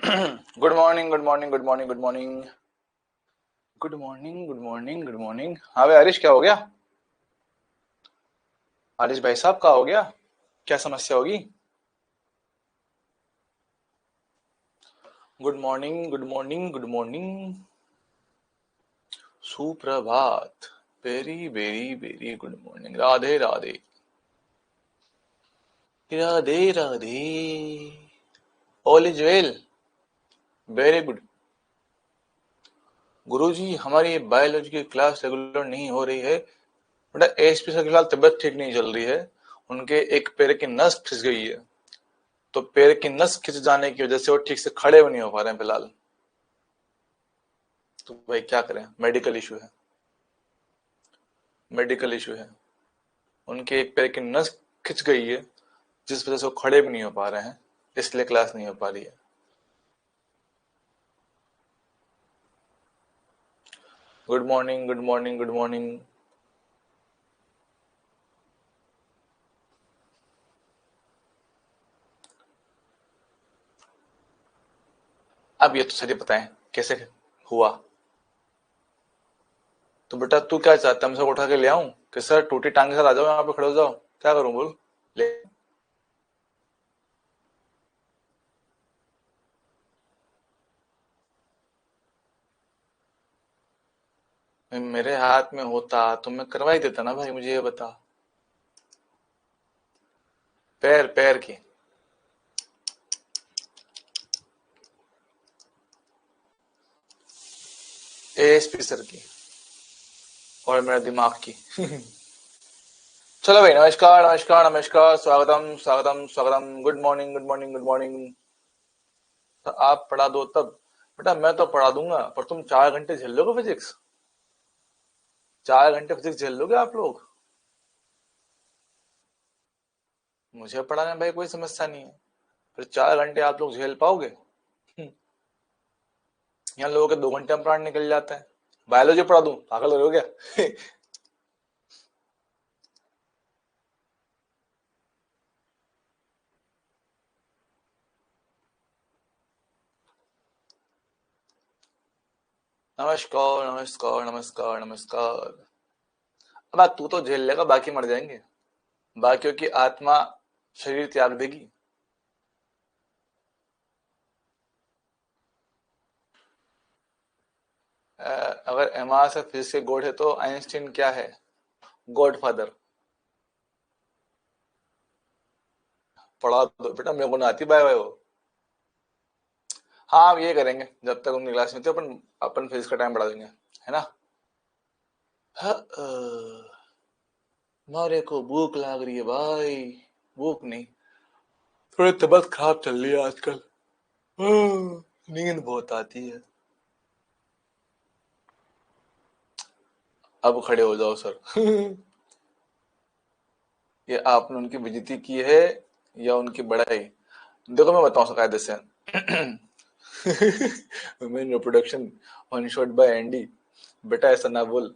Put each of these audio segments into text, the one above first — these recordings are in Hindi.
Good morning good morning good morning good morning good morning good morning good morning. हाँ भाई हरीश, क्या हो गया? हरीश भाई साहब का हो गया? क्या समस्या होगी? Good morning good morning good morning. सुप्रभात। Very very very good morning. Radhe Radhe. Radhe Radhe. All is well. Very good. गुरुजी, हमारी बायोलॉजी की क्लास रेगुलर नहीं हो रही है। बेटा, एएसपी से फिलहाल तबीयत ठीक नहीं चल रही है। उनके एक पैर की नस खिंच गई है, तो पैर की नस खिंच जाने की वजह से वो ठीक से खड़े भी नहीं हो पा रहे हैं फिलहाल। तो भाई क्या करें, मेडिकल इशू है। मेडिकल इशू है। उनके एक पैर की नस खिंच गई है, जिस वजह से वो खड़े भी नहीं हो पा रहे हैं, इसलिए क्लास नहीं हो पा रही है। Good morning good morning good morning. अब ये तो सही बताएं कैसे हुआ। तो बेटा तू क्या चाहता है, मैं सबको उठा के ले आऊं कि सर टूटी टांग के साथ आ जाओ, यहाँ पे खड़े हो जाओ? क्या करूं बोल? ले। मेरे हाथ में होता तो मैं करवा ही देता ना भाई, मुझे ये बता। पैर पैर की। एएसपी सर की। और मेरे दिमाग की। चलो भाई, नमस्कार नमस्कार नमस्कार, स्वागतम स्वागतम स्वागतम। Good morning good morning good morning. तो आप पढ़ा दो तब। बेटा मैं तो पढ़ा दूंगा, पर तुम 4 घंटे झेल लोगे फिजिक्स? 4 घंटे फिजिक्स झेल लोगे आप लोग? मुझे पढ़ाने में भाई कोई समस्या नहीं है, फिर 4 घंटे आप लोग झेल पाओगे? यहाँ लोगों के 2 घंटे में प्राण निकल जाते हैं। बायोलॉजी पढ़ा दूं, पागल हो गया? नमस्कार नमस्कार नमस्कार नमस्कार। अब तू तो झेल लेगा, बाकी मर जाएंगे। बाकियों की आत्मा शरीर त्याग देगी। अगर एमा से फिजिक्स के गॉड है तो आइंस्टीन क्या है? God father. पढ़ा दो बेटा, मेरे को ना आती बाय बाय वो। हाँ, अब ये करेंगे जब तक उनकी क्लास में थे, अपन अपन फिजिक्स का टाइम बढ़ा देंगे, है ना? हाँ, मारे को भूख लग रही है भाई। भूख नहीं, थोड़ी तबीयत खराब चल रही है आजकल। नींद बहुत आती है। अब खड़े हो जाओ सर। ये आपने उनकी बेइज्जती की है या उनकी बड़ाई? देखो मैं बताऊं कायदे से। Women reproduction one shot bye Andy. बेटा ऐसा ना बोल।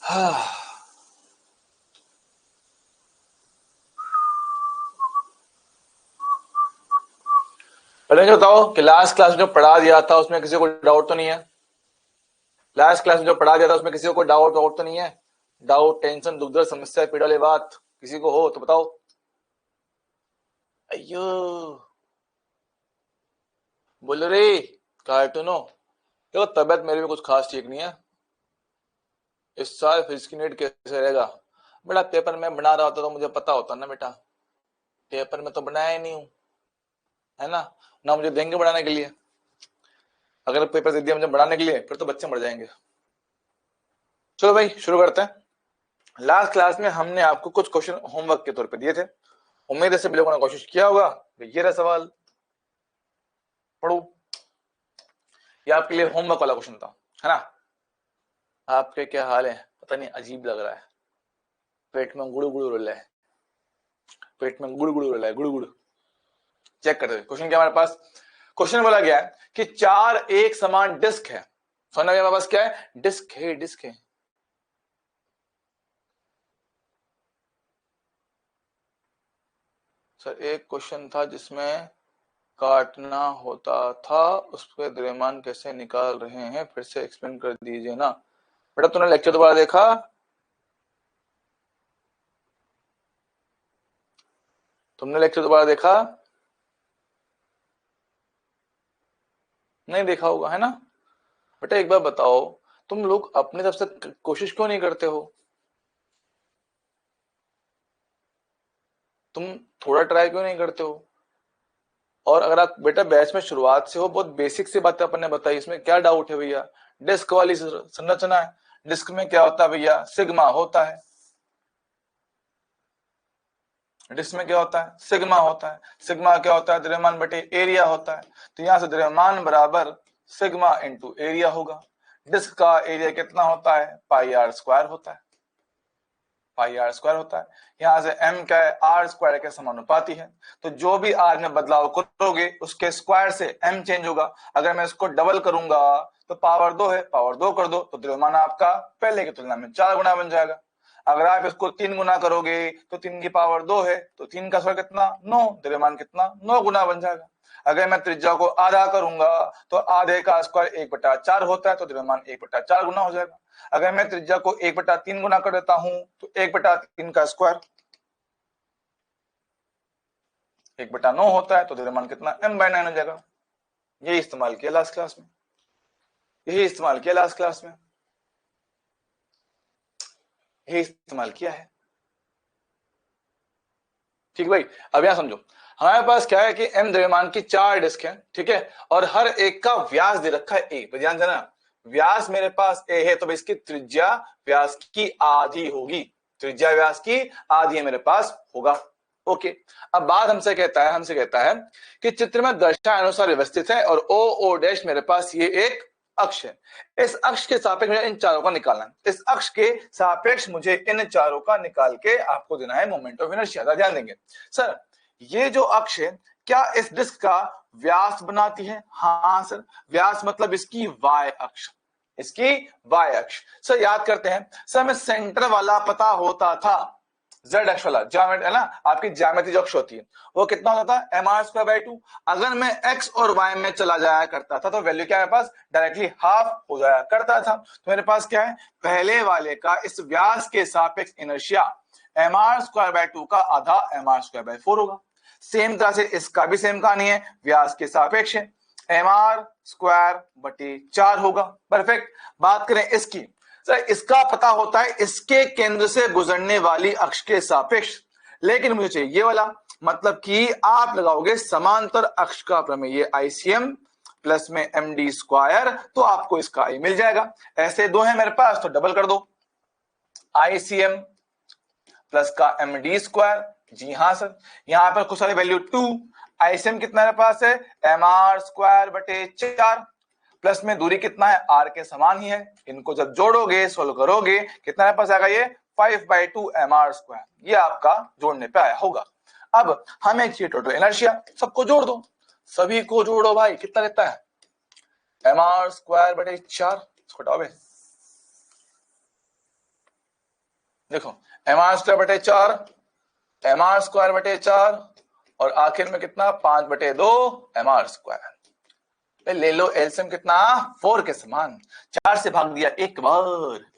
हाँ। पहले मुझे बताओ कि लास्ट क्लास में जो पढ़ा दिया था उसमें किसी को डाउट तो नहीं है? लास्ट क्लास में जो पढ़ा दिया था उसमें किसी को डाउट डाउट तो नहीं है? डाउट, टेंशन, दुख दर्द, समस्या, पीड़ा वाली बात किसी को हो तो बताओ। अयो, बोलो रे कार्टूनो। देखो तबियत मेरी भी कुछ खास ठीक नहीं है। इस साल फिजिक्स की नीट कैसे रहेगा? बेटा पेपर में बना रहा होता तो मुझे पता होता ना बेटा। पेपर में तो बनाया ही नहीं हूं, है ना? ना मुझे देंगे बनाने के लिए। अगर पेपर दे दिया मुझे बनाने के लिए, फिर तो बच्चे मर जाएंगे। चलो भाई शुरू करते हैं। लास्ट क्लास में हमने आपको कुछ क्वेश्चन होमवर्क के तौर पे दिए थे। उम्मीद है सभी लोगों ने कोशिश किया होगा। तो ये रहा सवाल, पढ़ो। ये आपके लिए होमवर्क वाला क्वेश्चन था, है ना? आपके क्या हाल है? पता नहीं, अजीब लग रहा है। पेट में गुड़ू गुड़ू रोल है। पेट में गुड़ गुड़ रोल है, गुड़ गुड़। चेक करते हैं क्वेश्चन क्या हमारे पास। क्वेश्चन बोला गया है कि चार एक समान डिस्क है। सुनना हमारे पास क्या है? डिस्क है, डिस्क है। सर एक क्वेश्चन था जिसमें काटना होता था, उस पर द्रव्यमान कैसे निकाल रहे हैं, फिर से एक्सप्लेन कर दीजिए ना। बेटा तूने लेक्चर दोबारा देखा? तुमने लेक्चर दोबारा देखा? नहीं देखा होगा, है ना? बेटा एक बार बताओ, तुम लोग अपनी तरफ से कोशिश क्यों नहीं करते हो? तुम थोड़ा ट्राई क्यों नहीं करते हो? और अगर आप बेटा बैच में शुरुआत से हो, बहुत बेसिक सी बातें अपन ने बताई, इसमें क्या डाउट है भैया? डिस्क वाली संरचना है, डिस्क में क्या होता है भैया? सिग्मा होता है। डिस्क में क्या होता है? सिग्मा होता है। सिग्मा क्या होता है? द्रव्यमान बटे एरिया होता है। तो यहां से द्रव्यमान बराबर सिग्मा इंटू एरिया होगा। डिस्क का एरिया कितना होता है? पाई आर स्क्वायर होता है। पाई आर स्क्वायर होता है। यहां से m क्या है? आर स्क्वायर के समानुपाती है। तो जो भी r में बदलाव करोगे उसके स्क्वायर से m चेंज होगा। अगर मैं इसको डबल करूंगा तो पावर 2 है, पावर 2 कर दो तो द्रव्यमान आपका पहले की तुलना में 4 गुना बन जाएगा। अगर आप इसको 3 गुना करोगे तो 3 की पावर 2 है, तो 3 का स्क्वायर कितना? 9, द्रव्यमान कितना? 9 गुना बन जाएगा। अगर मैं त्रिज्या को आधा करूंगा तो आधे का स्क्वायर 1/4 होता है, तो द्रव्यमान 1/4 गुना हो जाएगा। अगर मैं त्रिज्या को 1/3 गुना कर देता हूं तो 1/3 का स्क्वायर 1/9 होता है, तो द्रव्यमान कितना? m/9 हो जाएगा। यही इस्तेमाल किया लास्ट क्लास में, यही इस्तेमाल किया लास्ट क्लास में, यही इस्तेमाल किया है। ठीक भाई, अब यहां समझो, हमारे पास क्या है कि m द्रव्यमान की 4 डिस्क है, ठीक है, और हर एक का व्यास दे रखा है a। ध्यान देना, व्यास मेरे पास a है, तो इसकी त्रिज्या व्यास की आधी होगी। त्रिज्या व्यास की आधी है मेरे पास होगा। ओके, अब बात हमसे कहता है कि चित्र में दर्शाए अनुसार व्यवस्थित है, और ओ डैश मेरे पास ये एक अक्ष है। इस अक्ष के सापेक्ष मुझे इन चारों का निकालना है। इस अक्ष के सापेक्ष मुझे इन चारों का निकाल के आपको देना है मोमेंट ऑफ इनर्शिया। ध्यान देंगे सर, ये जो अक्ष है क्या इस डिस्क का व्यास बनाती है? हाँ सर, व्यास मतलब इसकी वाय अक्ष, इसकी वाय अक्ष। सर याद करते हैं, सर हमें सेंटर वाला पता होता था, जेड अक्ष वाला ज्यामिति है ना, आपकी ज्यामिति जो अक्ष होती है वो कितना होता था? mr²/2। अगर मैं x और y में चला जाया करता था तो वैल्यू क्या मेरे पास? डायरेक्टली हाफ हो जाया करता था। तो मेरे पास क्या है? पहले वाले का इस व्यास के सापेक्ष इनर्शिया mr²/2 का आधा mr²/4 होगा। सेम तरह से इसका भी सेम कहानी है, व्यास के सापेक्ष है, mr²/4 होगा। परफेक्ट। बात करें इसकी, सर इसका पता होता है इसके केंद्र से गुजरने वाली अक्ष के सापेक्ष, लेकिन मुझे चाहिए ये वाला, मतलब कि आप लगाओगे समांतर अक्ष का प्रमेय ICM प्लस में md², तो आपको इसका I मिल जाएगा। ऐसे दो है मेरे पास तो डबल कर दो, ICM प्लस का md²। जी हाँ सर, यहां पर कुछ सारे वैल्यू 2, ICM कितना मेरे पास है? mr²/4 प्लस में दूरी कितना है? r के समान ही है। इनको जब जोड़ोगे, सोल्व करोगे, कितना मेरे पास आएगा? ये 5/2 mr²। ये आपका जोड़ने पे आया होगा। अब हमें चाहिए टोटल इनर्शिया, सबको जोड़ दो, सभी को जोड़ो भाई, कितना रहता है? mr²/4। घटाओ देखो, mr²/4, mr²/4 और आखिर में कितना? 5/2 mr²। ले लो एलसीएम कितना? 4 के समान। 4 से भाग दिया एक बार,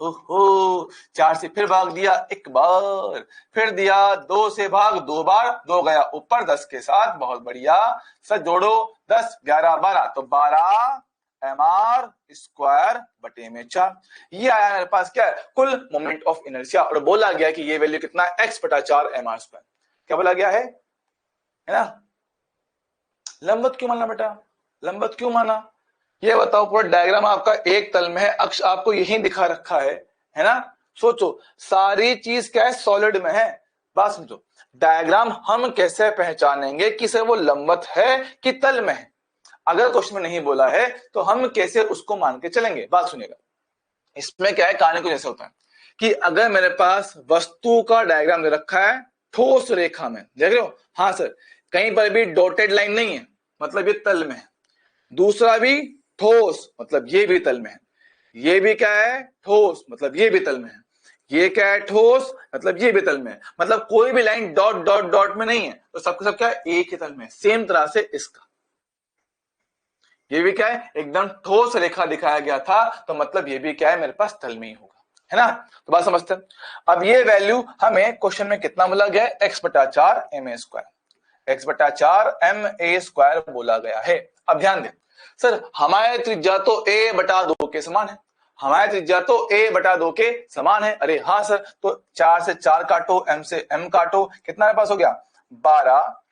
ओहो, 4 से फिर भाग दिया एक बार, फिर दिया 2 से भाग 2 बार, 2 गया ऊपर 10 के साथ, बहुत बढ़िया। सर जोड़ो 10 11 12, तो 12 mr²/4। ये आया मेरे पास क्या है? कुल मोमेंट ऑफ इनर्शिया। और बोला गया कि ये वैल्यू कितना? x/4 mr²। क्या बोला गया है ना? लंबवत क्यों माना बेटा? लंबवत क्यों माना? ये बताओ, पूरा डायग्राम आपका एक तल में है, अक्ष आपको यही दिखा रखा है ना? सोचो, सारी चीज क्या है? सॉलिड में है। बात समझो, डायग्राम हम कैसे पहचानेंगे कि सर वो लंबवत है कि तल में है? अगर क्वेश्चन में नहीं बोला है तो हम कैसे उसको मान के चलेंगे? बात सुनिएगा, इसमें क्या है, कहानी कुछ ऐसा होता है कि अगर मेरे पास वस्तु का डायग्राम दे रखा है ठोस रेखा में, देख रहे हो? हाँ सर, कहीं पर भी डॉटेड लाइन नहीं है, मतलब ये तल में है। दूसरा भी ठोस, मतलब ये भी तल में है। ये भी क्या है? ठोस, मतलब ये भी तल में है। ये क्या है, ठोस, मतलब ये भी तल में, मतलब कोई भी लाइन डॉट डॉट डॉट में नहीं है, तो सबका सब क्या है, एक ही तल में। सेम तरह से इसका ये भी क्या है, एकदम ठोस रेखा दिखाया गया था, तो मतलब ये भी क्या है, मेरे पास तल में ही होगा, है ना। तो बात समझते हैं। अब ये वैल्यू हमें क्वेश्चन में कितना बोला गया है, x/4 ma², x/4 ma² बोला गया है। अब ध्यान दें, सर हमारे त्रिज्या तो a/2 के समान है, हमारे त्रिज्या तो a/2 के समान है। अरे हाँ सर, तो 4 से 4 काटो, m से m काटो, कितना मेरे पास हो गया, 12।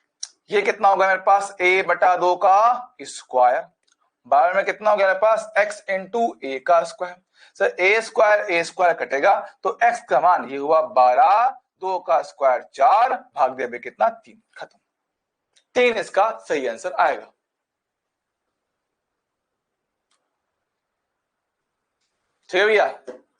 ये कितना होगा मेरे पास, a/2 का स्क्वायर, 12 में कितना हो गया मेरे पास, x इंटू a का स्क्वायर। सर a² कटेगा, तो x का मान ये हुआ 12, 2 का स्क्वायर 4, भाग दे कितना, 3, खत्म। 3 इसका सही आंसर आएगा। ठीक है भैया,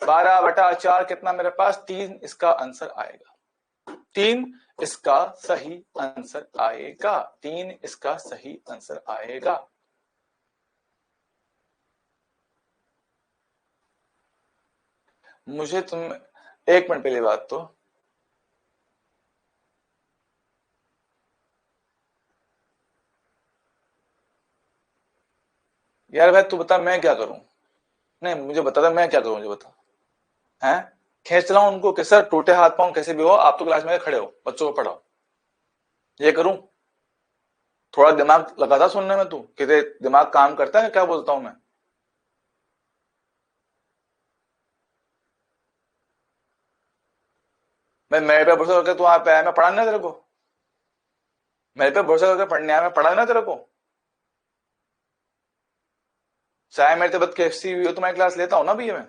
12/4 कितना मेरे पास, 3 इसका आंसर आएगा, 3 इसका सही आंसर आएगा, 3 इसका सही आंसर आएगा। मुझे तुम एक मिनट पहले बात तो, यार भाई तू बता मैं क्या करूं, नहीं मुझे बता, मैं क्या करूं, मुझे बता, हैं खींच लाऊं उनको कि सर टूटे हाथ पांव कैसे भी हो, आप तो क्लास में खड़े हो, बच्चों को पढ़ाओ, ये करूं? थोड़ा दिमाग लगाता सुनने में, तू कि दिमाग काम करता है क्या बोलता हूं मैं? मैं मेरे पे भरोसा करके तू वहां पे आया, मैं पढ़ा ना तेरे को, मेरे पे भरोसा करके पढ़ने आया, मैं पढ़ा ना तेरे को। चाहे मेरे तबियत कैसी हुई हो, तुम्हारी क्लास लेता हूं ना भैया मैं।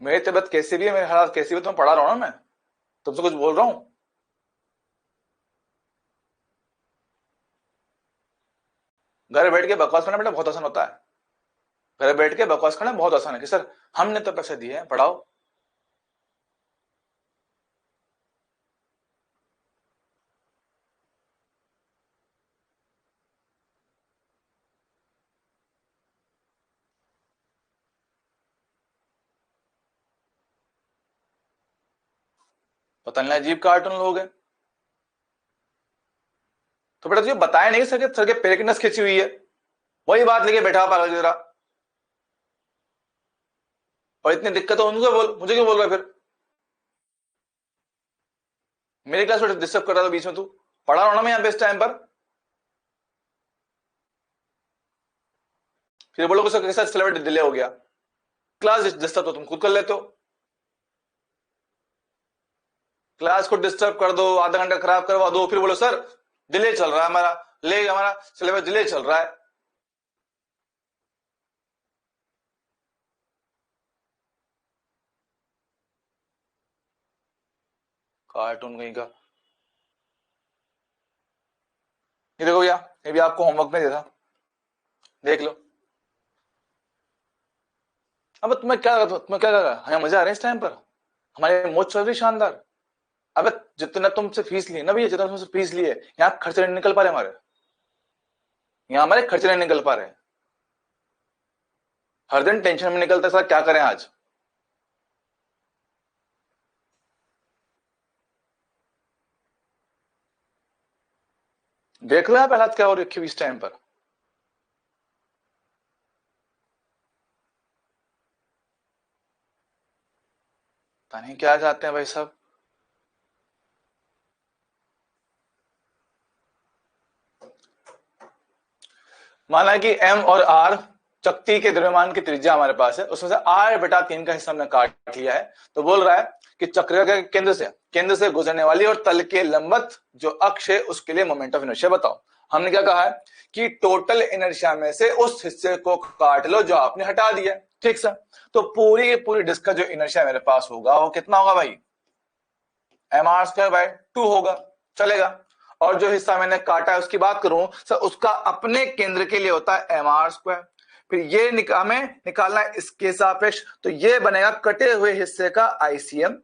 मेरी तबियत कैसी भी है, मेरे हालात कैसी भी, तो मैं पढ़ा रहा हूं ना मैं, तुमसे कुछ बोल रहा हूं? घर बैठ के बकवास करना बेटा बहुत आसान होता है, घर बैठ के बकवास करना बहुत आसान है कि सर हमने तो पैसे दिए हैं, पढ़ाओ। पता नहीं अजीब कार्टून लोग हैं। तो बेटा तुझे बताया नहीं सर के पैर की नस खींची हुई है, वही बात लेके बैठा पागल जरा, और इतनी दिक्कत हो उनको बोल, मुझे क्यों बोल रहा है फिर? मेरी क्लास में डिस्टर्ब कर रहा था बीच में, तू पढ़ा रहा हूं ना मैं यहाँ पे इस टाइम पर, फिर बोलो सर कैसा सिलेबस डिले हो गया। क्लास डिस्टर्ब तो तुम खुद कर लेते हो, क्लास को डिस्टर्ब कर दो, आधा घंटा खराब करवा दो, फिर बोलो सर डिले चल रहा है हमारा, हमारा सिलेबस डिले चल रहा है। कार्टून कहीं का। ये देखो भैया, ये भी आपको होमवर्क में दे था, देख लो। अब तुम्हें क्या लगा, हमें मजा आ रहा है इस टाइम पर, हमारी मौज चल रही शानदार। अब जितना तुमसे फीस लिए ना भैया, जितना तुमसे फीस लिए, यहाँ खर्चे नहीं निकल पा रहे हमारे, यहाँ हमारे खर्चे नहीं निकल पा रहे, हर दिन टेंशन में निकलता है सर क्या करें आज। देख लो आप हालात क्या हो रखी हुई इस टाइम पर। पता नहीं क्या चाहते हैं भाई साहब। माना कि एम और आर चक्ति के द्रव्यमान की त्रिज्या हमारे पास है, उसमें से r/3 का हिस्सा हमने काट लिया है, तो बोल रहा है कि चक्र के केंद्र से गुजरने वाली और तल के लंबवत जो अक्ष है उसके लिए मोमेंट ऑफ इनर्शिया बताओ। हमने क्या कहा है कि टोटल इनर्शिया में से उस हिस्से को काट लो जो आपने हटा दिया, ठीक सर। तो पूरी की पूरी डिस्क का जो इनर्शिया मेरे पास होगा वो कितना होगा भाई, mr²/2 होगा, चलेगा। और जो हिस्सा मैंने काटा है उसकी बात करूं सर, उसका अपने केंद्र के लिए होता है mr²। फिर ये हमें निकालना है इसके सापेक्ष, तो ये बनेगा कटे हुए हिस्से का ICM,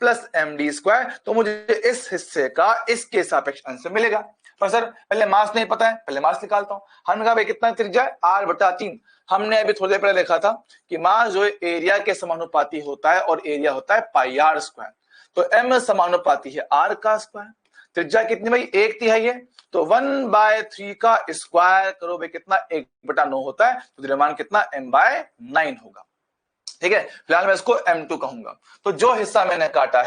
plus M D square, तो मुझे इस हिस्से का इसके सापेक्ष आंसर मिलेगा। पर सर पहले मास नहीं पता है, पहले मास निकालता हूं। हमने कहा भाई कितना त्रिज्या है, r बटा 3। हमने अभी थोड़ी देर पहले लिखा था कि मास जो है एरिया के समानुपाती होता है और एरिया होता है पाई आर स्क्वायर। तो m समानुपाती है r का स्क्वायर। त्रिज्या कितनी भाई, 1/3 है, तो 1/3 का स्क्वायर करो भाई कितना, 1/9 होता है, तो द्रव्यमान कितना, m/9 होगा। ठीक है, फिलहाल मैं इसको m2 कहूंगा। तो जो हिस्सा मैंने काटा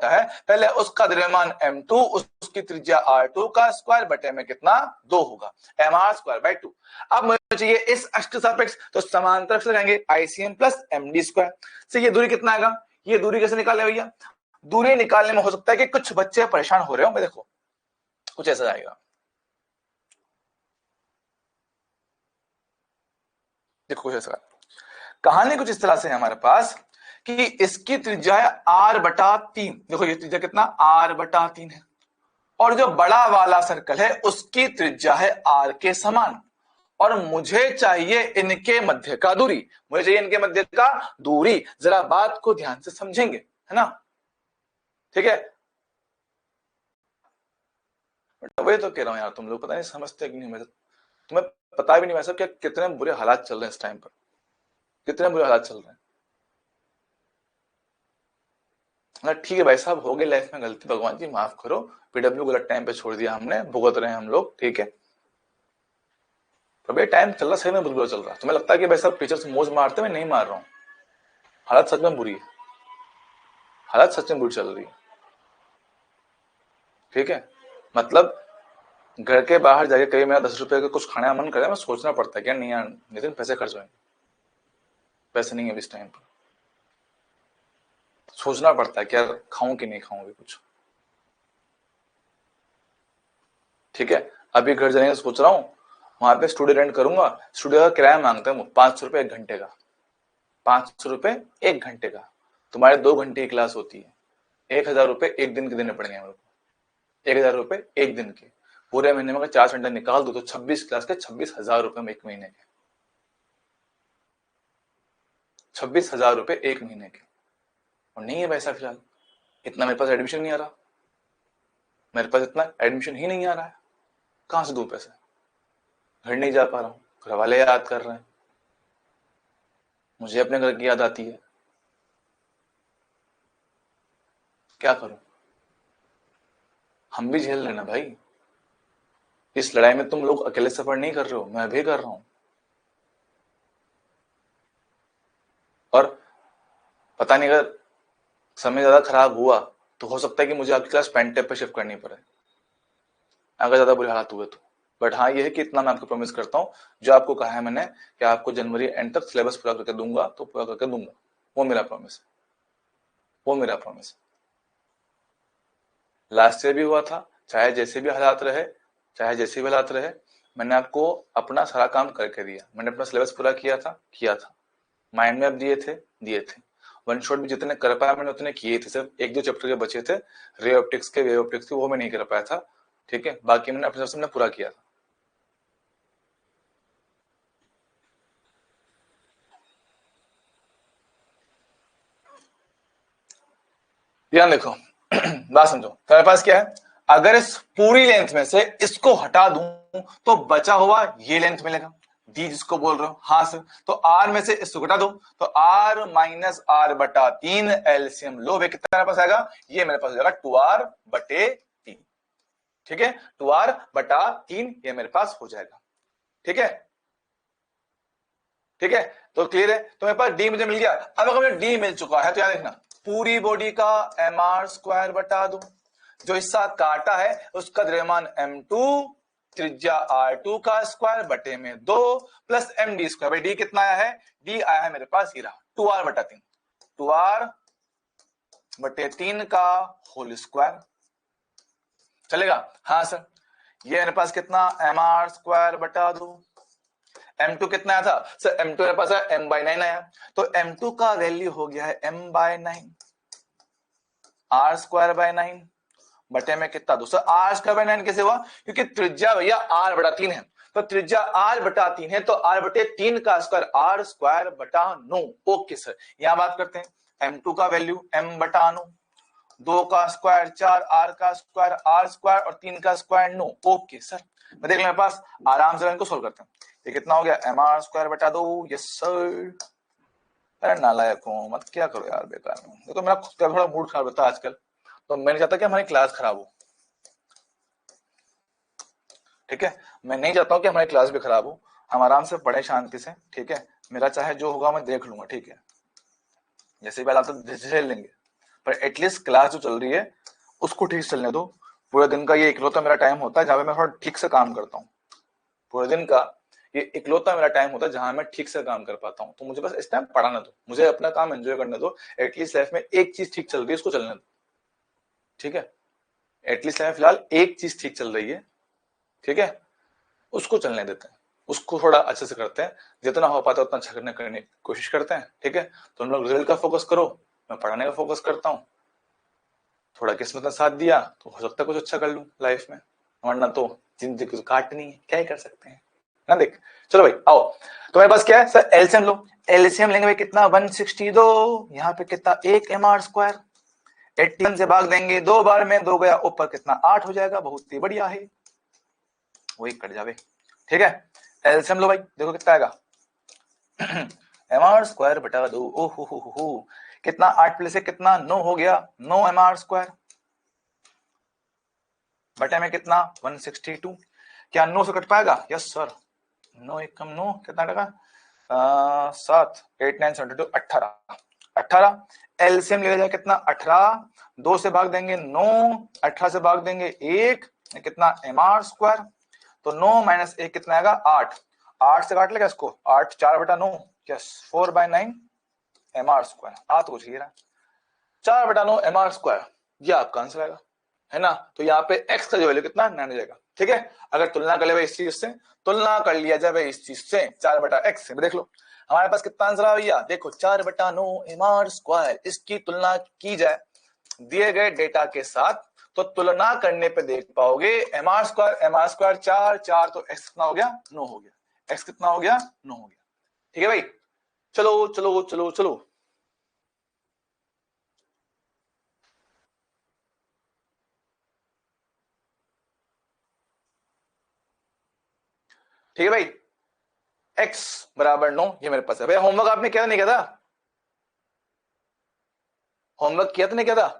है पहले उसका द्रव्यमान m2, उसकी त्रिज्या r2 का स्क्वायर बटे में कितना 2 होगा, mr²/2। अब मुझे चाहिए इस अष्ट सापेक्ष, तो समांतर से लगाएंगे ICM प्लस md²। से ये दूरी कितना आएगा, ये दूरी कैसे निकाले भैया, दूरी निकालने में हो सकता है कि कुछ बच्चे परेशान हो रहे हो। देखो कुछ ऐसा आएगा, देखो कुछ ऐसा, कहानी कुछ इस तरह से है हमारे पास कि इसकी त्रिज्या है r/3। देखो ये त्रिज्या कितना, r/3 है, और जो बड़ा वाला सर्कल है उसकी त्रिज्या है r के समान, और मुझे चाहिए इनके मध्य का दूरी। जरा बात को ध्यान से समझेंगे, है ना, ठीक है। वही तो कह रहा हूं यार, तुम लोग पता नहीं समझते कि नहीं, तुम्हें पता भी नहीं वैसा क्या कितने बुरे हालात चल रहे हैं इस टाइम पर, कितने बुरे हालात चल रहे हैं। ठीक है भाई साहब, हो गई लाइफ में गलती, भगवान जी माफ करो, पीडब्ल्यू गलत टाइम पे छोड़ दिया हमने, भुगत रहे हैं हम लोग, ठीक है। तो टाइम चल रहा सही में बुरा चल रहा है। तुम्हें लगता है कि भाई साहब टीचर्स मौज मारते, मैं नहीं मार रहा हूँ, हालत सच में बुरी है, हालत सच में बुरी चल रही है, ठीक है। मतलब घर के बाहर जाके कभी मेरा 10 रुपए का कुछ खाने का मन करे, मैं सोचना पड़ता है क्या नहीं यार नितिन पैसे खर्च होंगे, पैसे नहीं है इस टाइम पर, सोचना पड़ता है कि यार खाऊं कि नहीं खाऊं कुछ, ठीक है। अभी घर जाने का सोच रहा हूँ, वहां पे स्टूडियो रेंट करूंगा, स्टूडियो का किराया मांगते हैं 500 रुपए 1 घंटे का, 500 रुपए 1 घंटे का। तुम्हारे 2 घंटे की क्लास होती है, 1000 रुपए 1 दिन के देने पड़ेंगे मेरे को, 1000 रुपए 1 दिन के, पूरे महीने में अगर 4 घंटे निकाल दो तो 26 क्लास के 26,000 रुपए में 1 महीने के, 26,000 रुपए 1 महीने के। और नहीं है पैसा फिलहाल, इतना मेरे पास एडमिशन नहीं आ रहा, मेरे पास इतना एडमिशन ही नहीं आ रहा है, कहां से दूं पैसे, घर नहीं जा पा रहा हूं, घर वाले याद कर रहे हैं, मुझे अपने घर की याद आती है, क्या करूं। हम भी झेल लेना भाई, इस लड़ाई में तुम लोग अकेले सफर नहीं कर रहे हो, मैं भी कर रहा हूं। और पता नहीं अगर समय ज्यादा खराब हुआ तो हो सकता है कि मुझे आपकी क्लास पेंटेप पे शिफ्ट करनी पड़े, अगर ज्यादा बुरे हालात हुए तो। बट हाँ ये है कि इतना मैं आपको प्रॉमिस करता हूँ, जो आपको कहा है मैंने कि आपको जनवरी एंड तक सिलेबस पूरा करके दूंगा, तो पूरा करके दूंगा, वो मेरा प्रॉमिस है, वो मेरा प्रॉमिस है। लास्ट ईयर भी हुआ था, चाहे जैसे भी हालात रहे, चाहे जैसे भी हालात रहे, मैंने आपको अपना सारा काम करके दिया, मैंने अपना सिलेबस पूरा किया था, माइंड मैप दिए थे, वन शॉट भी जितने कर पाया मैंने उतने किए थे, सिर्फ 1-2 चैप्टर के बचे थे, रे ऑप्टिक्स के, वेव ऑप्टिक्स के, वो मैं नहीं कर पाया था, ठीक है, बाकी मैंने अपने से पूरा किया था। ध्यान देखो बात समझो, तुम्हारे पास क्या है, अगर इस पूरी लेंथ में से इसको हटा दूं तो बचा हुआ ये लेंथ मिलेगा, डी जिसको बोल रहे हो, हाँ सर। तो आर में से इसको घटा दो तो r माइनस r/3 एलसीएम लो वे कितना मेरे पास आएगा, ये मेरे पास हो जाएगा 2r/3, ठीक है, 2r/3 ये मेरे पास हो जाएगा, ठीक है, ठीक है। तो क्लियर है, तो मेरे पास डी मुझे मिल गया। अब अगर मुझे डी मिल चुका है तो याद रखना पूरी बॉडी का mr² बटा दो, जो हिस्सा काटा है उसका द्रव्यमान m2, त्रिज्या r2 का स्क्वायर बटे में 2 प्लस md²। भाई डी कितना आया है, डी आया है मेरे पास ये रहा 2r/3, 2r/3 का होल स्क्वायर, चलेगा, हाँ सर। ये मेरे पास कितना mr² बटा दो, m2 कितना आया था सर, m2 मेरे पास है m/9 आया, तो m2 का वैल्यू हो गया है m/9, r²/9 बटे में कितना 200, r²/9 कैसे हुआ, क्योंकि त्रिज्या भैया r/3 है, तो त्रिज्या r/3 है तो r/3 का स्क्वायर r²/9। ओके सर, यहां बात करते हैं m2 का वैल्यू m/9, 2 का स्क्वायर 4, आर का स्क्वायर आर स्क्वायर और 3 का स्क्वायर 9। ओके सर, मैं देख लें मेरे पास, आराम से इनको सोल्व करते हैं। ये कितना हो गया, एम आर स्क्वायर बटा 2। Yes sir. अरे नालायक हूँ, मत क्या करो यार बेकार में। देखो मेरा खुद का थोड़ा मूड खराब होता है आजकल, तो मैं नहीं चाहता कि हमारी क्लास खराब हो। ठीक है, मैं नहीं चाहता हूँ कि हमारी क्लास भी खराब हो। हम आराम से पढ़े शांति से। ठीक है, मेरा चाहे जो होगा मैं देख लूंगा। ठीक है, जैसे भी हालात झेल लेंगे, पर एटलीस्ट क्लास जो चल रही है उसको ठीक से चलने दो। पूरे दिन का ये इकलौता मेरा टाइम होता है जहां पे मैं थोड़ा ठीक से काम करता हूँ। पूरे दिन का ये इकलौता मेरा टाइम होता है जहां मैं ठीक से काम कर पाता हूँ। तो मुझे बस इस टाइम पढ़ाना दो, मुझे अपना काम एंजॉय करने दो। एटलीस्ट लाइफ में एक चीज ठीक चल रही है, उसको चलने दो। ठीक है, एटलीस्ट लाइफ फिलहाल एक चीज ठीक चल रही है। ठीक है, उसको चलने देते हैं, उसको थोड़ा अच्छे से करते हैं। जितना हो पाता है उतना अच्छा करने की कोशिश करते हैं। ठीक है, तो हम लोग रिजल्ट का फोकस करो, मैं पढ़ाने का फोकस करता हूँ। थोड़ा किस्मत ने साथ दिया तो हो सकता है कुछ अच्छा कर लूं लाइफ में, वरना तो जिंदगी तो काटनी है, क्या ही कर सकते हैं ना। देख चलो भाई आओ, तुम्हारे पास क्या है सर, एलसीएम लो। एलसीएम लेंगे भाई कितना, 162। यहाँ पे कितना, 1 एम आर स्क्वायर। 81 से भाग देंगे 2 बार में, 2 गया ऊपर कितना 8 हो जाएगा। बहुत ही बढ़िया है, वही कट जावे। ठीक है, एलसीएम लो भाई, देखो कितना आएगा, एम आर स्क्वायर बटा 2। ओहो हो कितना, 8 प्लस से कितना 9 हो गया, 9 एम आर स्क्वायर बटे में कितना 162। क्या 9 से कट पाएगा, यस सर। 9 एक कम 9 कितना टका, 7 8 9 72 18 18। एलसीएम ले जाए कितना 18, 2 से भाग देंगे 9, 18 से भाग देंगे 1, कितना एम आर स्क्वायर। तो 9 माइनस 1 कितना आएगा 8, 8 से काट लेगा इसको, 8 4 बटा 9, यस 4/9 एम आर स्क्वायर। आ तो कुछ ही रहा, 4 बटा 9 एम आर स्क्वायर, ये आपका आंसर आएगा, है ना। तो यहाँ पे x का जो वैल्यू कितना 9 हो जाएगा। ठीक है, अगर तुलना कर ले भाई इस चीज से, तुलना कर लिया जाए भाई इस चीज से 4 बटा x से, देख लो हमारे पास कितना आंसर आया भैया, देखो 4 बटा 9 एम आर स्क्वायर। इसकी तुलना की जाए दिए गए डेटा के साथ, तो तुलना करने पे देख पाओगे एम आर स्क्वायर 4 4, तो x कितना हो गया 9 हो गया, x कितना हो गया 9 हो गया। ठीक है भाई, चलो चलो चलो चलो। ठीक है भाई, x बराबर 9 ये मेरे पास है। भैया होमवर्क आपने किया नहीं किया था, होमवर्क किया तो नहीं किया था,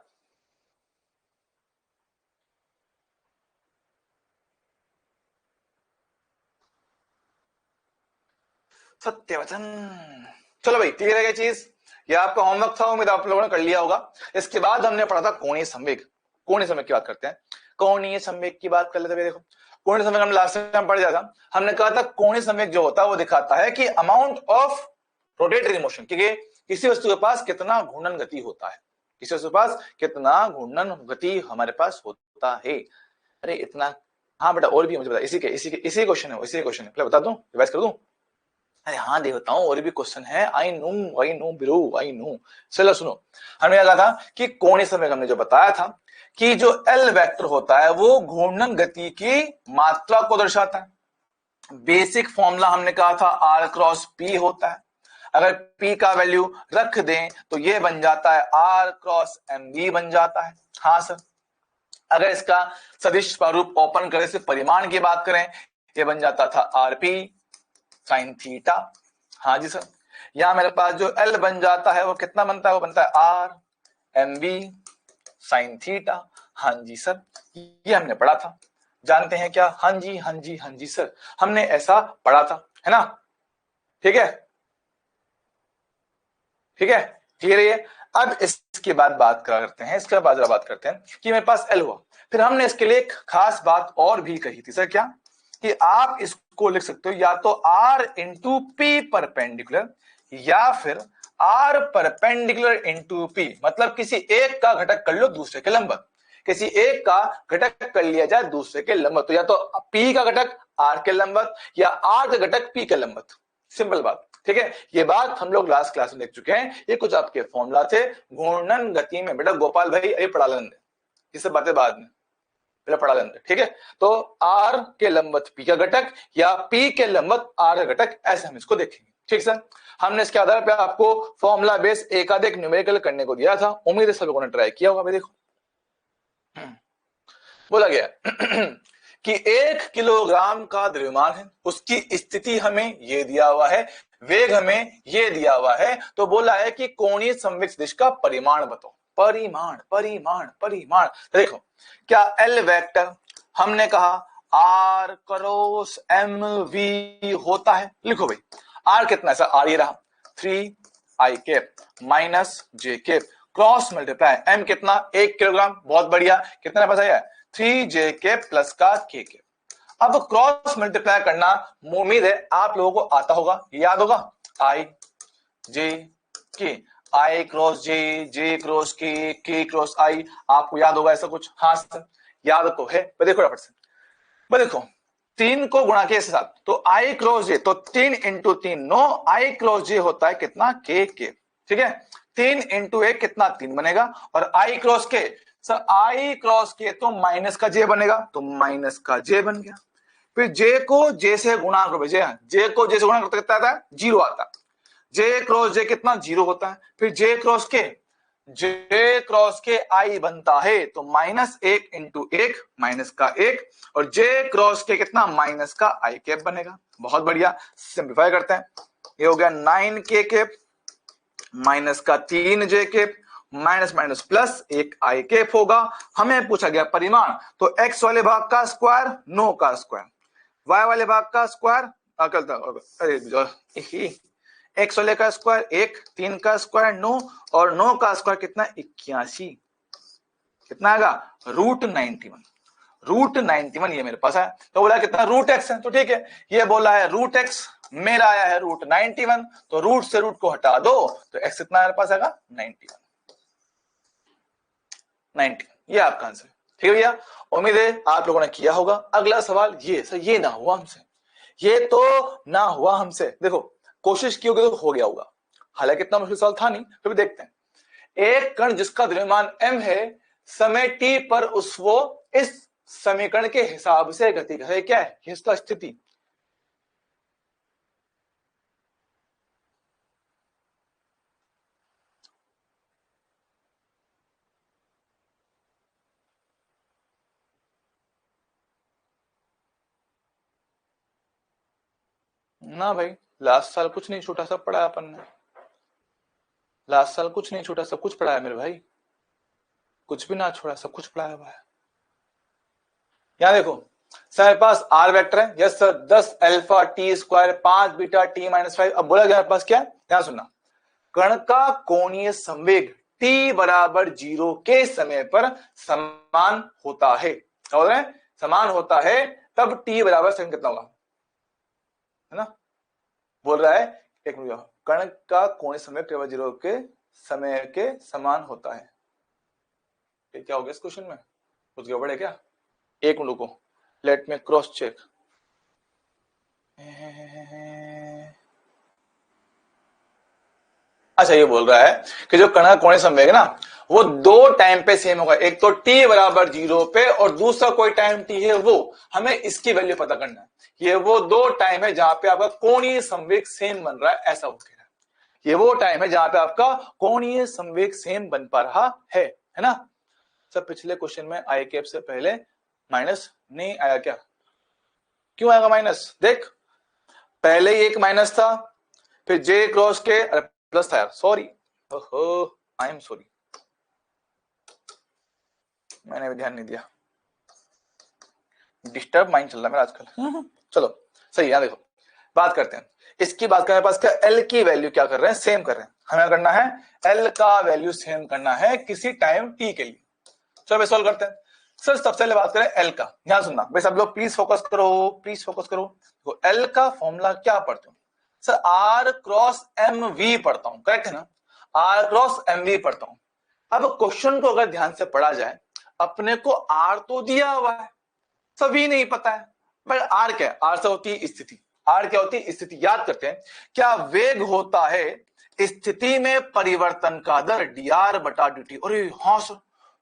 सत्य वचन। चलो भाई क्लियर है ये चीज, ये आपका होमवर्क था, उम्मीद आप लोगों ने कर लिया होगा। इसके बाद हमने पढ़ा था कोणीय संवेग। कोणीय संवेग की बात करते हैं, कोणीय संवेग की बात कर लेते हैं। देखो कोणीय संवेग हम लास्ट टाइम पढ़ जाता, हमने कहा था कोणीय संवेग जो होता है वो दिखाता है कि अमाउंट ऑफ रोटेटरी मोशन, क्योंकि किसी वस्तु के पास कितना घूर्णन गति होता है, किसी वस्तु के पास कितना घूर्णन गति हमारे पास होता है। अरे इतना, हाँ बेटा और भी मुझे बता, इसी क्वेश्चन है पहले बता दूं, रिवाइज कर दूं। अरे हाँ देवताओं और भी क्वेश्चन है, I know bro I know. चलो सुनो, हमने कहा था कि कोणीय संवेग हमने जो बताया था कि जो एल वेक्टर होता है वो घूर्णन गति की मात्रा को दर्शाता है। बेसिक फॉर्मूला हमने कहा था आर क्रॉस पी होता है। अगर पी का वैल्यू रख दें तो ये बन जाता है आर क्रॉस एम बी बन जाता है। हाँ सर, अगर इसका सदिश स्वरूप ओपन करें, से परिमाण की बात करें, ये बन जाता था आर पी साइन थीटा। हाँ जी सर, यहां मेरे पास जो एल बन जाता है वो कितना बनता है, वो बनता है R M V sine theta. हाँ जी सर, ये हमने पढ़ा था, जानते हैं क्या, हाँ जी हाँ जी हाँ जी सर, हमने ऐसा पढ़ा था, है ना। ठीक है ठीक है, क्लियर है। अब इसके बाद बात करते हैं, इसके बाद बात करते हैं कि मेरे पास एल हुआ, फिर हमने इसके लिए एक खास बात और भी कही थी सर, क्या कि आप इसको लिख सकते हो या तो आर इंटू पी परपेंडिकुलर या फिर आर परपेंडिकुलर इंटू पी, मतलब किसी एक का घटक कर लो दूसरे के लंबवत, किसी एक का घटक कर लिया जाए दूसरे के लंबवत, तो या तो पी का घटक आर के लंबवत या आर का घटक पी के लंबवत, सिंपल बात। ठीक है, ये बात हम लोग लास्ट क्लास में देख चुके हैं, ये कुछ आपके फॉर्मूला थे घूर्णन गति में। बेटा गोपाल भाई अरे पढ़ा लेंगे, ये सब बातें बाद में, पहले पढ़ा लेंगे। ठीक है, तो आर के लंबवत पी का घटक या पी के लंबवत आर का घटक, ऐसे हम इसको देखेंगे। ठीक सर, हमने इसके आधार पर आपको फॉर्मूला बेस एकाधिक न्यूमेरिकल करने को दिया था, उम्मीद है सब लोगों ने ट्राई किया होगा। देखो बोला गया कि 1 किलोग्राम का द्रव्यमान है, उसकी स्थिति हमें ये दिया हुआ है, वेग हमें ये दिया हुआ है, तो बोला है कि कोणीय संवेग सदिश का परिमाण बताओ। परिमाण परिमाण परिमाण देखो, क्या एल वेक्टर हमने कहा आर क्रॉस एम वी होता है, लिखो भाई आर कितना है, आर ये रहा 3 i cap minus J cap cross multiply M कितना 1 किलोग्राम, बहुत बढ़िया, कितना पास आया 3j कैप प्लस का k कैप। अब क्रॉस मल्टीप्लाई करना उम्मीद है आप लोगों को आता होगा, याद होगा i j k, i cross j, j cross k, k cross i, आपको याद होगा ऐसा कुछ, हाँ सर याद तो है। पर देखो फटाफट से, देखो 3 को गुणा के साथ तो i क्रॉस j, तो 3 इंटू 3 9, i क्रॉस j होता है कितना k कैप, ठीक है 3 इंटू 1 कितना 3 बनेगा, और i क्रॉस के सर i क्रॉस के तो माइनस का j बनेगा, तो माइनस का j बन गया। फिर j को j से गुणा करो, j को j से गुणा करते कितना आता है 0 आता है, j क्रॉस j कितना 0 होता है, फिर j क्रॉस के i बनता है तो माइनस 1 इंटू 1 माइनस का 1, और j क्रॉस के कितना माइनस का i कैप बनेगा। बहुत बढ़िया, सिंप्लीफाई करते हैं, ये हो गया 9k कैप माइनस का 3j cap minus minus plus 1 i cap होगा। हमें पूछा गया परिमाण, तो x वाले भाग का स्क्वायर 9 का स्क्वायर, y वाले भाग का स्क्वायर अरे x वाले का स्क्वायर 1, 3 का स्क्वायर 9, और 9 का स्क्वायर कितना 81, कितना आएगा √91 ये मेरे पास है, तो बोला कितना √x है, तो ठीक है ये बोला है √x, मेरा आया है √91, तो रूट से रूट को हटा दो तो x कितना मेरे पास आएगा 90, ये आपका आंसर, ठीक है भैया। उम्मीद है आप लोगों ने किया होगा। अगला सवाल ये सर, ये ना हुआ हमसे, ये तो ना हुआ हमसे, देखो कोशिश की होगी तो हो गया होगा, हालांकि इतना मुश्किल सवाल था नहीं, फिर भी देखते हैं। एक कण जिसका द्रव्यमान m है, समय t पर उस वो इस समीकरण के हिसाब से गति करे, क्या है इसका स्थिति, ना भाई लास्ट साल कुछ नहीं छूटा, सब पढ़ाया अपन ने, लास्ट साल कुछ नहीं छूटा, सब कुछ पढ़ाया मेरे भाई, कुछ भी ना छोड़ा, सब कुछ पढ़ाया हुआ है। यहां देखो सर पास आर वेक्टर है, yes sir 10 alpha t square 5 beta t minus 5। अब बोला गया मेरे पास क्या है, ध्यान सुनना, कण का कोणीय संवेग t बराबर 0 के समय पर समान होता है, क्या बोल रहे हैं समान होता है, तब t बराबर सेकंड कितना होगा, है ना, बोल रहा है एक मिनट, कण का कोणीय संवेग t बराबर 0 के समय के समान होता है, क्या हो गया इस क्वेश्चन में, कुछ गड़बड़ है क्या, एक मिनट को लेट में क्रॉस चेक, अच्छा ये बोल रहा है कि जो कण का कोणीय संवेग है ना वो दो टाइम पे सेम होगा, एक तो t बराबर 0 पे और दूसरा कोई टाइम t है, वो हमें इसकी वैल्यू पता करना है। ये वो दो टाइम है जहां पे आपका कोणीय संवेग सेम बन रहा है, ऐसा हो गया, ये वो टाइम है जहां पे आपका कोणीय संवेग सेम बन पा रहा है ना। सब पिछले क्वेश्चन में आई कैप से पहले माइनस नहीं आया क्या, क्यों आएगा माइनस, देख पहले ही एक माइनस था, फिर जे क्रॉस के प्लस था यार, सॉरी ओहो आई एम सॉरी, मैंने भी ध्यान नहीं दिया, डिस्टर्ब माइंड चल रहा है मेरा आजकल। चलो सही, यहां देखो बात करते हैं इसकी, बात करने पास क्या एल की वैल्यू क्या कर रहे हैं, सेम कर रहे हैं, हमें करना है एल का वैल्यू सेम करना है किसी टाइम टी के लिए। चलो सॉल्व करते हैं। सर सबसे पहले बात करें एल का, ध्यान सुनना भाई सब लोग, प्लीज फोकस करो, प्लीज फोकस करो। तो एल का फॉर्मूला क्या पढ़ते हो sir, R cross M V पढ़ता हूं, करेक्ट है ना, आर क्रॉस एम वी पढ़ता हूं। अब क्वेश्चन को अगर ध्यान से पढ़ा जाए, अपने को आर तो दिया हुआ है, सभी नहीं पता है, पर आर क्या है, आर से होती है स्थिति, आर क्या होती है स्थिति, याद करते हैं क्या वेग होता है स्थिति में परिवर्तन का दर dr बटा dt, अरे हाँ सर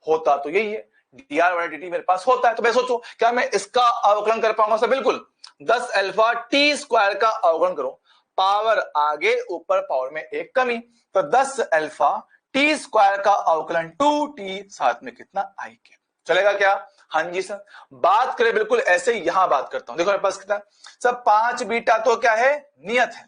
होता तो यही है, dr बटा dt मेरे पास होता है, तो मैं सोचो क्या मैं इसका अवकलन कर पाऊंगा सर, बिल्कुल 10 अल्फा टी स्क्वायर का अवकलन करो, पावर आगे ऊपर पावर में एक कमी, तो 10 अल्फा टी स्क्वायर का अवकलन 2t साथ में कितना i के। चलेगा क्या? हाँ जी सर। बात करें बिल्कुल ऐसे ही, यहां बात करता हूं। देखो मेरे पास कितना सर, 5 बीटा तो क्या है, नियत है।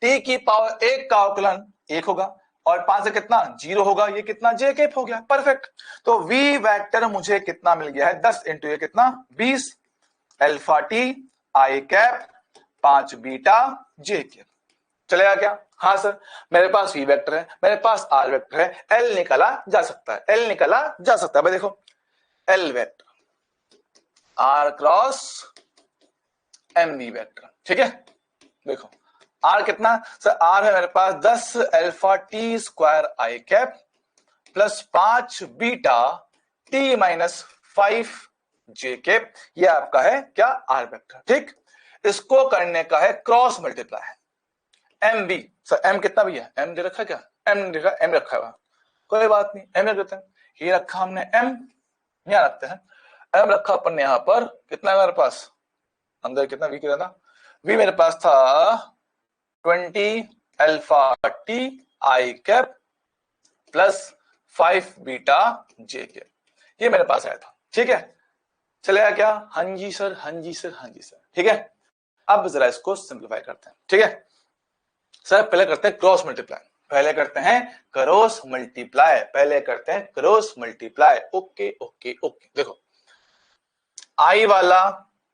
टी की पावर 1 का अवकलन 1 होगा और 5 से कितना 0 होगा, ये कितना जे कैप हो गया, परफेक्ट। तो वी वेक्टर मुझे कितना मिल गया है, 10 इंटू ये कितना 20 alpha T I cap 5 beta J cap. चलेगा क्या? हाँ सर। मेरे पास वी वेक्टर है, मेरे पास आर वेक्टर है, एल निकाला जा सकता है, एल निकाला जा सकता है। भाई देखो L vector r cross M v vector, ठीक है। देखो आर कितना सर, आर है मेरे पास 10 alpha t square i cap plus 5 beta t minus 5 j cap, ये आपका है क्या आर वेक्टर, ठीक। इसको करने का है cross multiply M B. Sir M कितना भी है, एम दे रखा है क्या, एम दे रखा, एम रखा है, कोई बात नहीं, एम रख देते हैं। ये रखा हमने एम, यहां रखते हैं एम, रखा अपन ने यहां पर, कितना है मेरे पास अंदर, कितना वी कितना था, वी मेरे पास था 20 alpha T I cap plus 5 beta J cap, ये मेरे पास आया था, ठीक है। चलेगा क्या? हाँ जी सर, हाँ जी सर, हाँ जी सर, ठीक है। अब जरा इसको सिंप्लीफाई करते हैं, ठीक है सर। पहले करते हैं क्रॉस मल्टीप्लाई, पहले करते हैं क्रॉस मल्टीप्लाई, पहले करते हैं cross multiply. Okay okay okay, देखो आई वाला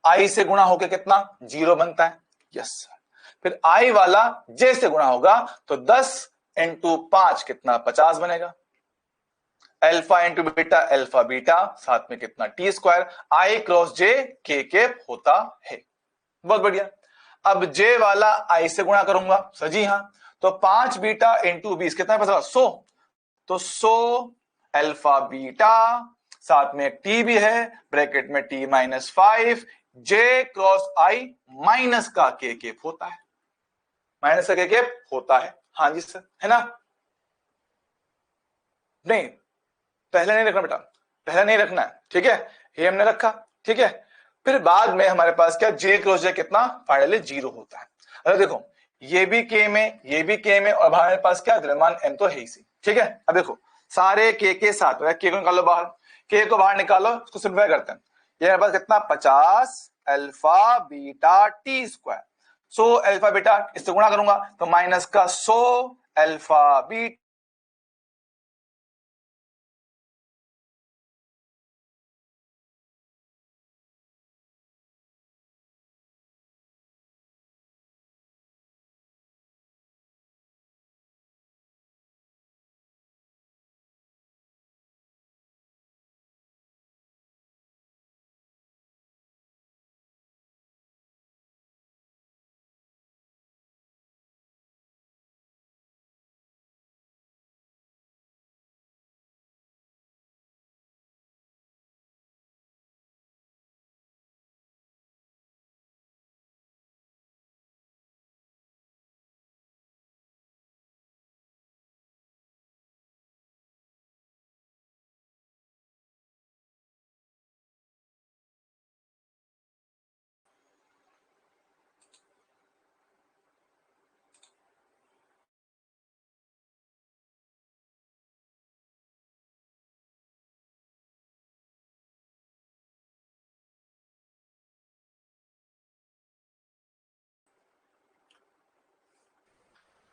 आई से गुणा होकर कितना 0 बनता है, यस। फिर आई वाला जे से गुणा होगा तो 10 इंटू 5 कितना 50 बनेगा। Alpha into beta alpha beta, साथ में कितना टी स्क्वायर, आई क्रॉस जे के कैप होता है। बहुत बढ़िया। अब जे वाला आई से गुणा करूंगा सर जी, हाँ। तो 5 बीटा इंटू 20 कितना है 100, तो 100 अल्फा बीटा, साथ में टी भी है, ब्रैकेट में टी माइनस 5 जे क्रॉस आई माइनस का के कैप होता है, माइनस का के कैप होता है। हाँ जी सर, है ना? नहीं पहले नहीं रखना बेटा, पहले नहीं रखना है, ठीक है। ये हमने रखा, ठीक है। फिर बाद में हमारे पास क्या, जे क्रॉस जे कितना फाइनली 0 होता है। अरे देखो ये भी के में, ये भी के में, और हमारे पास क्या द्रव्यमान एम तो है ही सी, ठीक है। अब देखो सारे के साथ के को निकालो बाहर, के को बाहर निकालो, इसको सिंप्लीफाई करते हैं। ये हमारे पास कितना 50 alpha beta T square, 100 alpha beta, इससे गुणा करूंगा तो माइनस का 100 अल्फा बीटा,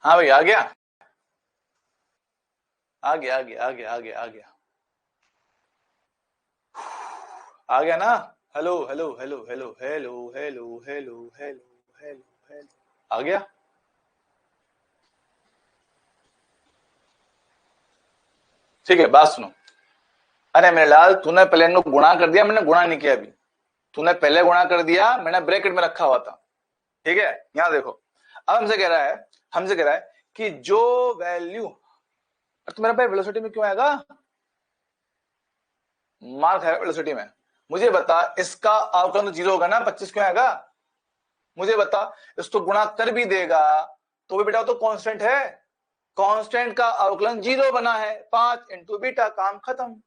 हाँ भाई आ गया, आ गया आ गया आ गया आ गया आ गया आ गया ना। Hello hello hello hello hello hello hello hello hello hello, आ गया। ठीक है बात सुनो, अरे मेरे लाल तूने पहले इनको गुणा कर दिया, मैंने गुणा नहीं किया अभी, तूने पहले गुणा कर दिया, मैंने ब्रैकेट में रखा हुआ था, ठीक है। यहां देखो अब हमसे कह रहा है, हमसे कह रहा है कि जो वैल्यू, तो मेरा भाई वेलोसिटी में क्यों आएगा, मार्क है वेलोसिटी में, मुझे बता इसका अवकलन तो 0 होगा ना, 25 क्यों आएगा मुझे बता। इसको गुणा कर भी देगा तो भी बेटा तो कांस्टेंट है, कांस्टेंट का अवकलन 0 बना है, 5 इंटू बीटा, काम खत्म।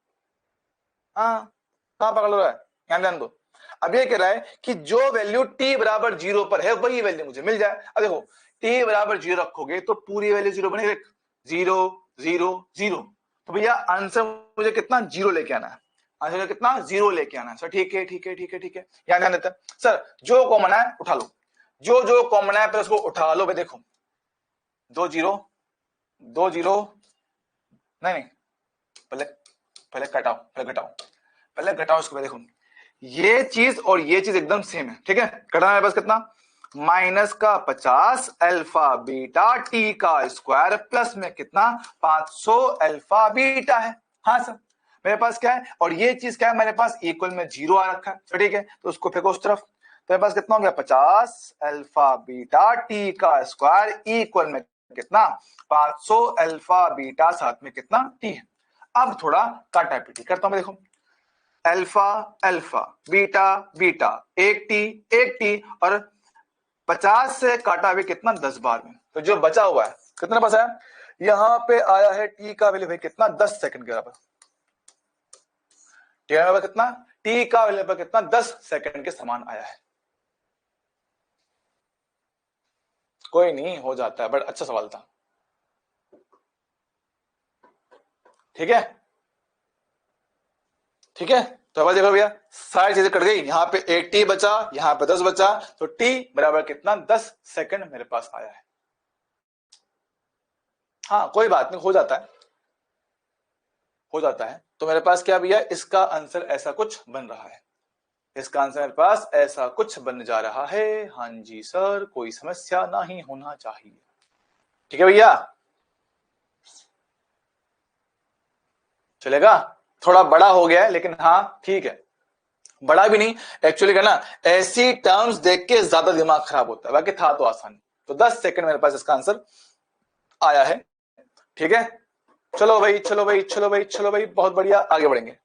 हाँ कहां पकड़ रहा है, ध्यान ध्यान दो। अब ये कह रहा है कि जो वैल्यू t बराबर 0 पर है वही वैल्यू मुझे मिल जाए। अब देखो t बराबर 0 रखोगे तो पूरी वैल्यू 0 बनेगी, 0 0 0, तो भैया आंसर मुझे कितना 0 लेके आना है। आंसर कितना 0 लेके आना है सर। ठीक है ठीक है ठीक है ठीक है, यहां ध्यान देते हैं सर। जो कॉमन है उठा लो, जो जो कॉमन है फिर उसको उठा लो भाई। देखो 2 0 2 0, नहीं नहीं, पहले पहले घटाओ, पहले घटाओ, पहले घटाओ इसको। देखो ये चीज और ये चीज एकदम सेम है, ठीक है। घटाना मेरे पास कितना, माइनस का 50 अल्फा बीटा टी का स्क्वायर प्लस में कितना 500 अल्फा बीटा है। हाँ सर, मेरे पास क्या है और ये चीज क्या है, मेरे पास इक्वल में 0 आ रखा है, तो ठीक है, तो उसको फेंको उस तरफ। तो मेरे पास कितना हो गया 50 अल्फा बीटा टी का स्क्वायर इक्वल में कितना 500 अल्फा बीटा साथ में कितना टी है। अब थोड़ा काटा पीटी करता हूं मैं। देखो अल्फा अल्फा बीटा बीटा, एक टी और 50 से काटा भी कितना 10 बार में, तो जो बचा हुआ है कितना बचा है, यहां पे आया है टी का वैल्यू भाई कितना 10 सेकंड के बराबर। टी का वैल्यू कितना, टी का वैल्यू कितना 10 सेकंड के समान आया है। कोई नहीं, हो जाता है, बट अच्छा सवाल था, ठीक है ठीक है। तो अब देखो भैया सारी चीजें कट गई, यहाँ पे 8 टी बचा, यहाँ पे 10 बचा, तो टी बराबर कितना 10 सेकंड मेरे पास आया है। हाँ कोई बात नहीं, हो जाता है, हो जाता है। तो मेरे पास क्या भैया, इसका आंसर ऐसा कुछ बन रहा है, इसका आंसर मेरे पास ऐसा कुछ बन जा रहा है। हाँ जी सर, कोई समस्या नहीं होना चाहिए, ठीक है भैया, चलेगा। थोड़ा बड़ा हो गया है लेकिन हाँ ठीक है, बड़ा भी नहीं एक्चुअली का ना, ऐसी टर्म्स देख के ज्यादा दिमाग खराब होता है, बाकी था तो आसान। तो 10 सेकंड मेरे पास इसका आंसर आया है, ठीक है। चलो भाई चलो भाई चलो भाई चलो भाई, बहुत बढ़िया, आगे बढ़ेंगे।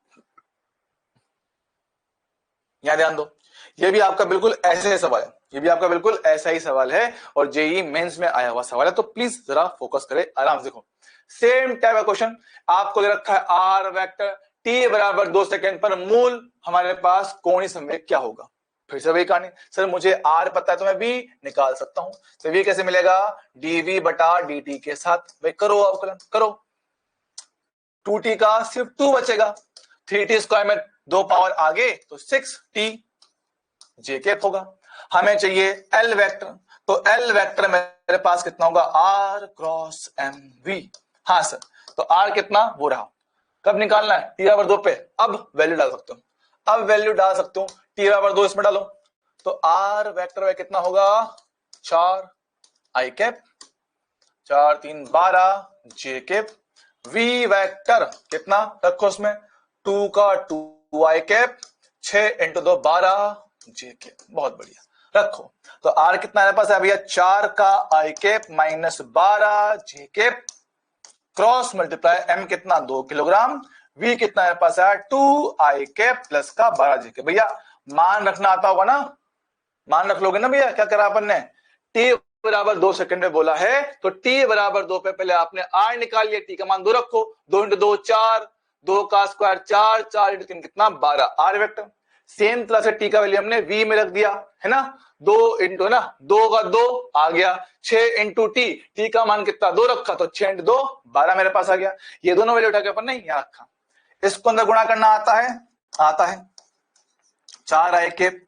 यहां ध्यान दो, ये भी आपका बिल्कुल ऐसे ही सवाल है, ये भी आपका बिल्कुल ऐसा ही सवाल है और जेई मेंस में आया हुआ सवाल है, तो प्लीज जरा फोकस करें, आराम से देखो। सेम टाइप का क्वेश्चन आपको दे रखा है, आर वेक्टर टी बराबर 2 सेकंड पर मूल हमारे पास कोणीय संवेग क्या होगा। फिर से वही कहानी, सर मुझे आर पता है तो मैं बी निकाल सकता हूं, तो वी कैसे मिलेगा, डीवी बटा डी के साथ। भाई करो अवकलन करो, 2t का सिर्फ 2 बचेगा, 3t स्क्वायर में 2 पावर आगे तो 6t जे कैप होगा। हमें चाहिए एल वेक्टर, तो एल वेक्टर मेरे पास कितना होगा, आर क्रॉस एम वी। हाँ सर, तो आर कितना वो रहा, कब निकालना है, टी बराबर 2 पे। अब वैल्यू डाल सकते हो, अब वैल्यू डाल सकते हो, टी बराबर 2 इसमें डालो, तो आर वेक्टर में कितना होगा 4 i cap, 4 3 12 j cap, v vector कितना रखो उसमें 2 का 2 i cap, 6 into 2 12 j cap, बहुत बढ़िया रखो। तो आर कितना मेरे पास है भैया, 4 का आई cap minus 12 j cap, cross multiply M कितना 2 किलोग्राम, वी कितना मेरे पास है 2 आई कैप प्लस का 12 जे कैप। भैया मान रखना आता होगा ना, मान रख लोगे ना भैया, क्या करा अपन ने, टी बराबर 2 सेकंड में बोला है, तो टी बराबर 2 पे पहले आपने आर निकाल लिया, टी का मान 2 रखो, 2 इंटू 2 4, 2 का स्क्वायर 4, 4 इंटू 3 कितना 12 आर वेक्टर। सेम तरह से टी का वैल्यू हमने वी में रख दिया है ना, 2 इंटू ना 2 का 2 आ गया, 6 इंटू टी, टी का मान कितना 2 रखा, तो 6 इंटू 2 12 मेरे पास आ गया। ये दोनों वैल्यू उठा के अपन ने यहां रखा, इसको अंदर गुणा करना आता है, आता है 4 आई कैप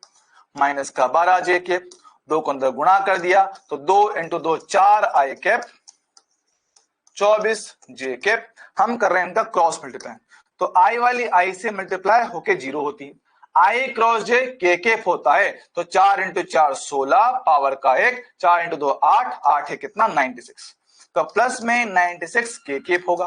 माइनस का 12 जे कैप, 2 को अंदर गुणा कर दिया, तो 2 into 2 4 i cap 24 J cap. हम कर रहे हैं इनका क्रॉस मल्टीप्लाई, तो आई वाली आई से मल्टीप्लाई होके 0 होती है, आई क्रॉस जे के कैप होता है, तो 4 इंटू 4 16 पावर का 1, 4 इंटू 2 8, 8 है कितना 96, तो प्लस में 96 के कैप होगा।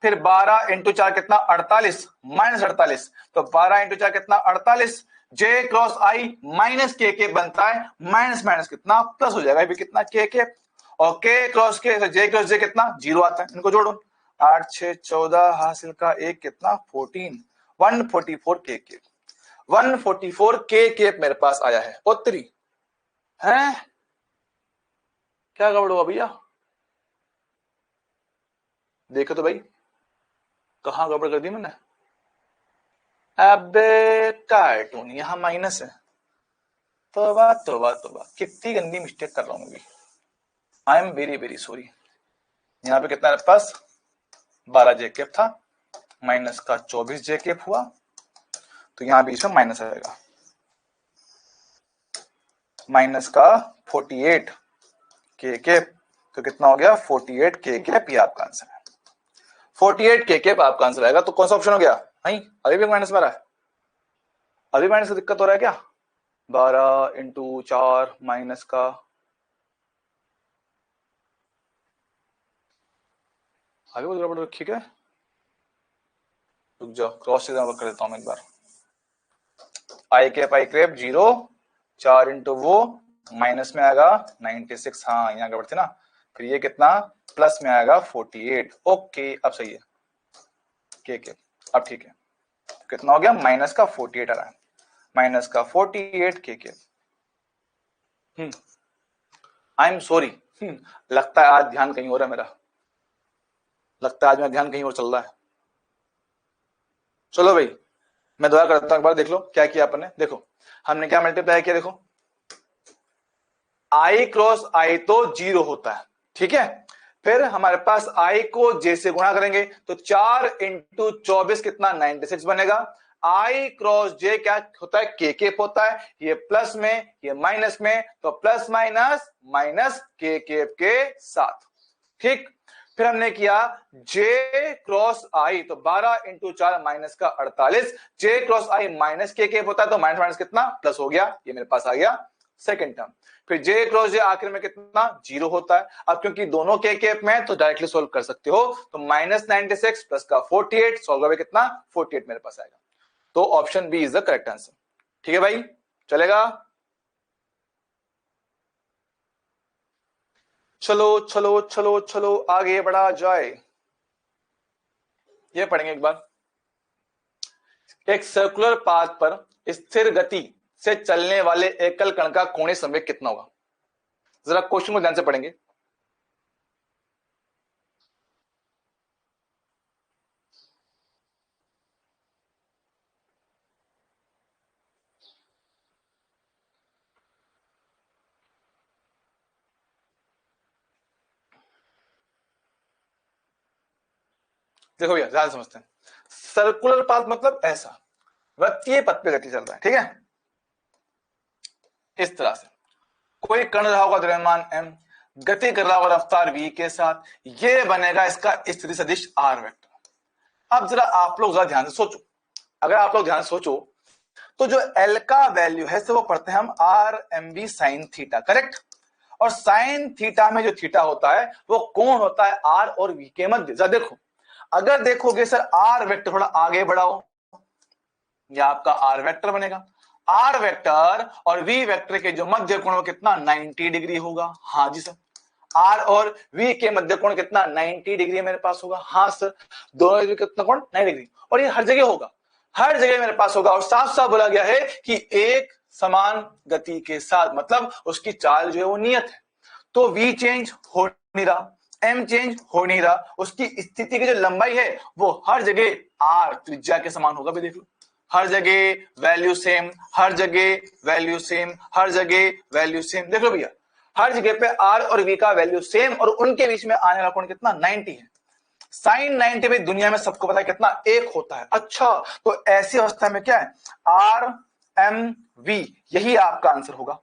फिर 12 इंटू 4 कितना 48 माइनस 48, तो 12 इंटू 4 कितना 48, जे क्रॉस आई माइनस के बनता है, माइनस माइनस कितना प्लस हो जाएगा, भी कितना के, और के क्रॉस जे कितना 0 आता है, इनको जोड़ो, 8 6 14 हासिल का 1 कितना 14, 144 के 144 के मेरे पास आया है। उत्तरी है क्या गड़बड़ हुआ भैया, देखो तो भाई कहां गड़बड़ कर दी मैंने, अबे कार्टून यहां माइनस है, तोबा तोबा तोबा, कितनी गंदी मिस्टेक कर रहा हूं मैं, I am very very sorry. यहाँ पे कितना पास 12 जे कैप था, माइनस का 24 जे केप हुआ, तो यहां बीच में माइनस आएगा, माइनस का 48 के केप, तो कितना हो गया 48 के केप, ये आपका आंसर है। 48 के केप आपका आंसर आएगा। तो कौन सा ऑप्शन हो गया? नहीं, अभी भी माइनस में आ रहा है, अभी माइनस का दिक्कत हो रहा है क्या? 12 इंटू 4 माइनस का, अभी वो गड़बड़ रखी क्या? रुक जाओ, क्रॉस चेक कर देता हूं मैं एक बार। आई क्रेप 0, 4 इंटू वो माइनस में आएगा 96, हाँ यहाँ गड़बड़ थी ना, फिर ये कितना प्लस में आएगा 48। ओके अब सही है के, अब ठीक है, कितना हो गया माइनस का 48 आ रहा है, माइनस का 48 के। आई एम सॉरी, लगता है आज ध्यान कहीं हो रहा है मेरा, लगता है आज मेरा ध्यान कहीं और चल रहा है। चलो भाई मैं दोबारा करता हूं, एक बार देख लो क्या किया अपन ने। देखो हमने क्या मल्टीप्लाई किया, देखो आई क्रॉस आई तो 0 होता है, ठीक है, फिर हमारे पास आई को जे से गुणा करेंगे तो 4 इंटू 24 कितना 96 बनेगा। आई क्रॉस जे क्या होता है? के केप होता है, ये प्लस में ये माइनस में, तो प्लस माइनस माइनस के केप के साथ, ठीक। फिर हमने किया जे क्रॉस आई, तो 12 इंटू 4 माइनस का 48, जे क्रॉस आई माइनस के केप होता है, तो माइनस माइनस कितना प्लस हो गया, ये मेरे पास आ गया सेकंड टर्म। फिर जे क्रॉस जे आखिर में कितना 0 होता है। अब क्योंकि दोनों के केप में तो डायरेक्टली सोल्व कर सकते हो, तो माइनस 96 प्लस का 48, सोल्व करके कितना 48 मेरे पास आएगा। तो option B is the correct answer. ठीक है भाई, चलेगा? चलो चलो चलो चलो आगे बढ़ा जाए। ये पढ़ेंगे एक बार, एक सर्कुलर पाथ पर स्थिर गति से चलने वाले एकल कण का कोणीय संवेग कितना होगा? जरा क्वेश्चन को ध्यान से पढ़ेंगे। देखो भैया ध्यान समझते हैं, सर्कुलर पाथ मतलब ऐसा वृत्तीय पथ पे गति चल रहा है, ठीक है, इस तरह से कोई कण रहा होगा द्रव्यमान m, गति कर रहा होगा रफ्तार v के साथ, ये बनेगा इसका स्थिति सदिश r वेक्टर। अब जरा आप लोग जरा ध्यान से सोचो, अगर आप लोग ध्यान से सोचो तो जो L का वैल्यू है वो पढ़ते हैं हम r mv sine theta, correct. और साइन थीटा में जो थीटा होता है वो कोण होता है r और v के मध्य। जरा देखो, अगर देखोगे सर r वेक्टर थोड़ा आगे बढ़ाओ, यह आपका r वेक्टर बनेगा, r वेक्टर और v वेक्टर के जो मध्य कोण कितना 90 डिग्री होगा। हाँ जी सर, r और v के मध्य कोण कितना 90 डिग्री मेरे पास होगा। हाँ सर, दोनों कितना कोण 90 डिग्री, और ये हर जगह होगा, हर जगह मेरे पास होगा। और साफ साफ बोला गया है कि एक समान गति के साथ, मतलब उसकी चाल जो है वो नियत है, तो v चेंज हो नहीं रहा, m चेंज हो नहीं रहा, उसकी स्थिति की जो लंबाई है वो हर जगह r त्रिज्या के समान होगा। भी देख लो, हर जगह वैल्यू सेम, हर जगह वैल्यू सेम, हर जगह वैल्यू सेम। देख लो भैया, हर जगह पे r और v का वैल्यू सेम, और उनके बीच में आने वाला कोण कितना 90 है। साइन 90 में दुनिया में सबको पता है कितना, एक होता है। अच्छा, तो ऐसी अवस्था में क्या है, आर एम वी यही आपका आंसर होगा,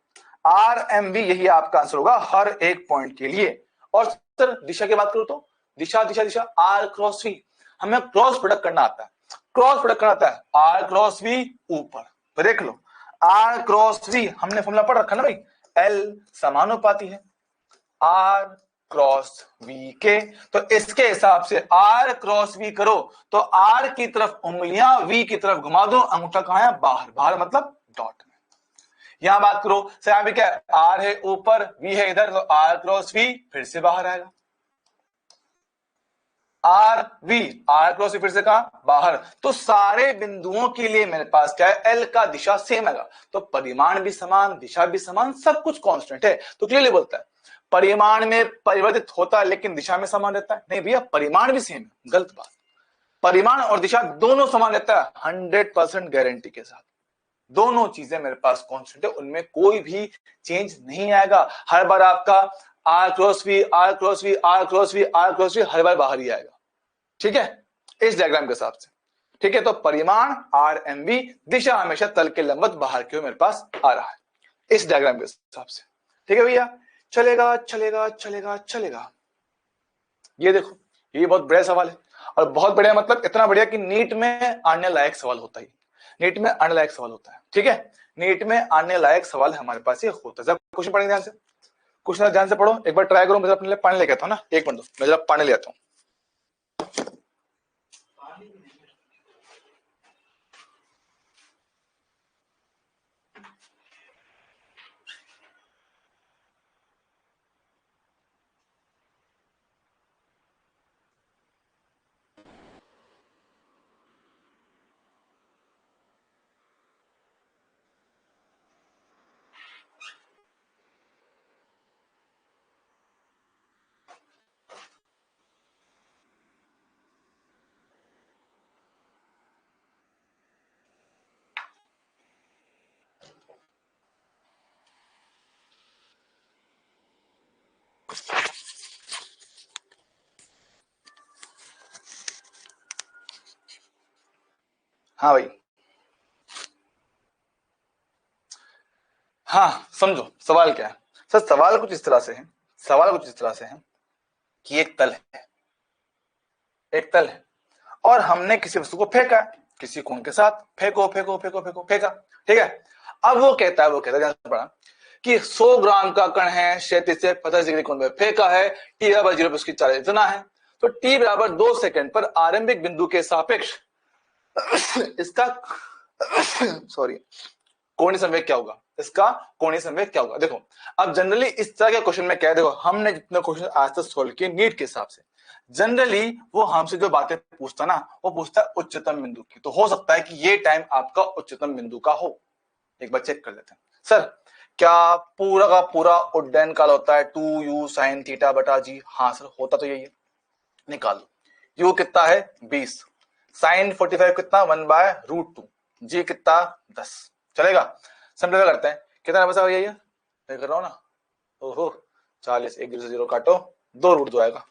आर एम वी यही आपका आंसर होगा हर एक पॉइंट के लिए। और सर दिशा की बात करूं तो दिशा दिशा दिशा आर क्रॉस वी, हमें क्रॉस प्रोडक्ट करना आता है, क्रॉस प्रोडक्ट करना आता है, आर क्रॉस वी ऊपर, तो देख लो आर क्रॉस वी हमने फॉर्मूला पढ़ रखा ना भाई, एल समानुपाती है आर क्रॉस वी के, तो इसके हिसाब से आर क्रॉस वी करो तो आर की तरफ उंगलियां वी की तरफ घुमा दो, अंगूठा कहां है बाहर, बाहर मतलब डॉट में। यहां बात करो सर, यहां भी क्या है, आर है ऊपर वी है इधर, तो आर क्रॉस वी फिर से बाहर आएगा, R V are cross V फिर से कहां बाहर। तो सारे बिंदुओं के लिए मेरे पास क्या है, एल का दिशा सेम है, तो परिमाण भी समान, दिशा भी समान, सब कुछ कांस्टेंट है। तो क्लियरली बोलता है परिमाण में परिवर्तित होता है लेकिन दिशा में समान रहता है, नहीं भैया परिमाण भी सेम है, गलत बात, परिमाण और दिशा दोनों समान रहता है 100% गारंटी के साथ, दोनों चीजें मेरे पास कांस्टेंट है, उनमें कोई भी चेंज नहीं आएगा। हर बार आपका r cross v are cross v are cross v are cross v हर बार बाहर ही आएगा, ठीक है। इस डायग्राम के हिसाब से। ठीक है, तो परिमाण RMB, दिशा हमेशा तल के लंबवत बाहर की ओर मेरे पास आ रहा है इस डायग्राम के हिसाब से। ठीक है भैया, चलेगा चलेगा चलेगा चलेगा। ये देखो, ये बहुत बढ़िया सवाल है, और बहुत बढ़िया मतलब इतना बढ़िया कि नीट में आने लायक सवाल होता है। नीट में आने लायक सवाल होता है। ठीक है, नीट में आने लायक सवाल हमारे पास ये होता है। जब क्वेश्चन पढ़ेंगे ध्यान से, क्वेश्चन ध्यान से पढ़ो, एक बार ट्राई करो। मैं अपने लिए पानी लेके आता हूँ ना, एक मिनट दो, मैं जरा पानी ले आता हूँ। हाँ भाई, हाँ समझो सवाल क्या है। सर सवाल कुछ इस तरह से है, सवाल कुछ इस तरह से है कि एक तल है, एक तल है, और हमने किसी वस्तु को फेंका, किसी कोण के साथ, फेंको फेंको फेंको फेंको फेंका। ठीक है, अब वो कहता है ध्यान से पढ़ा कि 100 ग्राम का कण है, क्षैतिज से 50 डिग्री कोण में फेंका है, टी बराबर 0 पर उसकी चाल इतना है, तो टी बराबर 2 सेकंड पर आरंभिक बिंदु के सापेक्ष इसका सॉरी कोणीय संवेग क्या होगा, इसका कोणीय संवेग क्या होगा। देखो, अब जनरली इस तरह के क्वेश्चन में क्या है, देखो हमने जितने क्वेश्चन आज तक सोल्व किए नीट के हिसाब से, जनरली वो हमसे जो बातें पूछता ना, वो पूछता है उच्चतम बिंदु की। तो हो सकता है कि ये टाइम आपका उच्चतम बिंदु का हो। एक बार चेक कर लेते हैं। सर क्या पूरा का पूरा उड्डयन काल होता है 2u sin थीटा बटा जी? हाँ सर, होता तो यही है। निकाल लो, u कितना है 20, sin 45 कितना 1/√2, जी कितना 10। चलेगा, सिंपल करते हैं, कितना बचा यही है, मैं कर रहा हूँ ना। ओहो 40, एक 0 काटो, 2√2 आएगा।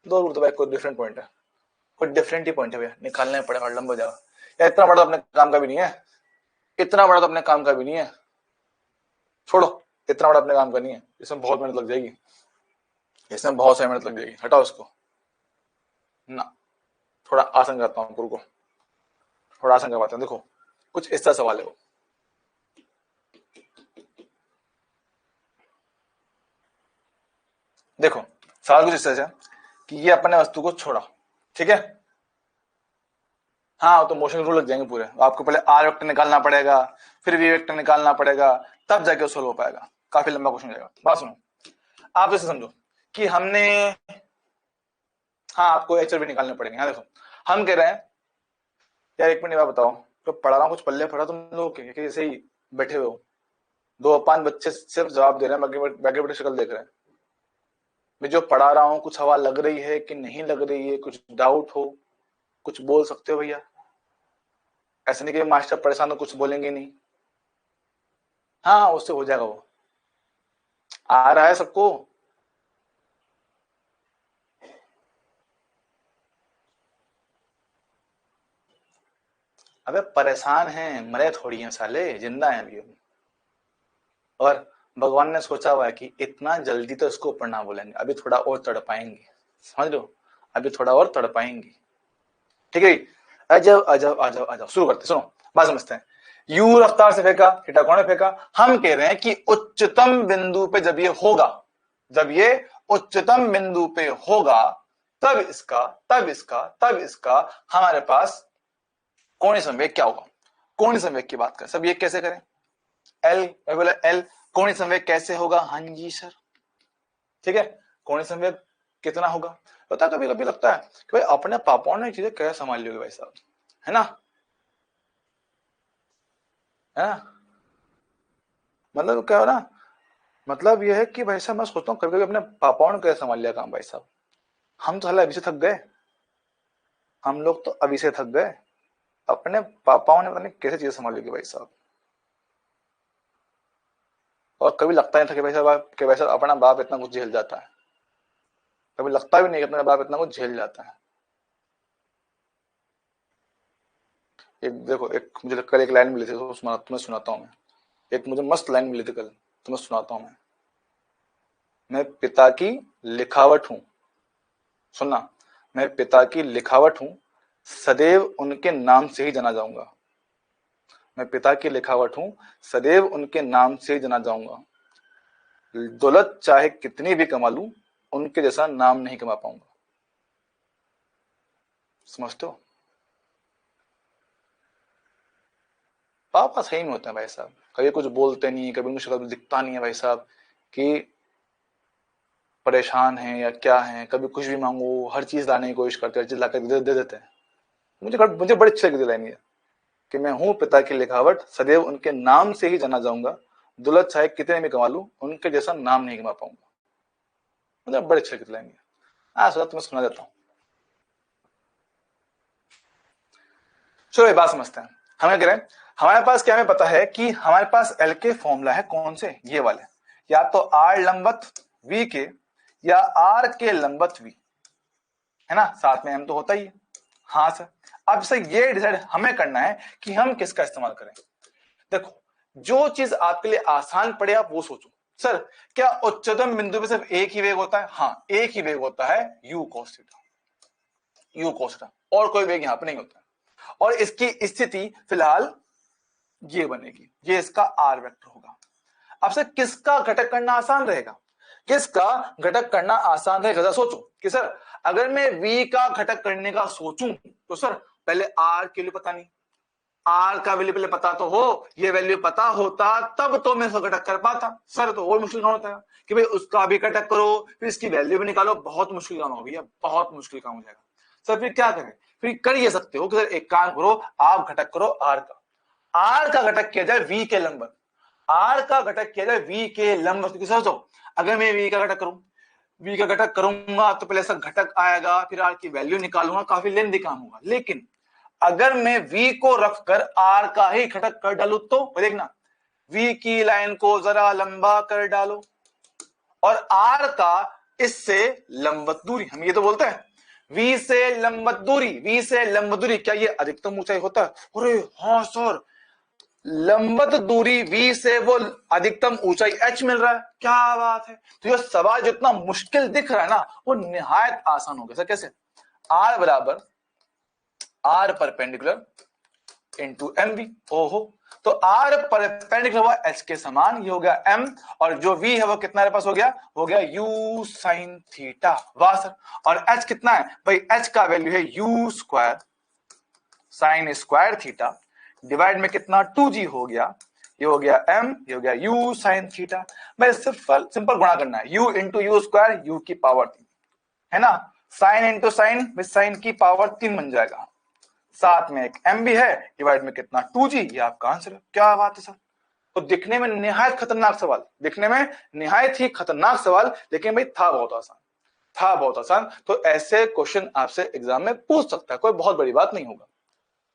2√2 भाई कोई डिफरेंट पॉइंट है, कोई डिफरेंट ही पॉइंट है भैया, निकालना पड़ेगा, लंबा हो जाएगा। या इतना बड़ा तो अपने काम का भी नहीं है, इतना बड़ा तो अपने काम का भी नहीं है, छोड़ो, इतना बड़ा अपने काम का नहीं है, इसमें बहुत मेहनत लग जाएगी, इसमें बहुत सारी मेहनत लग जाएगी, हटाओ इसको ना। थोड़ा आसान करता हूँ गुरु को, थोड़ा आसान करवाते हैं। देखो कुछ इस तरह सवाल है वो, देखो सवाल कुछ इस तरह से कि ये अपने वस्तु को छोड़ा, ठीक है, हाँ तो मोशन रूल लग जाएंगे पूरे, आपको पहले आर वेक्टर निकालना पड़ेगा, फिर वी वेक्टर निकालना पड़ेगा, तब जाके सोल्व हो पाएगा, काफी लंबा क्वेश्चन जाएगा। बात सुनो, आप इसे समझो कि हमने, हाँ आपको एच भी निकालने पड़ेंगे। हाँ देखो, हम कह रहे हैं यार, एक मिनट बताओ, तो पढ़ा रहा हूँ, कुछ पल्ले पढ़ा तुम लोग के जैसे ही बैठे हुए हो, 2-5 बच्चे सिर्फ जवाब दे रहे हैं, बाकी बड़े शक्ल देख रहे हैं। मैं जो पढ़ा रहा हूँ कुछ हवा लग रही है कि नहीं लग रही है, कुछ डाउट हो कुछ बोल सकते हो भैया, ऐसा नहीं कि मास्टर परेशान हो कुछ बोलेंगे नहीं। हाँ उससे हो जाएगा, वो आ रहा है सबको। अबे परेशान हैं, मरे थोड़ी हैं साले, जिंदा हैं अभी। और भगवान ने सोचा हुआ है कि इतना जल्दी तो इसको ऊपर ना बोलेंगे, अभी थोड़ा और तड़पाएंगे, समझ लो, अभी थोड़ा और तड़पाएंगे। ठीक है, अजब अजब अजब अजब, शुरू करते, सुनो बात समझते हैं। यू रफ्तार से फेंका, थीटा कोण में फेंका, हम कह रहे हैं कि उच्चतम बिंदु पे जब ये होगा, जब ये उच्चतम बिंदु पे होगा, तब इसका तब इसका तब इसका हमारे पास कोणीय संवेग क्या होगा। कोणीय संवेग की बात करें, सब ये कैसे करें, एल बोले एल, कोणीय संवेग कैसे होगा, हाँ जी सर, ठीक है, कोणीय संवेग कितना होगा। पता कभी कभी लगता है कि भाई अपने पापाओं ने चीजें कैसे संभाल ली होगी भाई साहब, है ना, है ना, मतलब क्या हो ना, मतलब यह है कि भाई साहब मैं सोचता हूँ कभी कभी अपने पापाओं ने कैसे संभाल लिया काम भाई साहब। हम तो अभी से थक गए, हम लोग तो अभी से थक गए, अपने पापाओं ने पता नहीं कैसे चीजें संभाल ली भाई साहब। और कभी लगता नहीं था कि भाई साहब अपना बाप इतना कुछ झेल जाता है, कभी लगता भी नहीं कि अपना बाप इतना कुछ झेल जाता है। एक देखो, एक मुझे कल एक लाइन मिली थी, तो तुम्हें सुनाता हूँ मैं। एक मुझे मस्त लाइन मिली थी कल, तुम्हें सुनाता हूँ मैं पिता की लिखावट हूँ, सुनना। मैं पिता की लिखावट हूँ, सदैव उनके नाम से ही जाना जाऊंगा। मैं पिता की लिखावट हूँ, सदैव उनके नाम से ही जाना जाऊंगा। दौलत चाहे कितनी भी कमा लूं, उनके जैसा नाम नहीं कमा पाऊंगा। समझते हो? पापा सही में होते हैं भाई साहब, कभी कुछ बोलते नहीं, कभी उनकी शक्ल दिखता नहीं है भाई साहब कि परेशान हैं या क्या हैं। कभी कुछ भी मांगो, हर चीज लाने की कोशिश करते हैं, हर चीज लाकर दे देते हैं। मुझे बड़ी अच्छी लगी लाइन ये, कि मैं हूं पिता की लिखावट, सदैव उनके नाम से ही जाना जाऊंगा। दौलत चाहे कितने में कमा लूं, उनके जैसा नाम नहीं कमा पाऊंगा। मुझे बड़ी अच्छी लगी लाइन ये। सोचा तुम्हें सुना देता हूँ। चलो ये बात समझते हैं। हमें कह रहे हैं, हमारे पास क्या हमें पता है कि हमारे पास एल के फॉर्मूला है कौन से, ये वाले, या तो आर लंबवत वी के या आर के लंबवत वी, है ना, साथ में एम तो होता ही है। हाँ सर, अब से ये डिसाइड हमें करना है कि हम किसका इस्तेमाल करें। देखो, जो चीज आपके लिए आसान पड़े आप वो सोचो। सर, क्या उच्चतम बिंदु पे सिर्फ एक ही वेग होता है? हाँ, एक ही वेग होता है, you cos theta. You cos theta, और कोई वेग यहां पर नहीं होता। और इसकी स्थिति फिलहाल ये बनेगी, ये इसका आर वेक्टर होगा। अब से किसका घटक करना आसान रहेगा? किसका घटक करना आसान रहेगा? जरा सोचो कि सर, अगर मैं v का घटक करने का सोचूं तो सर पहले r के लिए पता नहीं, r का वैल्यू पहले पता तो हो, ये वैल्यू पता होता तब तो मैं उसका घटक कर पाता। सर तो और मुश्किल काम होता है कि भाई उसका भी घटक करो, फिर इसकी वैल्यू भी निकालो, बहुत मुश्किल काम हो भैया, बहुत मुश्किल काम हो जाएगा। सर फिर क्या करें? फिर कर ये सकते हो कि सर एक काम करो, आप घटक करो r का, r का घटक किया जाए v के लंबवत, r का घटक किया जाए v के लंबवत। सोचो, अगर मैं v का घटक करूं, v का घटक करूंगा तो पहले सब घटक आएगा, फिर r की वैल्यू निकालूंगा, काफी लेंथी काम होगा। लेकिन अगर मैं v को रखकर r का ही घटक कर डालू तो देखना, v की लाइन को जरा लंबा कर डालो और r का इससे लंबवत दूरी, हम ये तो बोलते हैं v से लंबवत दूरी, v से लंबवत दूरी, क्या ये अधिकतम ऊंचाई होता है? अरे हाँ सर, लंबवत दूरी v से वो अधिकतम ऊंचाई h मिल रहा है। क्या बात है! तो ये सवाल जितना मुश्किल दिख रहा है ना, वो निहायत आसान हो गया। सर कैसे? r बराबर r perpendicular into M V. ओहो, तो r परपेंडिकुलर हुआ h के समान, ये हो गया m, और जो v है वो कितना मेरे पास हो गया u साइन थीटा। वाह सर, और h कितना है भाई? h का वैल्यू है u square sine square theta, divide में कितना 2g हो गया, ये हो गया m, ये हो गया u साइन थीटा। भाई सिंपल गुणा करना है, u into you square, u की पावर 3, है ना, साइन इंटू साइन, साइन की पावर 3 बन जाएगा, साथ में एक m भी है, डिवाइड में कितना 2g, ये आपका आंसर है। क्या बात है सर! तो दिखने में निहायत खतरनाक सवाल, दिखने में निहायत ही खतरनाक सवाल, लेकिन भाई था बहुत आसान, था बहुत आसान। तो ऐसे क्वेश्चन आपसे एग्जाम में पूछ सकता है, कोई बहुत बड़ी बात नहीं होगा,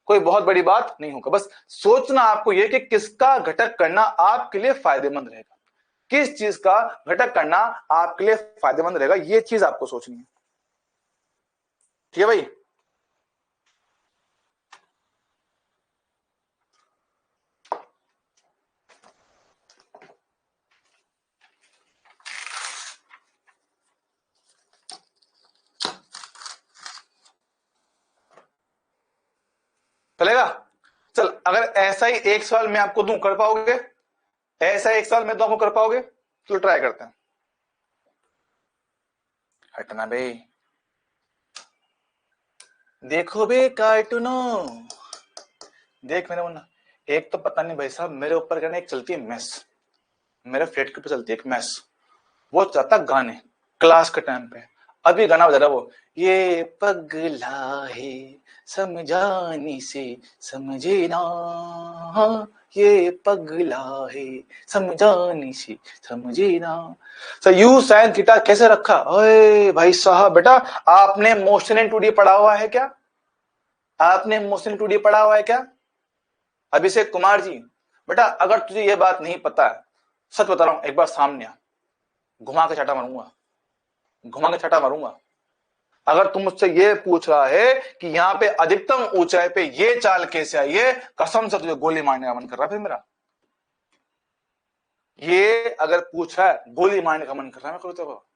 कोई बहुत बड़ी बात नहीं होगा। बस सोचना आपको यह कि किसका घटक करना आपके लिए फायदेमंद रहेगा, किस चीज का घटक करना आपके लिए फायदेमंद रहेगा, यह चीज आपको सोचनी है। ठीक है भाई? चलेगा? चल, अगर ऐसा ही एक सवाल मैं आपको दूं, कर पाओगे? ऐसा एक सवाल मैं तो आपको कर पाओगे? चलो ट्राई करते हैं। हटना बे, देखो बे कार्टूनो, देख मेरे मुन्ना, एक तो पता नहीं भाई साहब, मेरे ऊपर कहना एक चलती है मैस, मेरे फ्लैट के ऊपर चलती है एक मैस, वो चाहता गाने क्लास के टाइम पे। अभी गाना बजा रहा वो, ये पगला है समझाने से समझे ना, हाँ ये पगला है समझाने से समझे ना। सर यू साइन थीटा कैसे रखा? ओए भाई साहब, बेटा आपने मोशन इन 2D पढ़ा हुआ है क्या? आपने मोशन इन 2D पढ़ा हुआ है क्या अभिषेक कुमार जी? बेटा अगर तुझे ये बात नहीं पता है, सच बता रहा हूं, एक बार सामने आ, घुमा के छाटा मारूंगा, घुमा के छाटा मारूंगा। अगर तुम मुझसे ये पूछ रहा है कि यहाँ पे अधिकतम ऊंचाई पे ये चाल कैसे आई है, कसम से तुझे गोली मारने का मन कर रहा है फिर मेरा। ये अगर पूछ रहा है, गोली मारने का मन कर रहा है मैं को।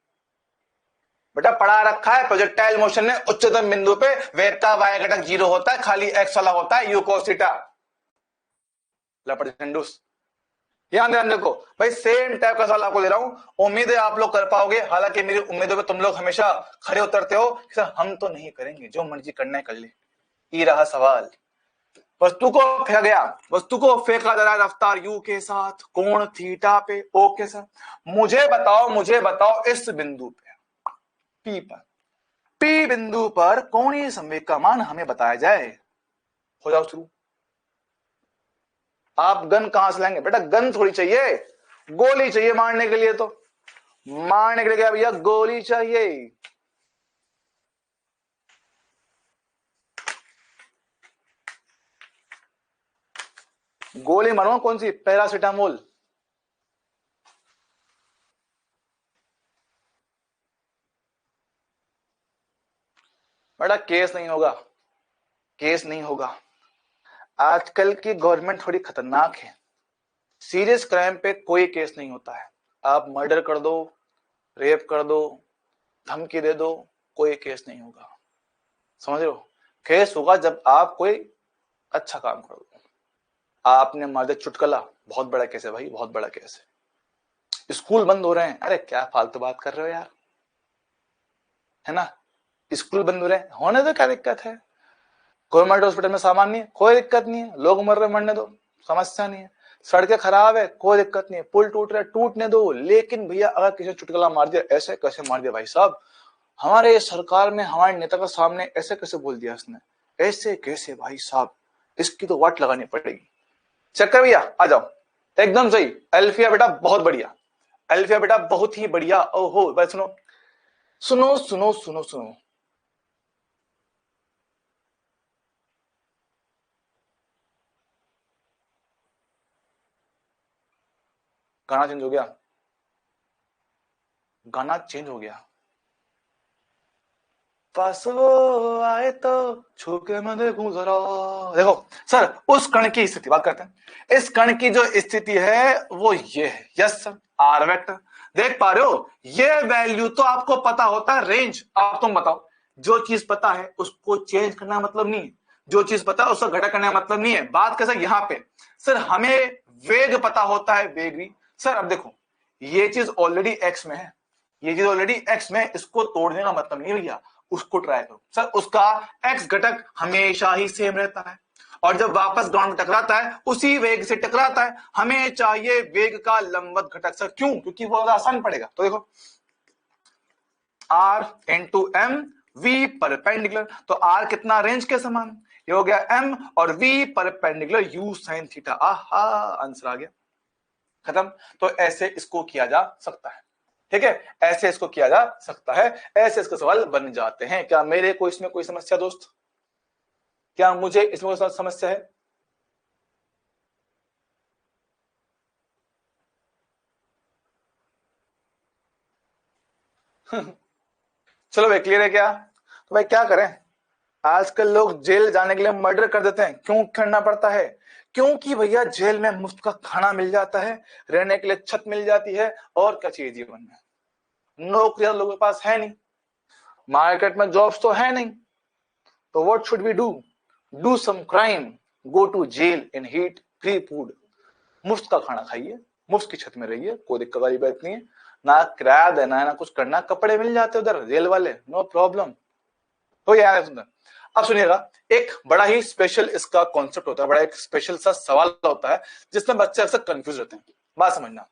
बेटा पढ़ा रखा है प्रोजेक्टाइल मोशन में उच्चतम बिंदु पे वेग का y घटक 0 होता है, खाली x वाला होता है, u cos थीटा। लपटंडूस, ध्यान देखो भाई, सेम टाइप का सवाल आपको दे रहा हूं, उम्मीद है आप लोग कर पाओगे। हालांकि मेरी उम्मीदों पे तुम लोग हमेशा खड़े उतरते हो कि सर हम तो नहीं करेंगे, जो मर्जी करना है कर ले। ये रहा सवाल। वस्तु को फेंका गया, वस्तु को फेंका जा रहा है रफ्तार u के साथ, कोण थीटा पे, ओके सर। मुझे बताओ इस बिंदु पे P पर, P बिंदु पर कोणीय संवेग का मान हमें बताया जाए। हो जाओ शुरू। आप गन कहां से लाएंगे बेटा? गन थोड़ी चाहिए, गोली चाहिए मारने के लिए। तो मारने के लिए क्या भैया? गोली चाहिए। गोली मारो कौन सी? पैरासिटामोल। बेटा केस नहीं होगा, केस नहीं होगा। आजकल की गवर्नमेंट थोड़ी खतरनाक है, सीरियस क्राइम पे कोई केस नहीं होता है। आप मर्डर कर दो, रेप कर दो, धमकी दे दो, कोई केस नहीं होगा। समझ रहे हो? केस होगा जब आप कोई अच्छा काम कर दो। आपने मार दिया चुटकुला, बहुत बड़ा केस है भाई, बहुत बड़ा केस है। स्कूल बंद हो रहे हैं, अरे क्या फालतू बात कर रहे हो यार, है ना? स्कूल बंद हो रहे हैं, होने दो, क्या दिक्कत है? गवर्नमेंट हॉस्पिटल में सामान नहीं है, कोई दिक्कत नहीं है, लोग मर रहे मरने दो, समस्या नहीं है। सड़कें खराब है, कोई दिक्कत नहीं है, पुल टूट रहे टूटने दो। लेकिन भैया अगर किसी ने चुटकुला मार दिया, ऐसे कैसे मार दिया भाई साहब? हमारे सरकार में हमारे नेता का सामने ऐसे कैसे बोल दिया इसने? ऐसे कैसे भाई साहब? इसकी तो वाट लगानी पड़ेगी। चक्कर भैया आ जाओ, एकदम सही। अल्फिया बेटा बहुत बढ़िया, अल्फिया बेटा बहुत ही बढ़िया। ओहो भाई सुनो सुनो सुनो सुनो सुनो, गाना चेंज हो गया, गाना चेंज हो गया। पास वो आए तो छू के मैं देखूं जरा। देखो सर, उस कण की स्थिति बात करते हैं। इस कण की जो स्थिति है वो ये है, यस सर, आर वेक्टर। देख पा रहे हो? ये वैल्यू तो आपको पता होता है, रेंज। अब तुम बताओ, जो चीज पता है उसको चेंज करना मतलब नहीं है, जो चीज पता है उसको घटा करना मतलब नहीं है। बात कैसे यहाँ पे? सर हमें वेग पता होता है, वेग भी। सर अब देखो, ये चीज ऑलरेडी एक्स में है, ये चीज ऑलरेडी एक्स में, इसको तोड़ने का मतलब नहीं भैया, उसको ट्राई करो। सर उसका एक्स घटक हमेशा ही सेम रहता है, और जब वापस ग्राउंड में टकराता है उसी वेग से टकराता है। हमें चाहिए वेग का लंबवत घटक। सर क्यों? क्योंकि वो आसान पड़ेगा। तो देखो, R into M V perpendicular, तो आर कितना? रेंज के समान, ये हो गया एम, और V perpendicular U sine theta. आहा, आंसर आ गया, खत्म। तो ऐसे इसको किया जा सकता है, ठीक है, ऐसे इसको किया जा सकता है, ऐसे इसके सवाल बन जाते हैं। क्या मेरे को इसमें कोई समस्या दोस्त? क्या मुझे इसमें कोई समस्या है? चलो भाई क्लियर है क्या? तो भाई क्या करें, आजकल लोग जेल जाने के लिए मर्डर कर देते हैं। क्यों करना पड़ता है? क्योंकि भैया जेल में मुफ्त का खाना मिल जाता है, रहने के लिए छत मिल जाती है, और क्या चाहिए जीवन में? नौकरियां लोगों के पास है नहीं, मार्केट में जॉब्स तो है नहीं, तो what should we do? Do some crime, go to jail in eat, free food, मुफ्त का खाना खाइए, मुफ्त की छत में रहिए, कोई दिक्कत वाली बात नहीं है, ना किराया देना है ना कुछ करना, कपड़े मिल जाते उधर जेल वाले, नो प्रॉब्लम। तो यार सुंदर, अब सुनिएगा, एक बड़ा ही स्पेशल इसका कॉन्सेप्ट होता है, बड़ा एक स्पेशल सा सवाल होता है जिसमें बच्चे अक्सर कंफ्यूज रहते हैं। बात समझना,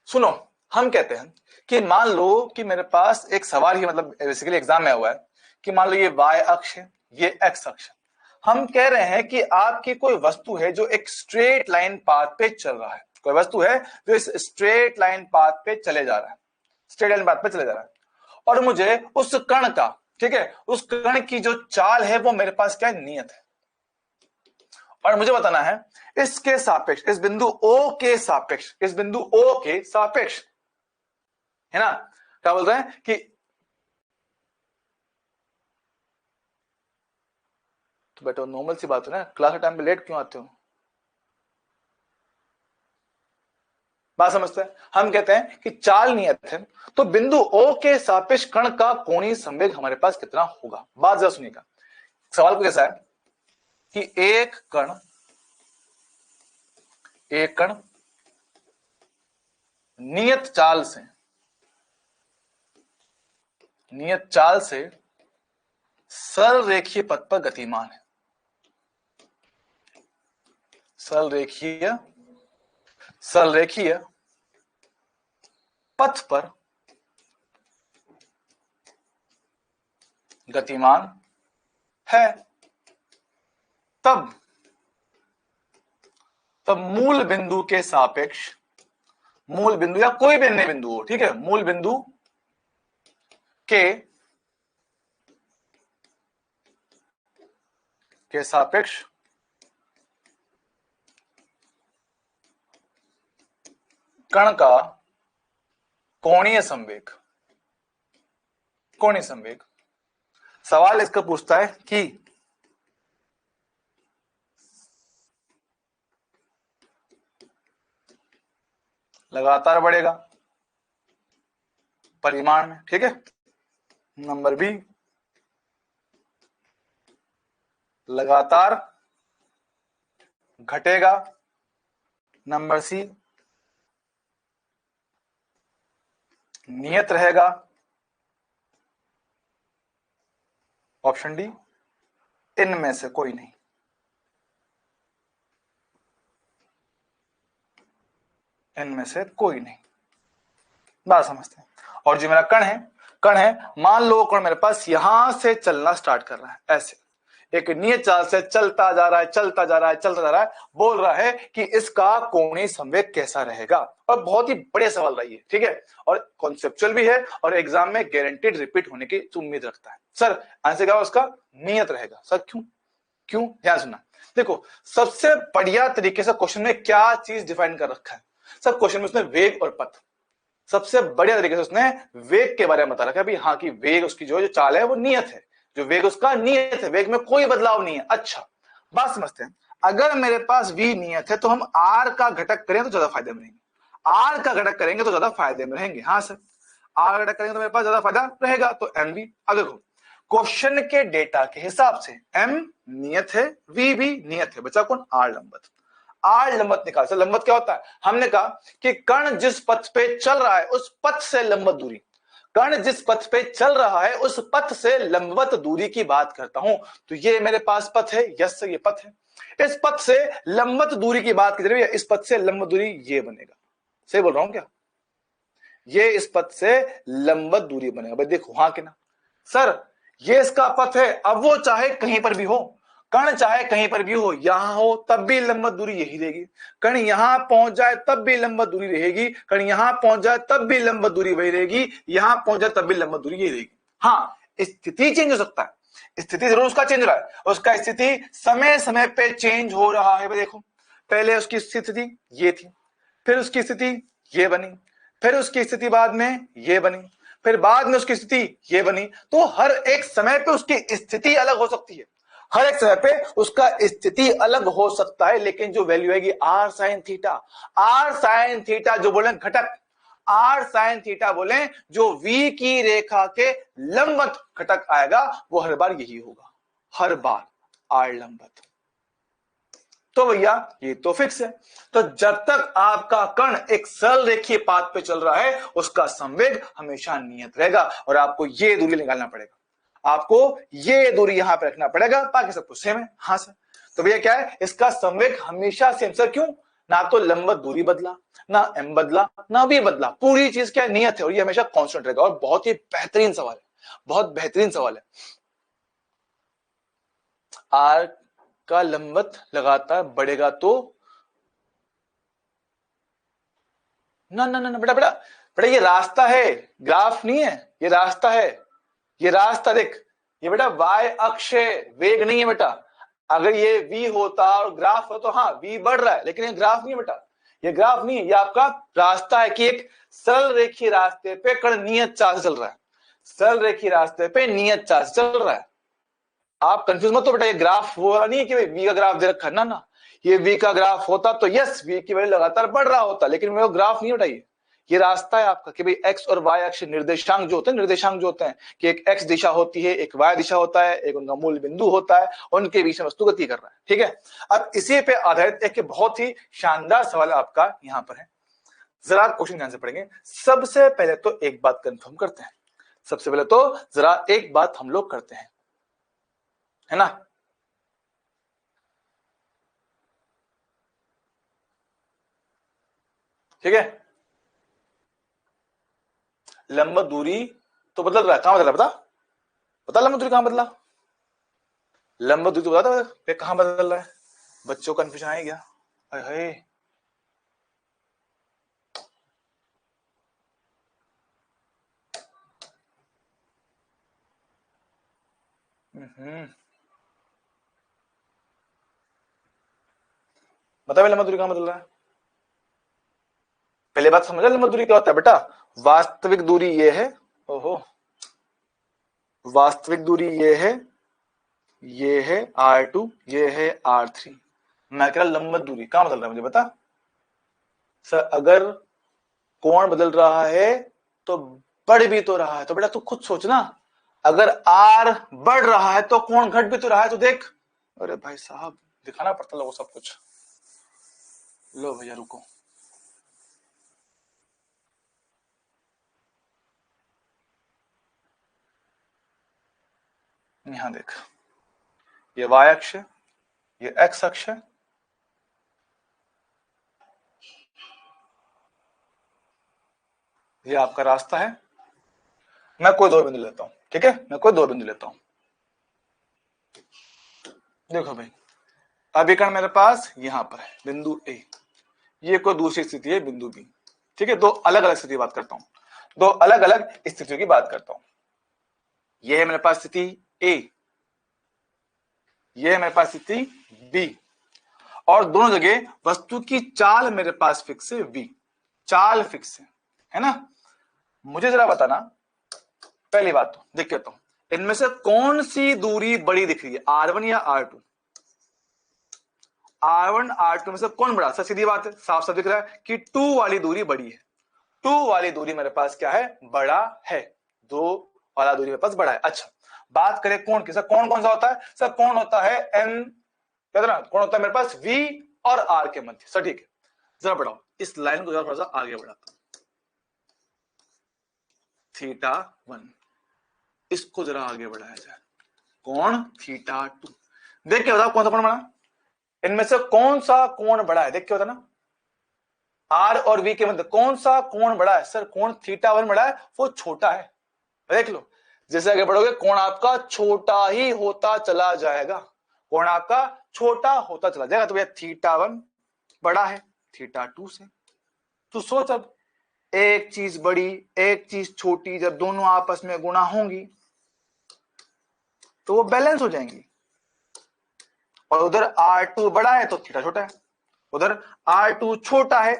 सुनो। हम कहते हैं कि मान लो कि मेरे पास एक सवाल ही, मतलब बेसिकली एग्जाम में हुआ है कि मान लो ये y अक्ष है, ये x अक्ष है। हम कह रहे हैं कि आपकी कोई वस्तु है जो एक स्ट्रेट लाइन पाथ पे चल रहा है, कोई वस्तु है जो इस स्ट्रेट लाइन पाथ पे चले जा रहा है, स्ट्रेट लाइन पाथ पे चले जा रहा है, और मुझे उस कण का, ठीक है, उस कण की जो चाल है वो मेरे पास क्या नियत है, और मुझे बताना है इसके सापेक्ष, इस बिंदु O के सापेक्ष, इस बिंदु O के सापेक्ष, है ना? क्या बोल रहे हैं कि तो बेटा नॉर्मल सी बात है ना, क्लास के टाइम पे लेट क्यों आते हो? बात समझते हैं? हम कहते हैं कि चाल नियत है तो बिंदु O के सापेक्ष कण का कोणीय संवेग हमारे पास कितना होगा। बात जरा सुनिएगा, सवाल कुछ ऐसा है कि एक कण नियत चाल से सरल रेखीय पथ पर गतिमान है। सरल रेखीय पथ पर गतिमान है, तब मूल बिंदु के सापेक्ष, मूल बिंदु या कोई भी अन्य बिंदु हो, ठीक है, मूल बिंदु के सापेक्ष कण का कोणीय संवेग सवाल इसका पूछता है कि लगातार बढ़ेगा परिमाण में, ठीक है, नंबर बी लगातार घटेगा, नंबर सी नियत रहेगा, ऑप्शन डी इनमें से कोई नहीं। इनमें से कोई नहीं। बात समझते हैं? और जो मेरा कण है मान लो कण मेरे पास यहां से चलना स्टार्ट कर रहा है, ऐसे एक नियत चाल से चलता जा रहा है, बोल रहा है कि इसका कोणीय संवेग कैसा रहेगा। और बहुत ही बड़े सवाल रही है, ठीक है, और कॉन्सेप्चुअल भी है और एग्जाम में गारंटीड रिपीट होने की उम्मीद रखता है। सर आंसर क्या होगा उसका? नियत रहेगा। सर क्यों ध्यान सुनना। देखो सबसे बढ़िया तरीके से क्वेश्चन में क्या चीज डिफाइन कर रखा है। सब क्वेश्चन में उसने वेग और पथ, सबसे बढ़िया तरीके से उसने वेग के बारे में बता रखा है, हाँ कि वेग उसकी जो चाल है वो नियत है, जो वेग उसका नियत है, वेग में कोई बदलाव नहीं है। अच्छा बात समझते हैं, अगर मेरे पास v नियत है तो हम r का घटक करें तो ज्यादा फायदे में रहेंगे, r का घटक करेंगे तो ज्यादा फायदे में रहेंगे। हाँ सर r घटक करेंगे तो मेरे पास ज्यादा फायदा रहेगा, तो mv। अब देखो क्वेश्चन के डेटा के हिसाब से m नियत है, v भी नियत है, बचा कौन? r लंबवत। r लंबवत निकाल। सर लंबवत क्या होता है? हमने कहा कि कण जिस पथ पे चल रहा है उस पथ से लंबवत दूरी, कण जिस पथ पे चल रहा है उस पथ से लंबवत दूरी की बात करता हूं। तो ये मेरे पास पथ है, यस सर ये पथ है, इस पथ से लंबवत दूरी की बात की, इस पथ से लंबवत दूरी ये बनेगा। सही बोल रहा हूं क्या? ये इस पथ से लंबवत दूरी बनेगा। भाई देखो हाँ कि ना? सर ये इसका पथ है, अब वो चाहे कहीं पर भी हो, कण चाहे कहीं पर भी हो, यहां हो तब भी लंबवत दूरी यही रहेगी, कण यहां पहुंच जाए तब भी लंबवत दूरी रहेगी, कण यहां पहुंच जाए तब भी लंबवत दूरी वही रहेगी, यहां पहुंच जाए तब भी लंबवत दूरी यही रहेगी। हाँ स्थिति चेंज हो सकता है, स्थिति जरूर उसका चेंज हो रहा है, उसका स्थिति समय समय पे चेंज हो रहा है। देखो पहले उसकी स्थिति ये थी, फिर उसकी स्थिति ये बनी, फिर उसकी स्थिति बाद में ये बनी, फिर बाद में उसकी स्थिति ये बनी। तो हर एक समय पे उसकी स्थिति अलग हो सकती है, हर एक समय पे उसका स्थिति अलग हो सकता है, लेकिन जो वैल्यू आएगी r sin थीटा जो बोले घटक, r sin थीटा बोले जो v की रेखा के लंबवत घटक आएगा वो हर बार यही होगा, हर बार r लंबवत। तो भैया ये तो फिक्स है। तो जब तक आपका कण एक सरल रेखीय पाथ पे चल रहा है उसका संवेग हमेशा नियत रहेगा, और आपको ये दूरी निकालना पड़ेगा, आपको ये दूरी यहां पे रखना पड़ेगा, बाकी सब कुछ सेम है। हाँ सर तो भैया क्या है, इसका संवेग हमेशा सेम। सर क्यों? ना तो लंबवत दूरी बदला, ना m बदला, ना v बदला, पूरी चीज क्या नियत है और ये हमेशा कांस्टेंट रहेगा। और बहुत ही बेहतरीन सवाल है, बहुत बेहतरीन सवाल है। r का लंबवत लगातार बढ़ेगा तो ना ना ना बेटा बेटा बेटा ये रास्ता है, ग्राफ नहीं है, ये रास्ता है, ये रास्ता देख, ये बेटा y अक्ष है, वेग नहीं है बेटा। अगर ये v होता और ग्राफ हो तो हाँ v बढ़ रहा है, लेकिन ये ग्राफ नहीं है बेटा, ये ग्राफ नहीं है, ये आपका रास्ता है कि एक सरल रेखीय रास्ते पे कण नियत चाल से चल रहा है, सरल रेखीय रास्ते पे नियत चाल से चल रहा है। आप कंफ्यूज मत हो बेटा, ये ग्राफ वो वाला नहीं है कि वी का ग्राफ दे रखा है, ना ना, ये वी का ग्राफ होता तो यस वी की वैल्यू लगातार बढ़ रहा होता, लेकिन मेरा ग्राफ नहीं उठाइए, ये रास्ता है आपका कि भाई एक्स और वाई अक्ष निर्देशांक जो होते हैं, निर्देशांक जो होते हैं कि एक एक्स दिशा होती है, एक वाई दिशा होता है, एक उनका मूल बिंदु होता है, उनके बीच में वस्तु गति कर रहा है, ठीक है। अब इसी पे आधारित एक बहुत ही शानदार सवाल आपका यहां पर है, जरा क्वेश्चन ध्यान से पढ़ेंगे। सबसे पहले तो एक बात कंफर्म करते हैं, सबसे पहले तो जरा एक बात हम लोग करते हैं, है ना, ठीक है। लंब दूरी तो बदल रहा है, कहां बदला बता, बता लंब दूरी कहां बदला, लंब दूरी तो बता दो कहां बदल रहा है, बच्चों को कंफ्यूजन आ गया, हाय बता लंब दूरी कहां बदल रहा है। पहले बात समझा लंब दूरी क्या होता है बेटा, वास्तविक दूरी ये है, ओहो, वास्तविक दूरी ये है R2, ये है R3, मैं कह रहा लंब दूरी कहां बदल रहा है मुझे बता। सर अगर कोण बदल रहा है तो बढ़ भी तो रहा है, तो बेटा तू खुद सोचना, अगर R बढ़ रहा है तो कोण घट भी तो रहा है, तो देख, अरे भाई साहब दिखाना पड़ता लोगों सब कुछ, लो भैया रुको, यहां देख, ये y अक्ष है, ये x अक्ष है, ये आपका रास्ता है, मैं कोई दो बिंदु लेता हूं, ठीक है, मैं कोई दो बिंदु लेता हूं, देखो भाई अभिकर्ण मेरे पास यहां पर है बिंदु ए, ये कोई दूसरी स्थिति है बिंदु बी, ठीक है, दो अलग अलग स्थिति की बात करता हूं, दो अलग अलग स्थितियों की बात करता हूं, यह है मेरे पास स्थिति ए, यह है मेरे पास स्थिति बी, और दोनों जगह वस्तु की चाल मेरे पास फिक्स है v, चाल फिक्स है ना। मुझे जरा बताना, पहली बात तो देख कहता हूं इनमें से कौन सी दूरी बड़ी दिख रही है, R1 या R2, R1 R2 में से कौन बड़ा, सर सीधी बात है, साफ साफ दिख रहा है कि 2 वाली दूरी बड़ी है, 2 वाली दूरी मेरे पास क्या है, बड़ा है, 2 वाला दूरी मेरे पास बड़ा है। अच्छा बात करें कोण की, सर कौन कौन सा होता है, सर कौन होता है n, कौन होता है मेरे पास v और r के मध्य, सर ठीक है, जरा बढ़ाओ इस लाइन को, जरा थोड़ा सा आगे बढ़ाता θ1, इसको जरा आगे बढ़ाया जाए, कोण θ2, देख के बताओ कौन सा कोण बड़ा, इनमें से कौन सा कोण बड़ा है, देख के बता ना, R और V के मध्य कौन सा कोण बड़ा है, सर कोण θ1 बड़ा है, वो छोटा है, देख लो जैसे आगे बढ़ोगे कोण आपका छोटा ही होता चला जाएगा, कोण आपका छोटा होता चला जाएगा, तो भैया θ1 बड़ा है θ2 से, तो सोच अब एक चीज बड़ी एक चीज छोटी जब दोनों आपस में गुणा होंगी तो वो बैलेंस हो जाएंगी, और उधर R2 बड़ा है तो थीटा छोटा है, उधर R2 छोटा है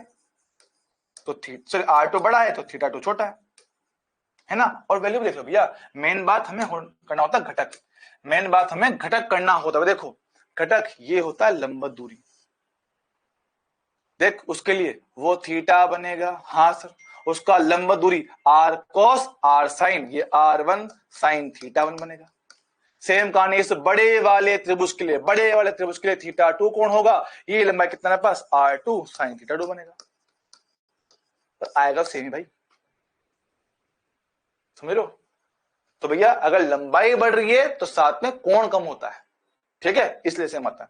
तो सॉरी R2 बड़ा है तो θ2 छोटा है ना। और वैल्यू देख लो भैया, मेन बात हमें करना होता है घटक, मेन बात हमें घटक करना होता है, देखो घटक ये होता है लंब दूरी, देख उसके लिए वो थीटा बनेगा, हाँ सर उसका लंब दूरी r cos r sin, ये r1 sin θ1 बनेगा। सेम कहानी इस बड़े वाले त्रिभुज के लिए, बड़े वाले त्रिभुज के लिए θ2 कौन होगा, ये लंबाई कितना है पास r2 sin θ2 बनेगा, तो आएगा सेम ही भाई, समझ लो। तो भैया अगर लंबाई बढ़ रही है तो साथ में कोण कम होता है, ठीक है, इसलिए सेम आता है।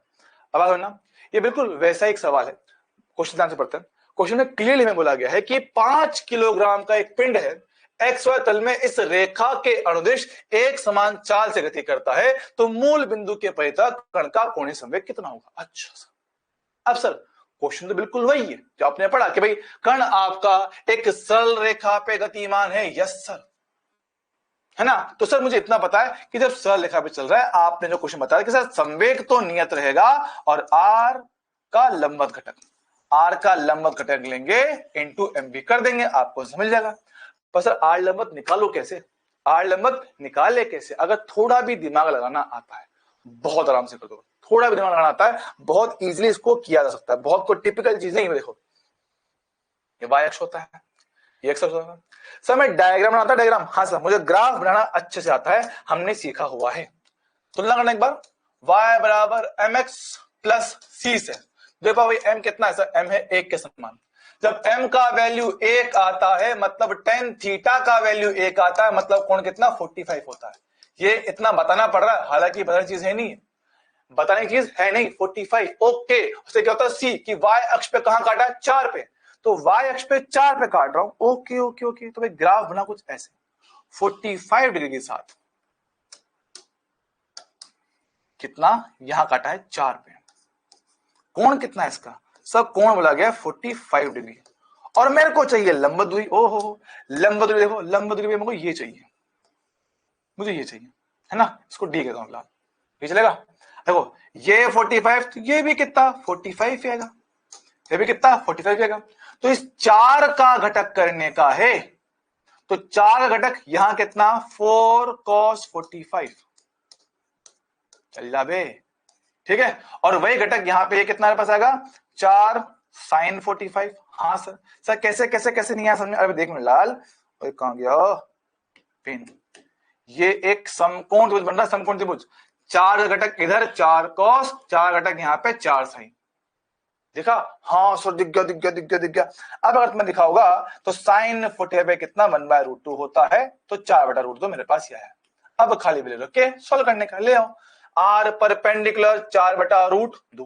अब आगे ना, ये बिल्कुल वैसा एक सवाल है, क्वेश्चन ध्यान से पढ़ते हैं, क्वेश्चन में क्लियरली में बोला गया है कि 5 किलोग्राम का एक पिंड है, XY तल में इस रेखा के अनुदिश एक समान चाल से गति करता है, तो मूल बिंदु के परितः कण का कोणीय संवेग कितना होगा। अच्छा सर, अब सर क्वेश्चन तो बिल्कुल वही है जो आपने पढ़ा कि भाई कण आपका एक सरल रेखा पे गतिमान है, यस सर, है ना। तो सर मुझे इतना पता है कि जब सरल रेखा पे चल रहा है, आपने जो क्वेश्चन बताया कि सर संवेग तो नियत रहेगा और r का लंबवत घटक, r का लंबवत घटक लेंगे इनटू mv कर देंगे, आपको समझ जाएगा। पर सर r लंबवत निकालो कैसे, r लंबवत निकाले कैसे, अगर थोड़ा भी दिमाग लगाना आता है बहुत आराम से कर दो, थोड़ा भी दिमाग लगाना आता है, बहुत इजीली इसको किया जा सकता है, बहुत कोई टिपिकल चीज नहीं है। देखो ये वाई एक्स होता है, ये एक्स होता है। सर मैं डायग्राम बनाता, डायग्राम, हाँ सर मुझे ग्राफ बनाना अच्छे से आता है, हमने सीखा हुआ है। तुलना करना एक बार, y बराबर एम एक्स प्लस सी से। देखो भाई m कितना है सर, m है 1 के समान। जब m का वैल्यू 1 आता है मतलब टेन थीटा का वैल्यू 1 आता है, मतलब कोण कितना 45 होता है। ये इतना बताना पड़ रहा है, हालांकि बताने चीज है नहीं, बताने की चीज है नहीं। 45 ओके। उससे क्या होता है सी कि y अक्ष पे कहां काटा है, 4 पे, तो y अक्ष पे 4 पे काट रहा हूं। ओके ओके ओके, तो भाई ग्राफ बना कुछ ऐसे 45 डिग्री के साथ, कितना यहां काटा है 4 पे। कोण कितना है इसका, सब कोण बोला गया 45 डिग्री, और मेरे को चाहिए लंब दूरी। ओहो लंब दूरी, देखो लंब दूरी मेरे को ये चाहिए, मुझे ये चाहिए है ना, इसको डी कहता हूं फिलहाल, ये चलेगा। देखो ये 45, तो ये भी कितना 45 आएगा, ये भी कितना 45 आएगा। तो इस 4 का घटक करने का है, तो 4 का घटक यहां कितना 4 cos 45 चल जा बे, ठीक है। और वही घटक यहां पे ये कितना मेरे पास आएगा 4 sin 45। हाँ सर, सर कैसे कैसे कैसे नहीं आया समझ में, अरे देख में लाल, कहां गया पेन, ये एक समकोण त्रिभुज बन रहा है, समकोण त्रिभुज, 4 घटक इधर 4 cos, 4 घटक यहां पे 4 sin, दिखा। हाँ सर दिख गया दिख गया दिख गया दिख गया। अब अगर तुम्हें दिखा होगा तो साइन 45 कितना 1/√2 होता है, तो 4/√2 मेरे पास यह है। अब खाली भी ले लो के सोल्व करने का, ले आओ। आर परपेंडिकुलर 4/√2,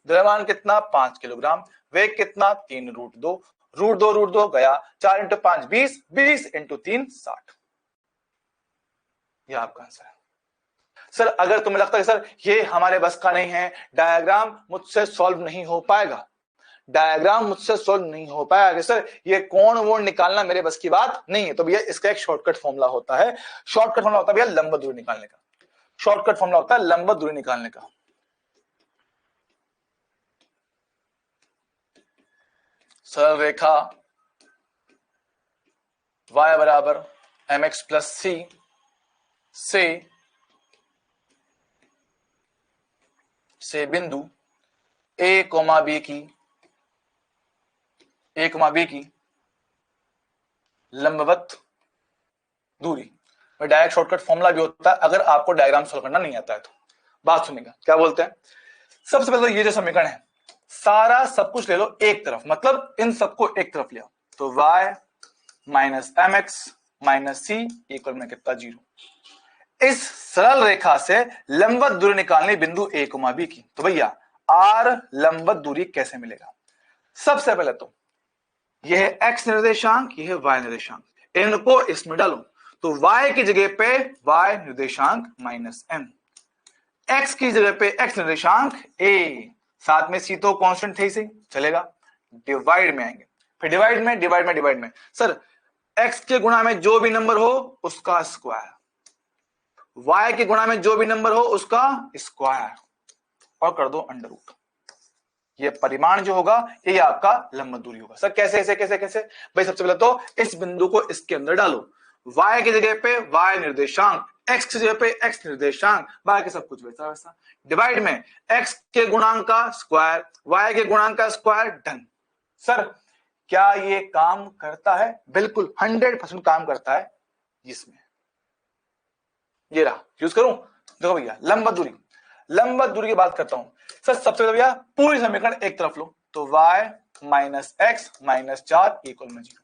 द्रव्यमान कितना 5 किलोग्राम, वेग कितना 3√2, √2 गया, 4 इंटू 5 20, 20 इंटू 3 60। यह आपका आंसर है। सर अगर तुम्हें लगता है सर ये हमारे बस का नहीं है, डायग्राम मुझसे सॉल्व नहीं हो पाएगा, डायग्राम मुझसे सॉल्व नहीं हो पाएगा सर, ये कोण वोण निकालना मेरे बस की बात नहीं है, तो भैया इसका एक शॉर्टकट फॉर्मूला होता है, शॉर्टकट फॉर्मूला होता है भैया लंब दूरी निकालने का, शॉर्टकट फॉर्मूला होता है लंब दूरी निकालने का। सरल रेखा y बराबर mx प्लस सी से बिंदु a, b की लंबवत दूरी, डायरेक्ट शॉर्टकट फॉर्मूला भी होता है अगर आपको डायग्राम सॉल्व करना नहीं आता है तो। बात सुनिएगा क्या बोलते हैं। सबसे पहले तो ये जो समीकरण है सारा सब कुछ ले लो एक तरफ, मतलब इन सबको एक तरफ ले आओ, तो y minus m x minus c equal में कितना 0। इस सरल रेखा से लंबवत दूरी निकालनी बिंदु a, b की, तो भैया r लंबवत दूरी कैसे मिलेगा। सबसे पहले तो यह है x निर्देशांक, यह है y निर्देशांक, इनको इसमें डालो, तो y की जगह पे y निर्देशांक माइनस m, x की जगह पे x निर्देशांक a, साथ में c तो कांस्टेंट थे ही चलेगा, डिवाइड में आएंगे, फिर डिवाइड में सर x के गुणा में जो भी नंबर हो उसका स्क्वायर, y के गुणा में जो भी नंबर हो उसका स्क्वायर, और कर दो अंडर रूट। ये परिमाण जो होगा ये आपका लंब दूरी होगा। सर कैसे कैसे कैसे कैसे भाई, सबसे पहले तो इस बिंदु को इसके अंदर डालो, y की जगह पे y निर्देशांक, x की जगह पे x निर्देशांक, बाकी सब कुछ वैसा वैसा, डिवाइड में x के गुणांक का स्क्वायर, y के गुणांक का स्क्वायर, डन। सर क्या ये काम करता है, बिल्कुल 100% काम करता है इसमें, ये रहा, यूज करूं। देखो भैया लंबवत दूरी की बात करता हूं सर, सबसे पहले भैया पूरी समीकरण एक तरफ लो, तो y minus x minus 4 equal में 0।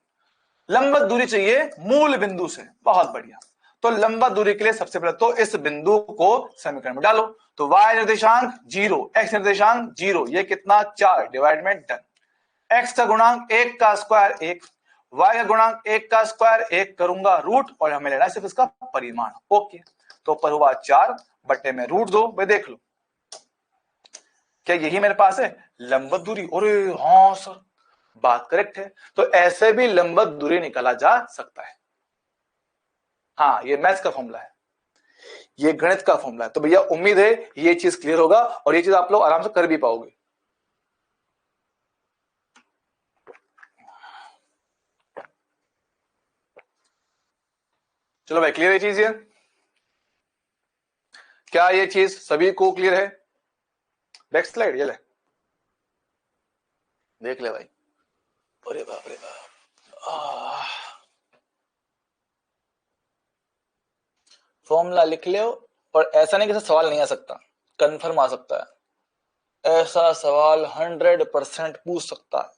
लंबवत दूरी चाहिए मूल बिंदु से, बहुत बढ़िया। तो लंबवत दूरी के लिए सबसे पहले तो इस बिंदु को समीकरण में डालो, तो y निर्देशांक 0, x निर्देशांक 0, ये कितना 4, डिवाइड में डन। x का गुणांक 1 का स्क्वायर 1, y का गुणांक 1 का स्क्वायर 1, करूंगा रूट, और हमें लेना है सिर्फ इसका परिमाण। ओके, तो पर हुआ 4 बटे में √2, भाई देख लो क्या यही मेरे पास है लंबवत दूरी। अरे हाँ सर बात करेक्ट है, तो ऐसे भी लंबवत दूरी निकाला जा सकता है। हाँ ये मैथ्स का फॉर्मूला है, ये गणित का फॉर्मूला है, तो भैया उम्मीद है ये चीज क्लियर होगा और ये चीज आप लोग आराम से कर भी पाओगे। चलो भाई क्लियर है चीज ये। क्या ये चीज सभी को क्लियर है? बैक स्लाइड ये ले, देख ले भाई। अरे बाप रे बाप, फॉर्मूला लिख ले, और ऐसा नहीं कि सवाल नहीं आ सकता, कंफर्म आ सकता है। ऐसा सवाल 100% पूछ सकता है,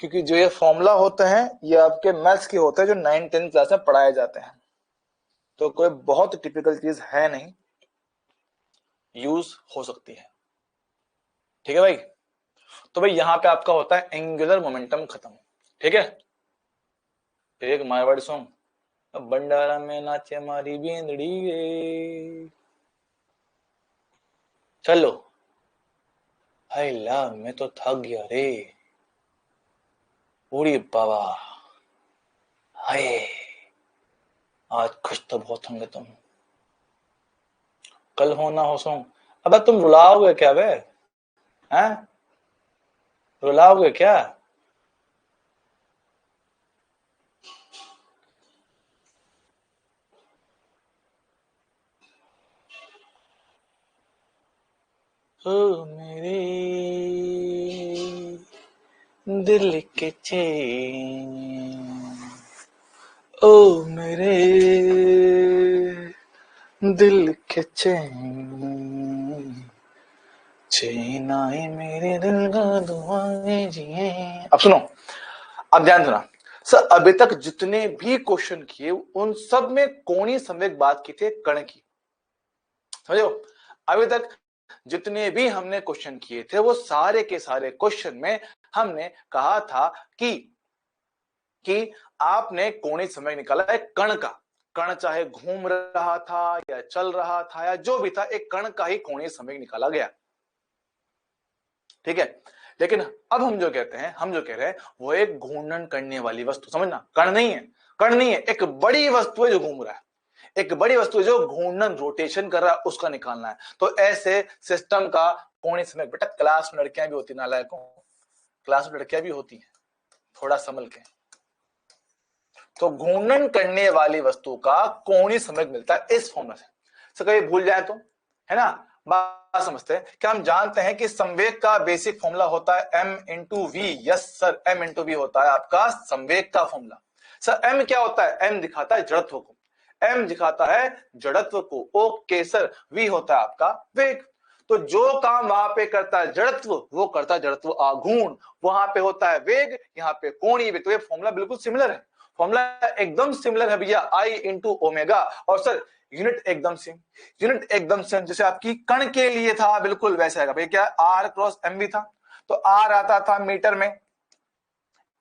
क्योंकि जो ये फॉर्मूला होते हैं ये आपके मैथ्स के होते हैं जो 9-10 क्लास में पढ़ाए जाते हैं, तो कोई बहुत टिपिकल चीज है नहीं, यूज हो सकती है। ठीक है भाई। तो भाई यहां पे आपका होता है एंगुलर मोमेंटम खत्म। ठीक है। एक मारवाड़ी सॉन्ग, भंडारा में नाचे मारी बेंदड़ी गे, चलो हाय ला मैं तो थक गया रे, पूरी बाबा हाय, आज खुश तो बहुत होंगे तुम, कल हो ना हो सॉन्ग। अबे तुम रुलाओगे क्या बे, हैं रुलाओगे क्या? ओ मेरे दिल के चैन, ओ मेरे दिल के चैन, चैन आए मेरे दिल का दुआएं जिए। अब सुनो, अब ध्यान सुना सर, अभी तक जितने भी क्वेश्चन किए उन सब में कोणी संवेग बात की थी कण की, समझो। अभी तक जितने भी हमने क्वेश्चन किए थे वो सारे के सारे क्वेश्चन में हमने कहा था कि आपने कोणीय संवेग निकाला है कण का, कण चाहे घूम रहा था या चल रहा था या जो भी था, एक कण का ही कोणीय संवेग निकाला गया। ठीक है। लेकिन अब हम जो कहते हैं, हम जो कह रहे हैं वो एक घूर्णन करने वाली वस्तु, समझना, कण नहीं है, कण नहीं है, एक बड़ी वस्तु है जो घूम रहा है, एक बड़ी वस्तु जो घूर्णन रोटेशन कर रहा है, उसका निकालना है। तो ऐसे सिस्टम का कोणीय संवेग, बेटा क्लास में लड़कियां भी होती, नालायकों, क्लास में लड़कियां भी होती हैं, थोड़ा संभल के। तो घूर्णन करने वाली वस्तु का कोणीय संवेग मिलता है इस फॉर्मूला से। तो कभी भूल जाए तो, है ना, बात समझते हैं। क्या हम जानते हैं कि संवेग का बेसिक फॉर्मूला होता है m into V? Yes sir, m into V होता है आपका संवेग का फॉर्मूला। सर m क्या होता है? m दिखाता है जड़त्व को, m दिखाता है जड़त्व को। ओके सर, v होता है आपका वेग। तो जो काम वहां पे करता है जड़त्व, वो करता है जड़त्व आघूर्ण, वहां पे होता है वेग, यहाँ पे कोणीय वेग। तो ये फॉर्मूला बिल्कुल सिमिलर है, फॉर्मूला एकदम सिमिलर है भैया, आई इंटू ओमेगा। और सर यूनिट एकदम सेम, यूनिट एकदम सेम, जैसे आपकी कण के लिए था बिल्कुल वैसे आएगा भैया। क्या आर क्रॉस एम भी था, तो आर आता था मीटर में,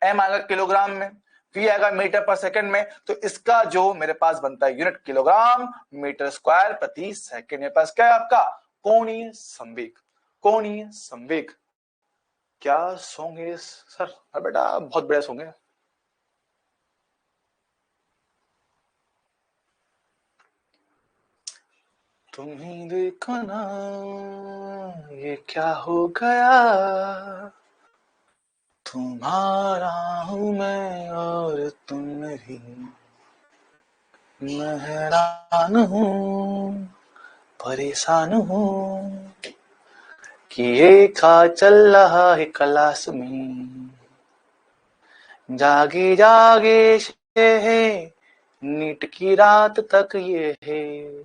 एम आएगा किलोग्राम में, वी आएगा मीटर पर सेकंड में। तो इसका जो मेरे पास बनता है यूनिट किलोग्राम मीटर स्क्वायर प्रति सेकंड। मेरे पास क्या है आपका कोणीय संवेग, कोणीय संवेग। क्या सॉन्ग है सर? बेटा बहुत बड़ा सॉन्ग है। तुम्हें देखो ना ये क्या हो गया, तुम्हारा हूं मैं और तुम नहीं, मैं हैरान हूं परेशान हूं कि ये क्या चल रहा है क्लास में, जागे जागे से है नीट की रात तक ये है,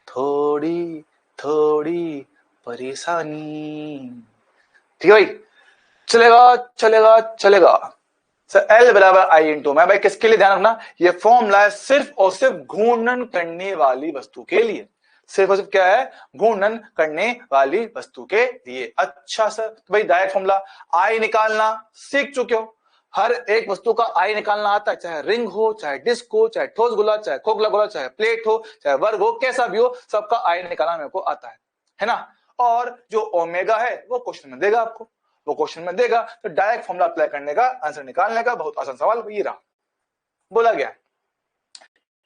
थोड़ी थोड़ी परेशानी। ठीक है भाई, चलेगा चलेगा चलेगा। सर L बराबर आई इंटू मैं, भाई किसके लिए ध्यान रखना, ये फॉर्मूला है सिर्फ और सिर्फ घूर्णन करने वाली वस्तु के लिए, सिर्फ और सिर्फ क्या है, घूर्णन करने वाली वस्तु के लिए। अच्छा सर, तो भाई डायरेक्ट फॉर्मूला आई निकालना सीख चुके हो, हर एक वस्तु का आई निकालना आता है, चाहे रिंग हो, चाहे डिस्क हो, चाहे ठोस गोला, चाहे खोखला गोला, चाहे प्लेट हो, चाहे वर्ग हो, कैसा भी हो, सबका आई निकालना मेरे को आता है ना। और जो ओमेगा है वो क्वेश्चन में देगा आपको, वो क्वेश्चन में देगा, तो डायरेक्ट फॉर्मूला अप्लाई करने का, आंसर निकालने का, बहुत आसान सवाल ये रहा। बोला गया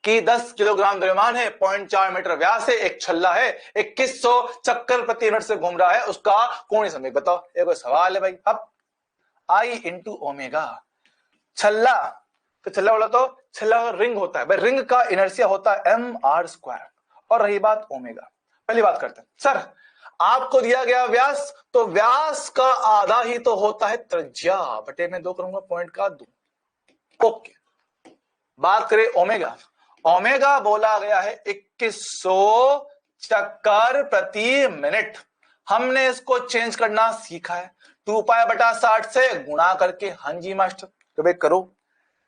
कि 10 किलोग्राम द्रव्यमान है, 0.4 मीटर व्यास है, एक छल्ला है, 2100 चक्कर प्रति मिनट से घूम रहा है, उसका कोणीय संवेग बताओ। ये कोई सवाल है भाई? अब आई इंटू ओमेगा, छल्ला, तो छल्ला बोला तो छल्ला रिंग होता है भाई, रिंग का इनर्शिया होता है एम आर स्क्वायर, और रही बात ओमेगा, पहली बात करते हैं। सर आपको दिया गया व्यास, तो व्यास का आधा ही तो होता है त्रिज्या, बटे में 2 करूंगा पॉइंट का 2। ओके, बात करें ओमेगा, ओमेगा बोला गया है 2100 चक्कर प्रति मिनट। हमने इसको चेंज करना सीखा है, 2 पाई बटा 60 से गुणा करके। हाँ जी मास्टर, तो भाई करो,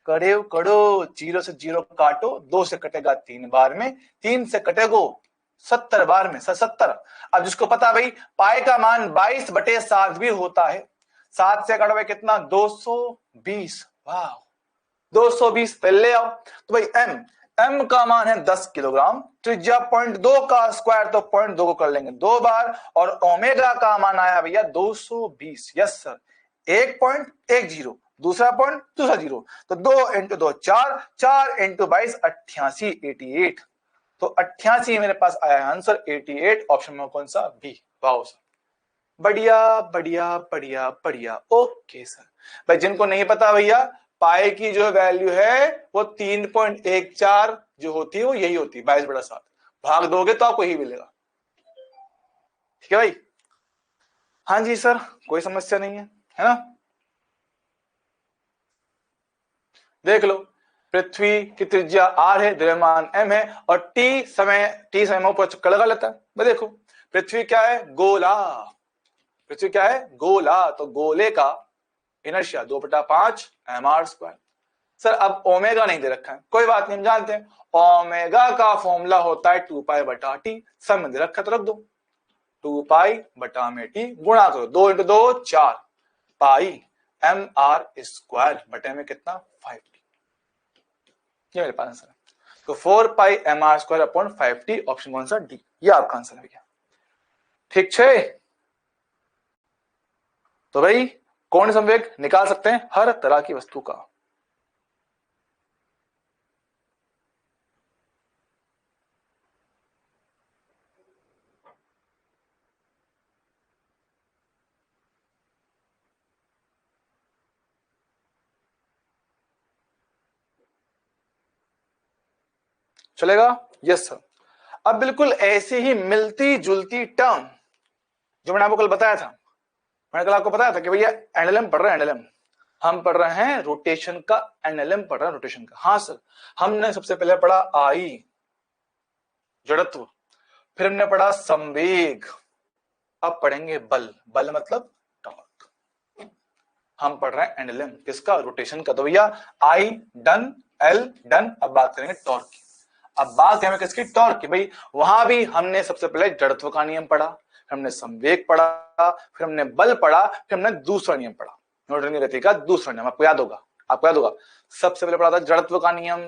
करो 0 से 0 काटो, 2 से कटेगा 3 बार में, 3 से कटेगो 70 बार में, 70। अब जिसको पता भाई पाई का मान 22 बटे 7 भी होता है, 7 से कटोगे कितना 220, वाह 220 पे ले आओ। तो भाई एम का मान है 10 किलोग्राम, त्रिज्या 0.2 का स्क्वायर तो 0.2 को कर लेंगे 2 बार, और ओमेगा का मान आया भैया 220। यस सर, 1.10, दूसरा पॉइंट दूसरा 0, तो 2 इंटू 2 4, 4 इंटू 22 88, 88। तो 88 मेरे पास आया है आंसर 88, ऑप्शन में कौन सा, बी। वाह सर, बढ़िया बढ़िया बढ़िया बढ़िया। ओके सर, भाई जिनको नहीं पता भैया, पाई की जो वैल्यू है वो 3.14 जो होती है वो यही होती है, 22 बटा 7। भाग दोगे तो आपको यही मिलेगा, ठीक है भाई। हाँ जी सर, कोई समस्या नहीं है ना। देख लो, पृथ्वी की त्रिज्या r है, द्रव्यमान m है, और t समय ऊपर चक्कर लगा लेता है। देखो पृथ्वी क्या है, गोला, पृथ्वी क्या है, गोला, तो गोले का इनर्शिया 2/5 mr²। सर अब ओमेगा नहीं दे रखा है, कोई बात नहीं, हम जानते हैं ओमेगा का फॉर्मूला होता है 2 पाई बटा टी, सब में दे रखा है तो रख दो, 2 पाई बटा में टी गुणा करो, 2 इंटू 2 4 पाई mr² बटे में कितना 5t, ये मेरे पास आंसर है। तो 4 पाई mr² अपॉन 5t, ऑप्शन कौन सा, डी, ये आपका आंसर है भैया। ठीक है, तो भाई कौन संवेग निकाल सकते हैं हर तरह की वस्तु का। चलेगा, यस सर। अब बिल्कुल ऐसी ही मिलती जुलती टर्म जो मैंने आपको कल बताया था, मैंने कल आपको बताया था कि भैया एनएलएम पढ़ रहे हैं, एनएलएम हम पढ़ रहे हैं, रोटेशन का एनएलएम पढ़ रहे हैं, रोटेशन का। हाँ सर, हमने सबसे पहले पढ़ा आई जड़त्व, फिर हमने पढ़ा संवेग, अब पढ़ेंगे बल, बल मतलब टॉर्क। हम पढ़ रहे हैं एनएलएम किसका, रोटेशन का। तो भैया आई डन, एल डन, अब बात करेंगे टॉर्क की। अब बात करेंगे किसकी, टॉर्क की। भाई वहां भी हमने सबसे पहले जड़त्व का नियम पढ़ा, फिर हमने संवेग पढ़ा, फिर हमने बल पढ़ा, फिर हमने दूसरा नियम पढ़ा, न्यूटन की गति का दूसरा नियम। आपको याद होगा, सबसे पहले पढ़ा था जड़त्व का नियम,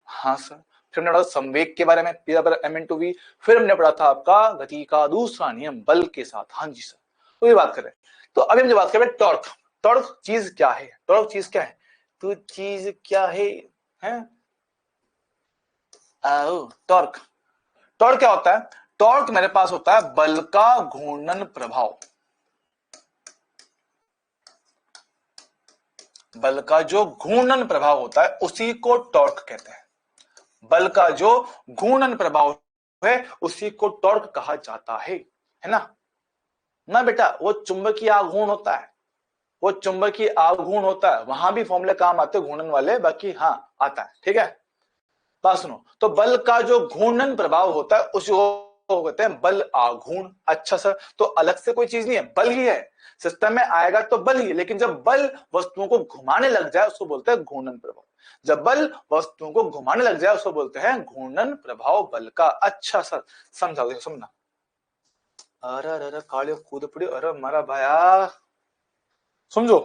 हाँ सर, फिर हमने पढ़ा संवेग के बारे में, P = m/v, फिर हमने पढ़ा था आपका गति का दूसरा नियम बल के साथ। हाँ जी सर, तो ये बात करें, तो अभी हम जो बात करें टॉर्क, टॉर्क चीज क्या है, टॉर्क चीज क्या है, तो चीज क्या है, टॉर्क, टॉर्क क्या होता है, टॉर्क मेरे पास होता है बल का घूर्णन प्रभाव, बल का जो घूर्णन प्रभाव होता है उसी को टॉर्क कहते हैं। बल का जो घूर्णन प्रभाव है उसी को टॉर्क कहा जाता है ना। ना बेटा, वो चुंबकीय आघूर्ण होता है, वो चुंबकीय आघूर्ण होता है, वहां भी फॉर्मूले काम आते हैं घूर्णन वाले, बाकी हाँ आता है, ठीक है। बात सुनो, तो बल का जो घूर्णन प्रभाव होता है उसी को कहते हैं बल आघूर्ण। अच्छा सर, तो अलग से कोई चीज नहीं है, बल ही है, सिस्टम में आएगा तो बल ही है, लेकिन जब बल वस्तुओं को घुमाने लग जाए उसको बोलते हैं घूर्णन प्रभाव। जब बल वस्तुओं को घुमाने लग जाए उसको बोलते हैं घूर्णन प्रभाव बल का। अच्छा सर, समझा, देखो समझना। अरे अरे काले कूद पड़ी, अरे मारा भाया, समझो,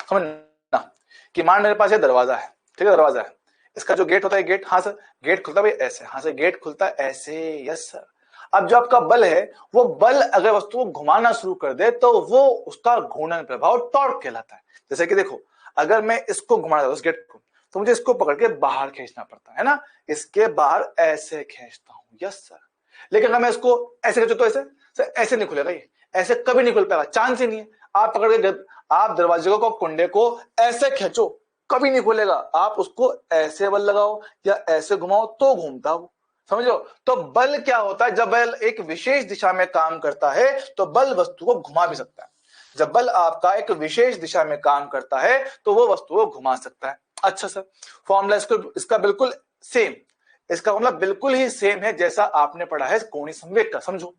समझना कि मान मेरे पास ये दरवाजा है, ठीक है, दरवाजा है, इसका जो गेट होता है, गेट, हाँ सर, गेट खुलता है ऐसे, हाँ सर, गेट खुलता है ऐसे, यस सर। अब जो आपका बल है, वो बल अगर वस्तु को घुमाना शुरू कर दे तो वो उसका घूर्णन प्रभाव टॉर्क कहलाता है। जैसे कि देखो, अगर मैं इसको घुमाना चाहता हूं, इस गेट को, तो मुझे इसको पकड़ के बाहर खींचना पड़ता है ना, इसके बाहर ऐसे खींचता हूं, यस सर। लेकिन अगर मैं इसको ऐसे खींचू तो ऐसे सर, ऐसे नहीं खुलेगा, ये ऐसे कभी नहीं खुल पाएगा, चांस ही नहीं है। आप पकड़ के आप दरवाजे को, कुंडे को ऐसे खींचो कभी नहीं खुलेगा। आप उसको ऐसे बल लगाओ या ऐसे घुमाओ तो घूमता वो, समझो। तो बल क्या होता है, जब बल एक विशेष दिशा में काम करता है तो बल वस्तु को घुमा भी सकता है। जब बल आपका एक विशेष दिशा में काम करता है तो वो वस्तु को घुमा सकता है। अच्छा सर, फॉर्मूला इसका बिल्कुल सेम, इसका फॉर्मूला बिल्कुल ही सेम है जैसा आपने पढ़ा है कोणीय संवेग का। समझो,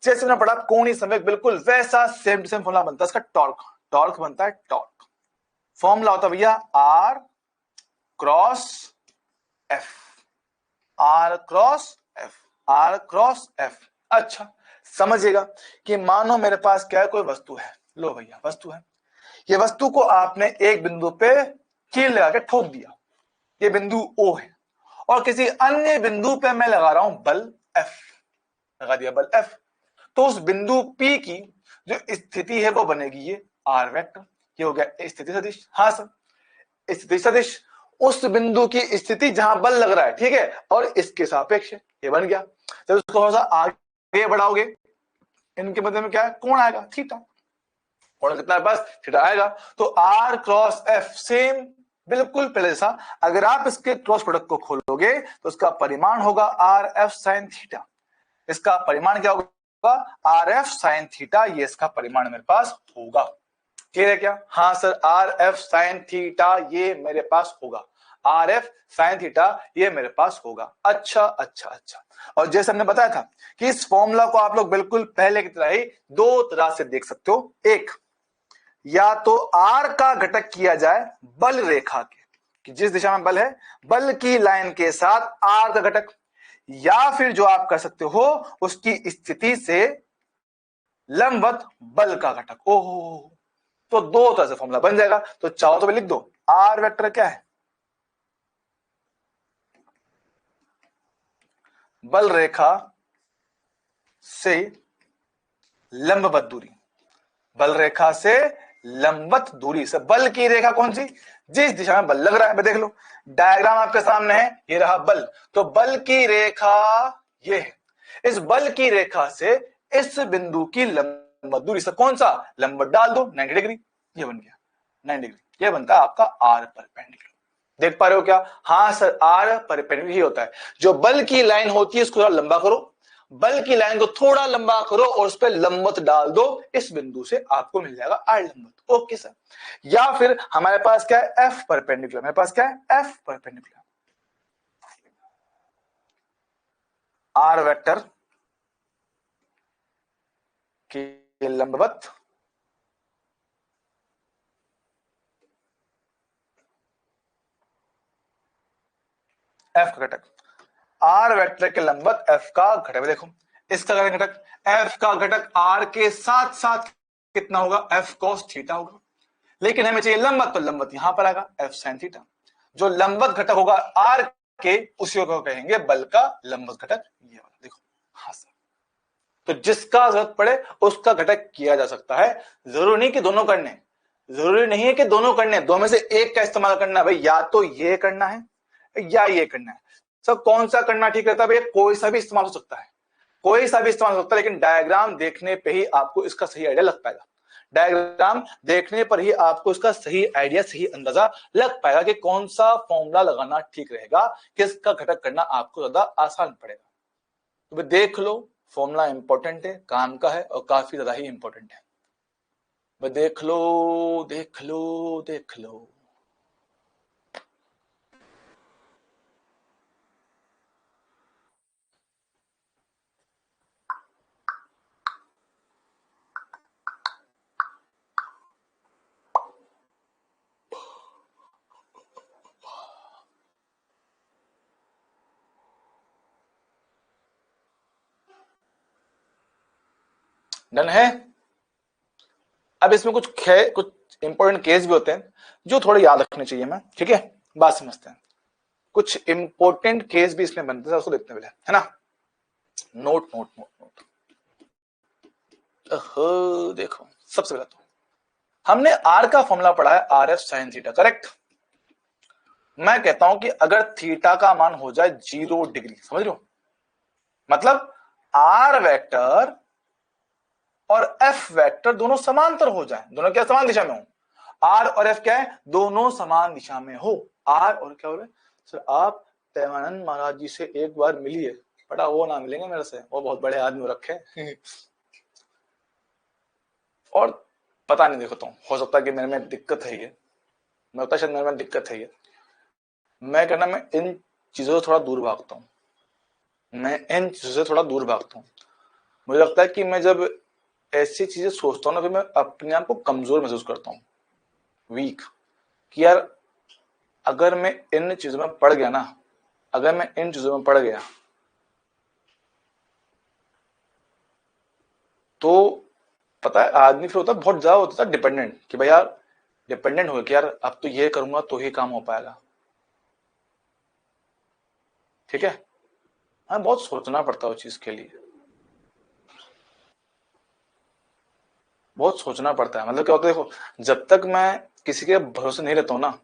जैसे मैंने पढ़ा कोणीय संवेग, बिल्कुल वैसा सेम टू सेम फॉर्मूला बनता है इसका। टॉर्क, टॉर्क बनता है टॉर्क, फॉर्मूला होता है भैया R cross F, R cross F, R cross F. अच्छा, समझिएगा कि मानो मेरे पास क्या है, कोई वस्तु है, लो भैया वस्तु है, ये वस्तु को आपने एक बिंदु पे कील लगा के ठोक दिया, ये बिंदु O है, और किसी अन्य बिंदु पे मैं लगा रहा हूं बल F, लगा दिया बल F, तो उस बिंदु P की जो स्थिति है वो बनेगी ये R वेक्टर। ये हो गया स्थिति सदिश। हाँ सर, स्थिति सदिश उस बिंदु की स्थिति जहां बल लग रहा है, ठीक है, और इसके सापेक्ष है, ये बन गया। जब उसको थोड़ा सा आगे बढ़ाओगे, इनके मध्य में क्या है, कोण आएगा थीटा, कोण कितना है, बस थीटा आएगा। तो आर क्रॉस एफ सेम बिल्कुल पहले जैसा। अगर आप इसके क्रॉस प्रोडक्ट को खोलोगे तो उसका परिमाण होगा आर एफ साइन थीटा। इसका परिमाण क्या होगा, आर एफ साइन थीटा, ये इसका परिमाण मेरे पास होगा। क्लियर है क्या? हाँ sir, R F sine theta ये मेरे पास होगा, आर एफ साइन थीटा ये मेरे पास होगा। अच्छा अच्छा अच्छा, और जैसे हमने बताया था कि इस फॉर्मूला को आप लोग बिल्कुल पहले की तरह ही दो तरह से देख सकते हो। एक, या तो आर का घटक किया जाए बल रेखा के, कि जिस दिशा में बल है, बल की लाइन के साथ आर का घटक, या फिर जो आप कर सकते हो उसकी स्थिति से लंबवत बल का घटक। ओहो, तो दो तरह से फॉर्मूला बन जाएगा। तो चाहो तो लिख दो, आर वेक्टर क्या है, बल रेखा से लंबवत दूरी, बल रेखा से लंबवत दूरी से बल की रेखा कौन सी, जिस दिशा में बल लग रहा है। देख लो डायग्राम आपके सामने है, ये रहा बल, तो बल की रेखा ये है, इस बल की रेखा से इस बिंदु की लंबवत दूरी से कौन सा लंबवत डाल दो, 90 डिग्री, ये बन गया 90 डिग्री। ये बनता है आपका आर परपेंडिकुलर। देख पा रहे हो क्या? हाँ सर, आर परपेंडिकुलर ही होता है। जो बल की लाइन होती है उसको थोड़ा लंबा करो, बल की लाइन को थोड़ा लंबा करो और उस पर लंबवत डाल दो, इस बिंदु से आपको मिल जाएगा आर लंबवत। Okay sir. या फिर हमारे पास क्या है, एफ परपेंडिकुलर, मेरे पास क्या है, एफ परपेंडिकुलर, आर वेक्टर के लंबवत एफ का घटक, आर वेक्टर के लंबवत एफ का घटक। देखो इसका घटक, एफ का घटक आर के साथ साथ कितना होगा, एफ कॉस थीटा होगा, लेकिन हमें चाहिए लंबवत, तो लंबवत यहां पर आएगा एफ साइन थीटा। जो लंबवत घटक होगा आर के, उसी को कहेंगे बल का लंबवत घटक, ये वाला। देखो हाँ सर, तो जिसका जरूरत पड़े उसका घटक किया जा सकता है। जरूरी नहीं कि दोनों करने, जरूरी नहीं है कि दोनों करने, दो में से एक का इस्तेमाल करना है भाई, या तो ये करना है या ये करना है। सब कौन सा करना ठीक रहता है भैया, कोई सा भी इस्तेमाल हो सकता है, कोई सा भी इस्तेमाल हो सकता है, लेकिन डायग्राम देखने पे ही आपको इसका सही आइडिया लग पाएगा। डायग्राम देखने पर ही आपको इसका सही आइडिया, सही अंदाजा लग पाएगा कि कौन सा फॉर्मूला लगाना ठीक रहेगा, किसका घटक करना आपको ज्यादा आसान पड़ेगा। तो देख लो, फॉर्मूला इंपॉर्टेंट है, काम का है और काफी ज्यादा ही इंपॉर्टेंट है। देख लो देख लो देख लो। डन है। अब इसमें कुछ इंपॉर्टेंट केस भी होते हैं जो थोड़े याद रखने चाहिए मैं, ठीक है, बात समझते हैं। कुछ इंपॉर्टेंट केस भी इसमें बनते हैं, उसको देखते हैं, है ना। Note note note note. देखो सबसे पहले तो हमने आर का फॉर्मूला पढ़ा है, R F sine theta, correct. मैं कहता हूं कि अगर थीटा का मान हो जाए 0 डिग्री, समझ लो, मतलब आर वेक्टर और एफ वेक्टर दोनों समांतर हो जाए, दोनों क्या समान दिशा में हो, आर और एफ क्या है, दोनों समान दिशा में हो। आर और क्या हो रहा है सर, आप प्रेमानंद महाराज जी से एक बार मिलिए, बड़ा वो ना मिलेंगे मेरे से, वो बहुत बड़े आदमी रखे और पता नहीं, देखो तो हो सकता है कि मेरे में दिक्कत है ये, मैं होता शायद मेरे में दिक्कत है ये, मैं कहना मैं इन चीजों से थोड़ा दूर भागता हूँ, मैं इन चीजों से थोड़ा दूर भागता हूँ। मुझे लगता है कि मैं जब ऐसी चीजें सोचता हूँ ना, फिर मैं अपने आप को कमजोर महसूस करता हूँ, वीक, कि यार अगर मैं इन चीजों में पड़ गया ना, अगर मैं इन चीजों में पड़ गया तो पता है आदमी फिर होता है बहुत ज्यादा होता है डिपेंडेंट, कि भाई यार डिपेंडेंट हो कि यार अब तो ये करूंगा तो ही काम हो पाएगा, ठीक है। हाँ, बहुत सोचना पड़ता है उस चीज के लिए, बहुत सोचना पड़ता है। मतलब क्या होता है, देखो जब तक मैं किसी के भरोसे नहीं रहता हूँ ना,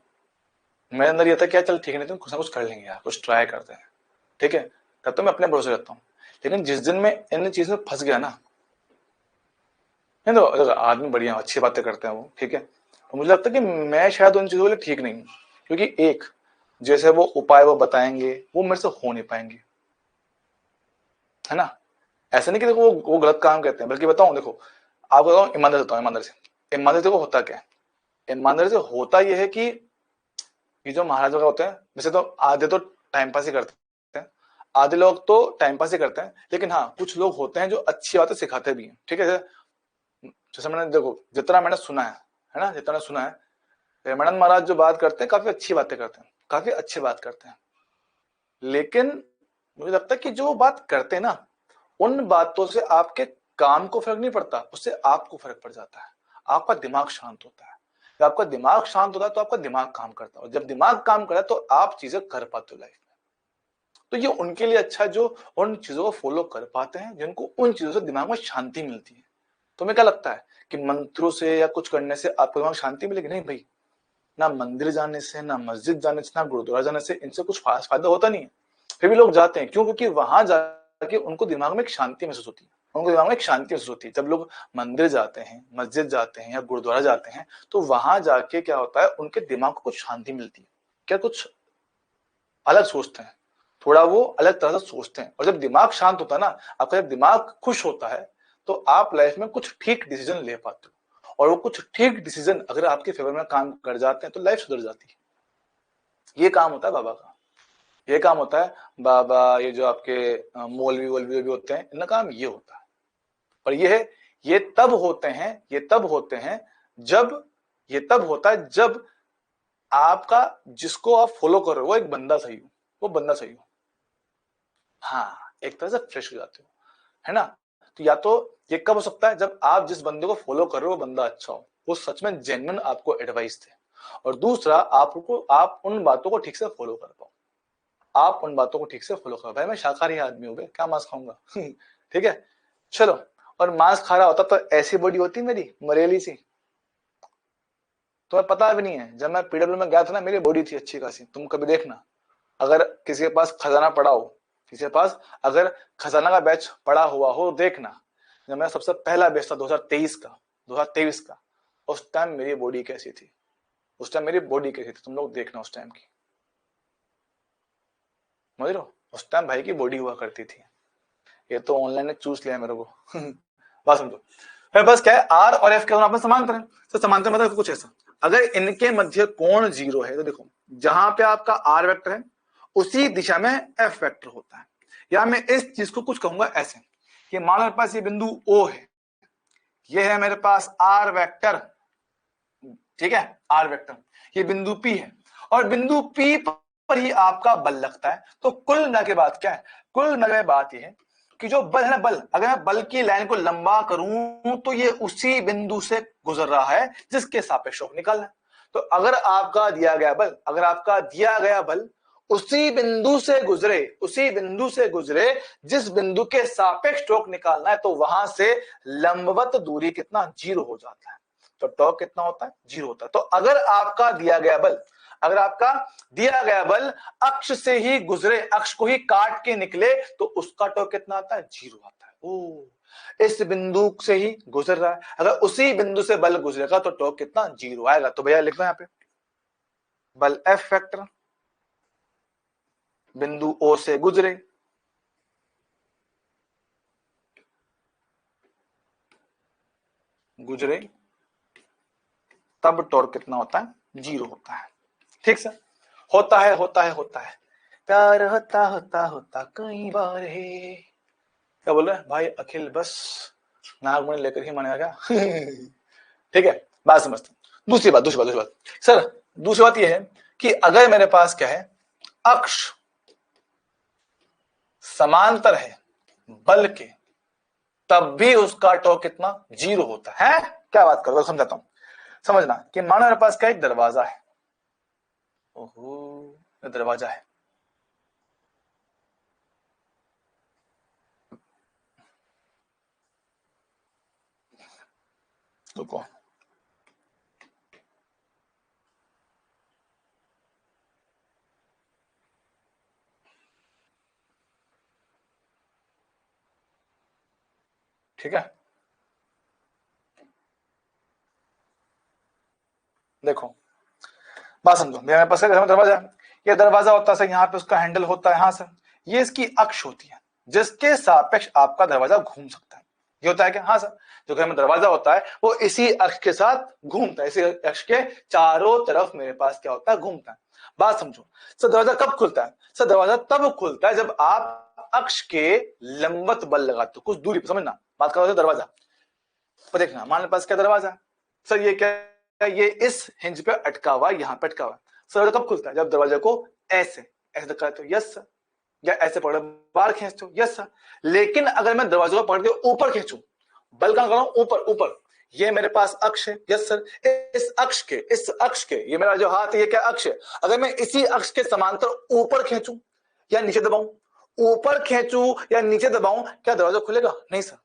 मेरे अंदर ये था क्या, चल ठीक है नहीं तो कुछ ना कुछ कर लेंगे यार, कुछ ट्राई करते हैं, ठीक है, तब तो मैं अपने भरोसे रहता हूँ। लेकिन जिस दिन मैं इन चीज में फंस गया ना, नहीं तो आदमी बढ़िया अच्छी बातें करते हैं वो, ठीक है, तो मुझे लगता है कि मैं शायद उन चीजों के लिए ठीक नहीं हूँ, क्योंकि एक जैसे वो उपाय वो बताएंगे वो मेरे से हो नहीं पाएंगे, है ना। ऐसा नहीं कि देखो वो गलत काम कहते हैं, बल्कि बताऊं, देखो आपको बताऊं ईमानदारी से, ईमानदारी से वो होता क्या है, ईमानदारी से होता ये है कि ये जो महाराज वगैरह होते हैं, वैसे तो आधे तो टाइम पास ही करते हैं, आधे लोग तो टाइम पास ही करते हैं, लेकिन हाँ कुछ लोग होते हैं जो अच्छी बातें सिखाते भी हैं, ठीक है। जैसे मैंने देखो जितना मैंने सुना है ना, जितना सुना है, प्रेमानंद महाराज जो बात करते हैं काफी अच्छी बातें करते हैं, काफी अच्छी बात करते हैं, लेकिन मुझे लगता है कि जो बात करते हैं ना, उन बातों से आपके काम को फर्क नहीं पड़ता, उससे आपको फर्क पड़ जाता है, आपका दिमाग शांत होता है। जब आपका दिमाग शांत होता है तो आपका दिमाग काम करता है, और जब दिमाग काम करता है तो आप चीजें कर पाते हो लाइफ में। तो ये उनके लिए अच्छा है जो उन चीजों को फॉलो कर पाते हैं, जिनको उन चीजों से दिमाग में शांति मिलती है। तुम्हें क्या लगता है कि मंत्रों से या कुछ करने से आपको दिमाग शांति मिलेगी? नहीं भाई, ना मंदिर जाने से, ना मस्जिद जाने से, ना गुरुद्वारा जाने से इनसे कुछ खास फायदा होता नहीं है। फिर भी लोग जाते हैं, क्यों? क्योंकि वहां जाके उनको दिमाग में एक शांति महसूस होती है, उनको दिमाग में एक शांति महसूस होती है। जब लोग मंदिर जाते हैं, मस्जिद जाते हैं या गुरुद्वारा जाते हैं, तो वहां जाके क्या होता है, उनके दिमाग को कुछ शांति मिलती है, क्या कुछ अलग सोचते हैं, थोड़ा वो अलग तरह से सोचते हैं। और जब दिमाग शांत होता है ना, आपका जब दिमाग खुश होता है, तो आप लाइफ में कुछ ठीक डिसीजन ले पाते हो, और वो कुछ ठीक डिसीजन अगर आपके फेवर में काम कर जाते हैं तो लाइफ सुधर जाती है। ये काम होता है बाबा का, ये काम होता है बाबा, ये जो आपके मौलवी वोलवी भी होते हैं, इनका काम ये होता है। और ये तब होते हैं, ये तब होते हैं जब, ये तब होता है जब आपका जिसको आप फॉलो कर रहे हो वो एक बंदा सही हो, वो बंदा सही हो, हाँ एक तरह से फ्रेश हो जाते हो, है ना। तो या तो ये कब हो सकता है, जब आप जिस बंदे को फॉलो कर रहे हो वो बंदा अच्छा हो, वो सच में जेन्युइन आपको एडवाइस दे, और दूसरा आपको, आप उन बातों को ठीक से फॉलो कर पाओ, आप उन बातों को ठीक से फॉलो करो। भाई मैं शाकाहारी आदमी हूँ, क्या मांस खाऊंगा ठीक है, चलो। और मांस खा रहा होता तो ऐसी बॉडी होती मेरी मरेली सी, तुम्हें पता भी नहीं है, जब मैं पीडब्ल्यू में गया था ना, मेरी बॉडी थी अच्छी खासी, तुम कभी देखना, अगर किसी के पास खजाना पड़ा हो, किसी के पास अगर खजाना का बैच पड़ा हुआ हो, देखना जब मेरा सबसे पहला बैच था 2023 का, उस टाइम मेरी बॉडी कैसी थी, उस टाइम मेरी बॉडी कैसी थी, तुम लोग देखना उस टाइम की, समझ लो उस टाइम भाई की बॉडी हुआ करती थी। ये तो ऑनलाइन ने चूस लिया मेरे को बात समझो। फिर बस क्या है, आर और एफ के आपस में समांतर है, तो समांतर मतलब कुछ ऐसा, अगर इनके मध्य कोण 0 है, तो देखो जहां पे आपका आर वेक्टर है उसी दिशा में एफ वेक्टर होता है। या मैं इस चीज को कुछ कहूंगा ऐसे कि मान लो मेरे पास ये बिंदु ओ है, ये है मेरे पास आर वेक्टर, ठीक है, आर वेक्टर, ये बिंदु पी है, और बिंदु पी पर ही आपका बल लगता है। तो कुल मिला के बात क्या है, कुल मिला के बात ये है कि जो बल है ना, बल, अगर मैं बल की लाइन को लंबा करूं तो ये उसी बिंदु से गुजर रहा है जिसके सापेक्ष टॉर्क निकालना है। तो अगर आपका दिया गया बल, अगर आपका दिया गया बल उसी बिंदु से गुजरे, उसी बिंदु से गुजरे जिस बिंदु के सापेक्ष टॉर्क निकालना है, तो वहां से लंबवत दूरी कितना, 0 हो जाता है। तो टॉर्क कितना होता है, 0 होता है। तो अगर आपका दिया गया बल, अगर आपका दिया गया बल अक्ष से ही गुजरे, अक्ष को ही काट के निकले, तो उसका टॉर्क कितना आता है? 0 आता है। ओ, इस बिंदु से ही गुजर रहा है, अगर उसी बिंदु से बल गुजरेगा तो टॉर्क कितना? 0 आएगा। तो भैया लिख दो यहाँ पे बल F वेक्टर बिंदु O से गुजरे, तब टॉर्क कितना होता है? 0 होता है। ठीक सर, होता है प्यार होता कई बार है। क्या बोल रहे हैं भाई अखिल? बस नागमणि लेकर ही मानेगा क्या? ठीक है, बात समझते हैं। दूसरी बात सर, दूसरी बात यह है कि अगर मेरे पास क्या है, अक्ष समांतर है बल के, तब भी उसका टॉर्क कितना? 0 होता है। क्या बात करो, समझाता हूं। समझना कि मानो मेरे पास क्या एक दरवाजा है, ओहो दरवाजा है, रुको, ठीक है। देखो बात समझो, मेरे पास दरवाजा है, ये दरवाजा होता है, यहाँ पे उसका हैंडल होता है, हाँ सर, ये इसकी अक्ष होती है जिसके सापेक्ष आपका दरवाजा घूम सकता है। ये होता है क्या? हाँ सर, जो घर में दरवाजा होता है वो इसी अक्ष के साथ घूमता है, इसी अक्ष के चारों तरफ मेरे पास क्या होता है? घूमता है। बात समझो सर, दरवाजा कब खुलता है? सर दरवाजा तब खुलता है जब आप अक्ष के लंबवत बल लगाते हो कुछ दूरी पर। समझना, बात कर रहे हो दरवाजा पर, देखना हमारे पास क्या दरवाजा है सर, ये क्या है? ये इस हिंज पे अटका हुआ है, यहाँ पे अटका हुआ है। सर दरवाजा कब खुलता है? जब दरवाजे को ऐसे ऐसे धक्का देते हो, यस सर, या ऐसे पकड़ बाहर खींचते हो, यस सर। लेकिन अगर मैं दरवाजे को पकड़ के ऊपर खींचूं, बल कहां करूं? ऊपर ऊपर, ये मेरे पास अक्ष है, यस सर, इस अक्ष के ये मेरा जो हाथ है ये क्या अक्ष है, अगर मैं इसी अक्ष के समांतर ऊपर खींचूं या नीचे दबाऊं, ऊपर खींचूं या नीचे दबाऊं, क्या दरवाजा खुलेगा? नहीं सर,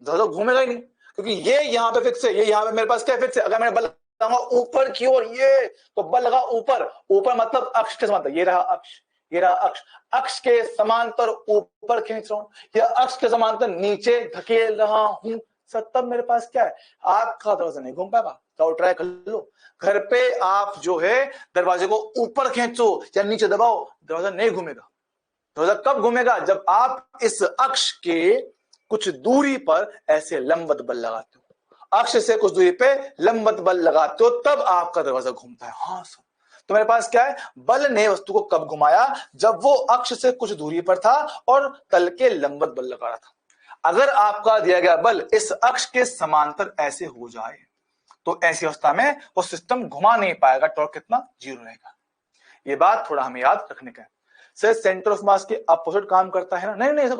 दरवाजा घूमेगा ही नहीं, क्योंकि ये यहाँ पे फिक्स है, ये यहाँ पे मेरे पास क्या फिक्स है। अगर मैंने बल लगाऊंगा ऊपर की ओर, ये तो बल लगा ऊपर, ऊपर मतलब अक्ष के समांतर, ये रहा अक्ष, ये रहा अक्ष, अक्ष के समांतर ऊपर खींच रहा हूं, या अक्ष के समांतर नीचे धकेल रहा हूं सर, तब मेरे पास क्या है? आपका दरवाजा नहीं घूम पाएगा। तो ट्राई कर लो, घर पे आप जो है दरवाजे को ऊपर खींचो या नीचे दबाओ, दरवाजा नहीं घूमेगा। दरवाजा कब घूमेगा? जब आप इस अक्ष के कुछ दूरी पर ऐसे लंबवत बल लगाते हो, अक्ष से कुछ दूरी पे लंबवत बल लगाते हो, तब आपका दरवाजा घूमता है। हाँ सर, तो मेरे पास क्या है? बल ने वस्तु को कब घुमाया? जब वो अक्ष से कुछ दूरी पर था और तल के लंबवत बल लगा रहा था। अगर आपका दिया गया बल इस अक्ष के समांतर ऐसे हो जाए, तो ऐसी अवस्था में वो सिस्टम घुमा नहीं पाएगा, टॉर्क कितना? 0 रहेगा। ये बात थोड़ा हमें याद रखने का है। सर सेंटर ऑफ मास के अपोजिट काम करता है ना? नहीं नहीं, ऐसा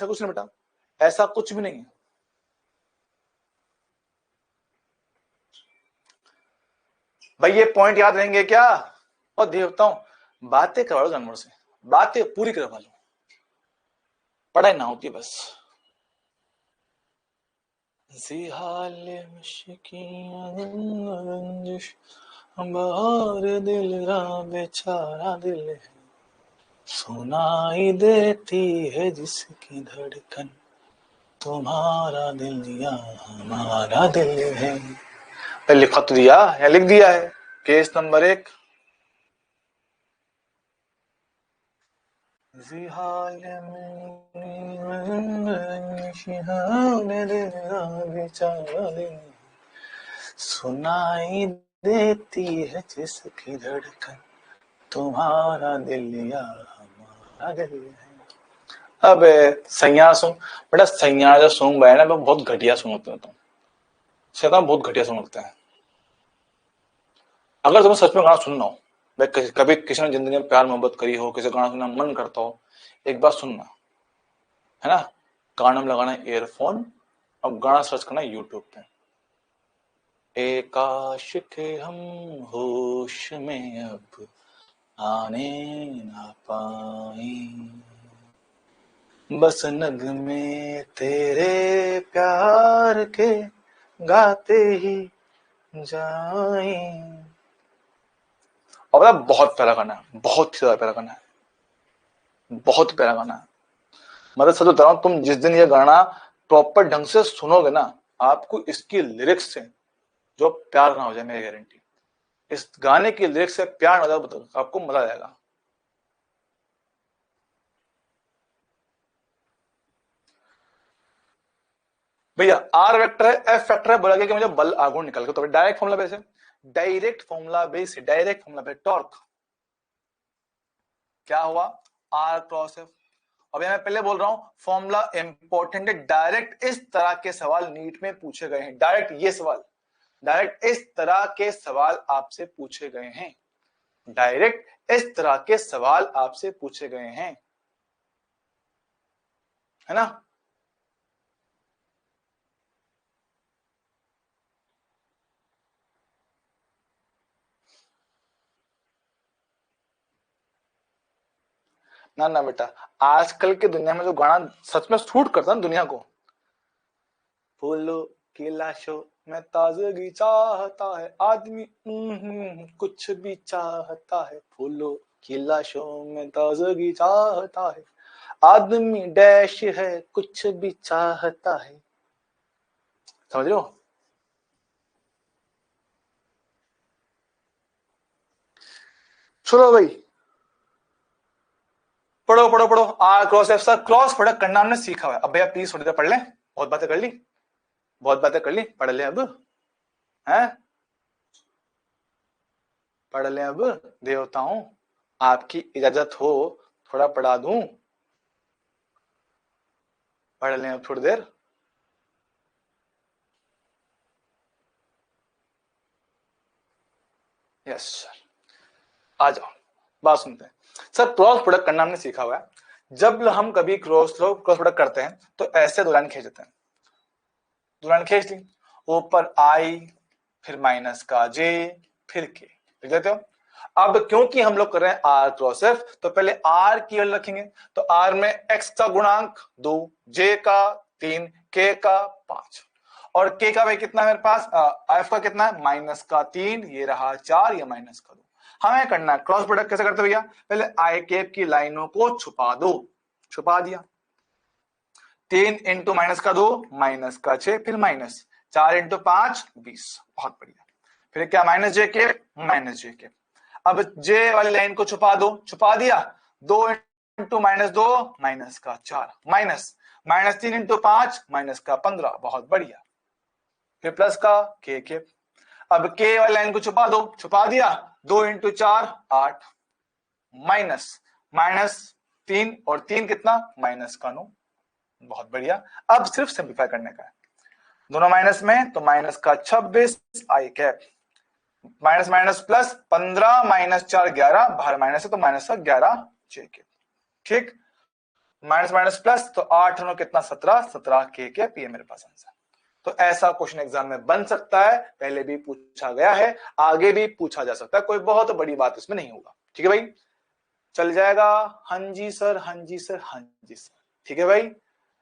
कुछ नहीं बेटा, ऐसा कुछ भी नहीं है। भाई ये पॉइंट याद रहेंगे क्या? और देवताओं, बातें करवा लो जानवर से, बातें पूरी करवा लो, पढ़ाई ना होती बस। बहार दिल रा बेचारा दिल है, सुनाई देती है जिसकी धड़कन, तुम्हारा दिल या हमारा दिल है। लिखा तो दिया या लिख दिया है। केस नंबर 1, सुनाई देती है जिसकी धड़कन, तुम्हारा दिल या हमारा दिल है। अब सैया सॉन्ग, बेटा सैया जो सॉन्ग है ना वो बहुत घटिया सॉन्ग होते हैं, तो बहुत घटिया सॉन्ग लगता है। अगर तुम्हें सच में गाना सुनना हो, कभी किसी ने जिंदगी में प्यार मोहब्बत करी हो, किसी गाना सुनना मन करता हो, एक बार सुनना, है ना, गाना में लगाना ईयरफोन, अब गाना सर्च करना यूट्यूब पे, एक आशिक हम होश में अब आने ना पाए, बस नगमे तेरे प्यार के गाते ही जाएं। और मतलब बहुत प्यारा गाना है, बहुत ही ज्यादा प्यारा गाना है, बहुत प्यारा गाना है। मतलब सच बता रहा हूं, तुम जिस दिन ये गाना प्रॉपर ढंग से सुनोगे ना, आपको इसकी लिरिक्स से जो प्यार ना हो जाए, मेरी गारंटी। इस गाने की लिरिक्स से प्यार ना हो जाए, आपको मजा आएगा। भैया आर वेक्टर है, एफ वेक्टर है, बोला गया कि मुझे बल आगुण निकल के, तो डायरेक्ट फॉर्मूला बेस है, डायरेक्ट फॉर्मूला बेस है, डायरेक्ट फॉर्मूला बेस। टॉर्क क्या हुआ, आर क्रॉस एफ। अब मैं पहले बोल रहा हूं फॉर्मूला इंपॉर्टेंट है, डायरेक्ट इस तरह के सवाल नीट में पूछे गए हैं, डायरेक्ट ये सवाल, डायरेक्ट इस तरह के सवाल आपसे पूछे गए हैं, डायरेक्ट इस तरह के सवाल आपसे पूछे गए हैं, है ना। ना ना बेटा, आजकल की दुनिया में जो गाना सच में सूट करता है दुनिया को, फूलों की लाशों में ताजगी चाहता है आदमी, कुछ भी चाहता है, फूलों की लाशों में ताजगी चाहता है आदमी, डैश है कुछ भी चाहता है। समझ लो। चलो भाई, पढ़ो पढ़ो पढ़ो, R cross F. Sir cross product करना हमने सीखा हुआ है, अब भैया प्लीज थोड़ी देर पढ़ लें, बहुत बातें कर ली, बहुत बातें कर ली, पढ़ ले अब, हैं पढ़ ले अब, देवता हूं, आपकी इजाजत हो थोड़ा पढ़ा दूं, पढ़ लें अब थोड़ी देर। यस सर, आ जाओ, बात सुनते हैं। सर क्रॉस प्रोडक्ट करना हमने सीखा हुआ है, जब हम कभी क्रॉस प्रोडक्ट करते हैं तो ऐसे दो लाइन खींच देते हैं, दो लाइन खींच ली, ऊपर आई, फिर माइनस का जे, फिर के, लिख देते हो। अब क्योंकि हम लोग कर रहे हैं आर क्रॉस एफ, तो पहले आर की वैल्यू रखेंगे, तो आर में एक्स का गुणांक 2, जे का 3, के का 5, और के का भाई कितना है मेरे पास, एफ का कितना है माइनस का 3, ये रहा 4, ये माइनस का 2। हमें करना है क्रॉस प्रोडक्ट, कैसे करते भैया, पहले आई कैप की लाइनों को छुपा दो, छुपा दिया, 3 इंटू माइनस का 2 माइनस का 6, फिर माइनस 4 इंटू 5 20, बहुत बढ़िया, फिर क्या माइनस जे के, माइनस जे के। अब जे वाली लाइन को छुपा दो, छुपा दिया, 2 इंटू माइनस 2 माइनस का 4, माइनस माइनस 3 इंटू 5 माइनस का 15, बहुत बढ़िया, फिर प्लस का के। अब के वाली लाइन को छुपा दो, छुपा दिया, 2 इंटू 4 8, माइनस माइनस 3 और 3 कितना माइनस का 9, बहुत बढ़िया। अब सिर्फ सिंप्लीफाई करने का है, दोनों माइनस में, तो माइनस का 26 i cap, minus minus plus 15 minus 4 11, बाहर माइनस है तो माइनस का 11 जे के, ठीक, माइनस माइनस प्लस, तो 8 9 कितना 17, 17 के कैप, ये मेरे पास आंसर। तो ऐसा क्वेश्चन एग्जाम में बन सकता है, पहले भी पूछा गया है, आगे भी पूछा जा सकता है, कोई बहुत बड़ी बात इसमें नहीं होगा, ठीक है भाई, चल जाएगा। हाँ जी सर, हाँ जी सर, हाँ जी सर, ठीक है भाई।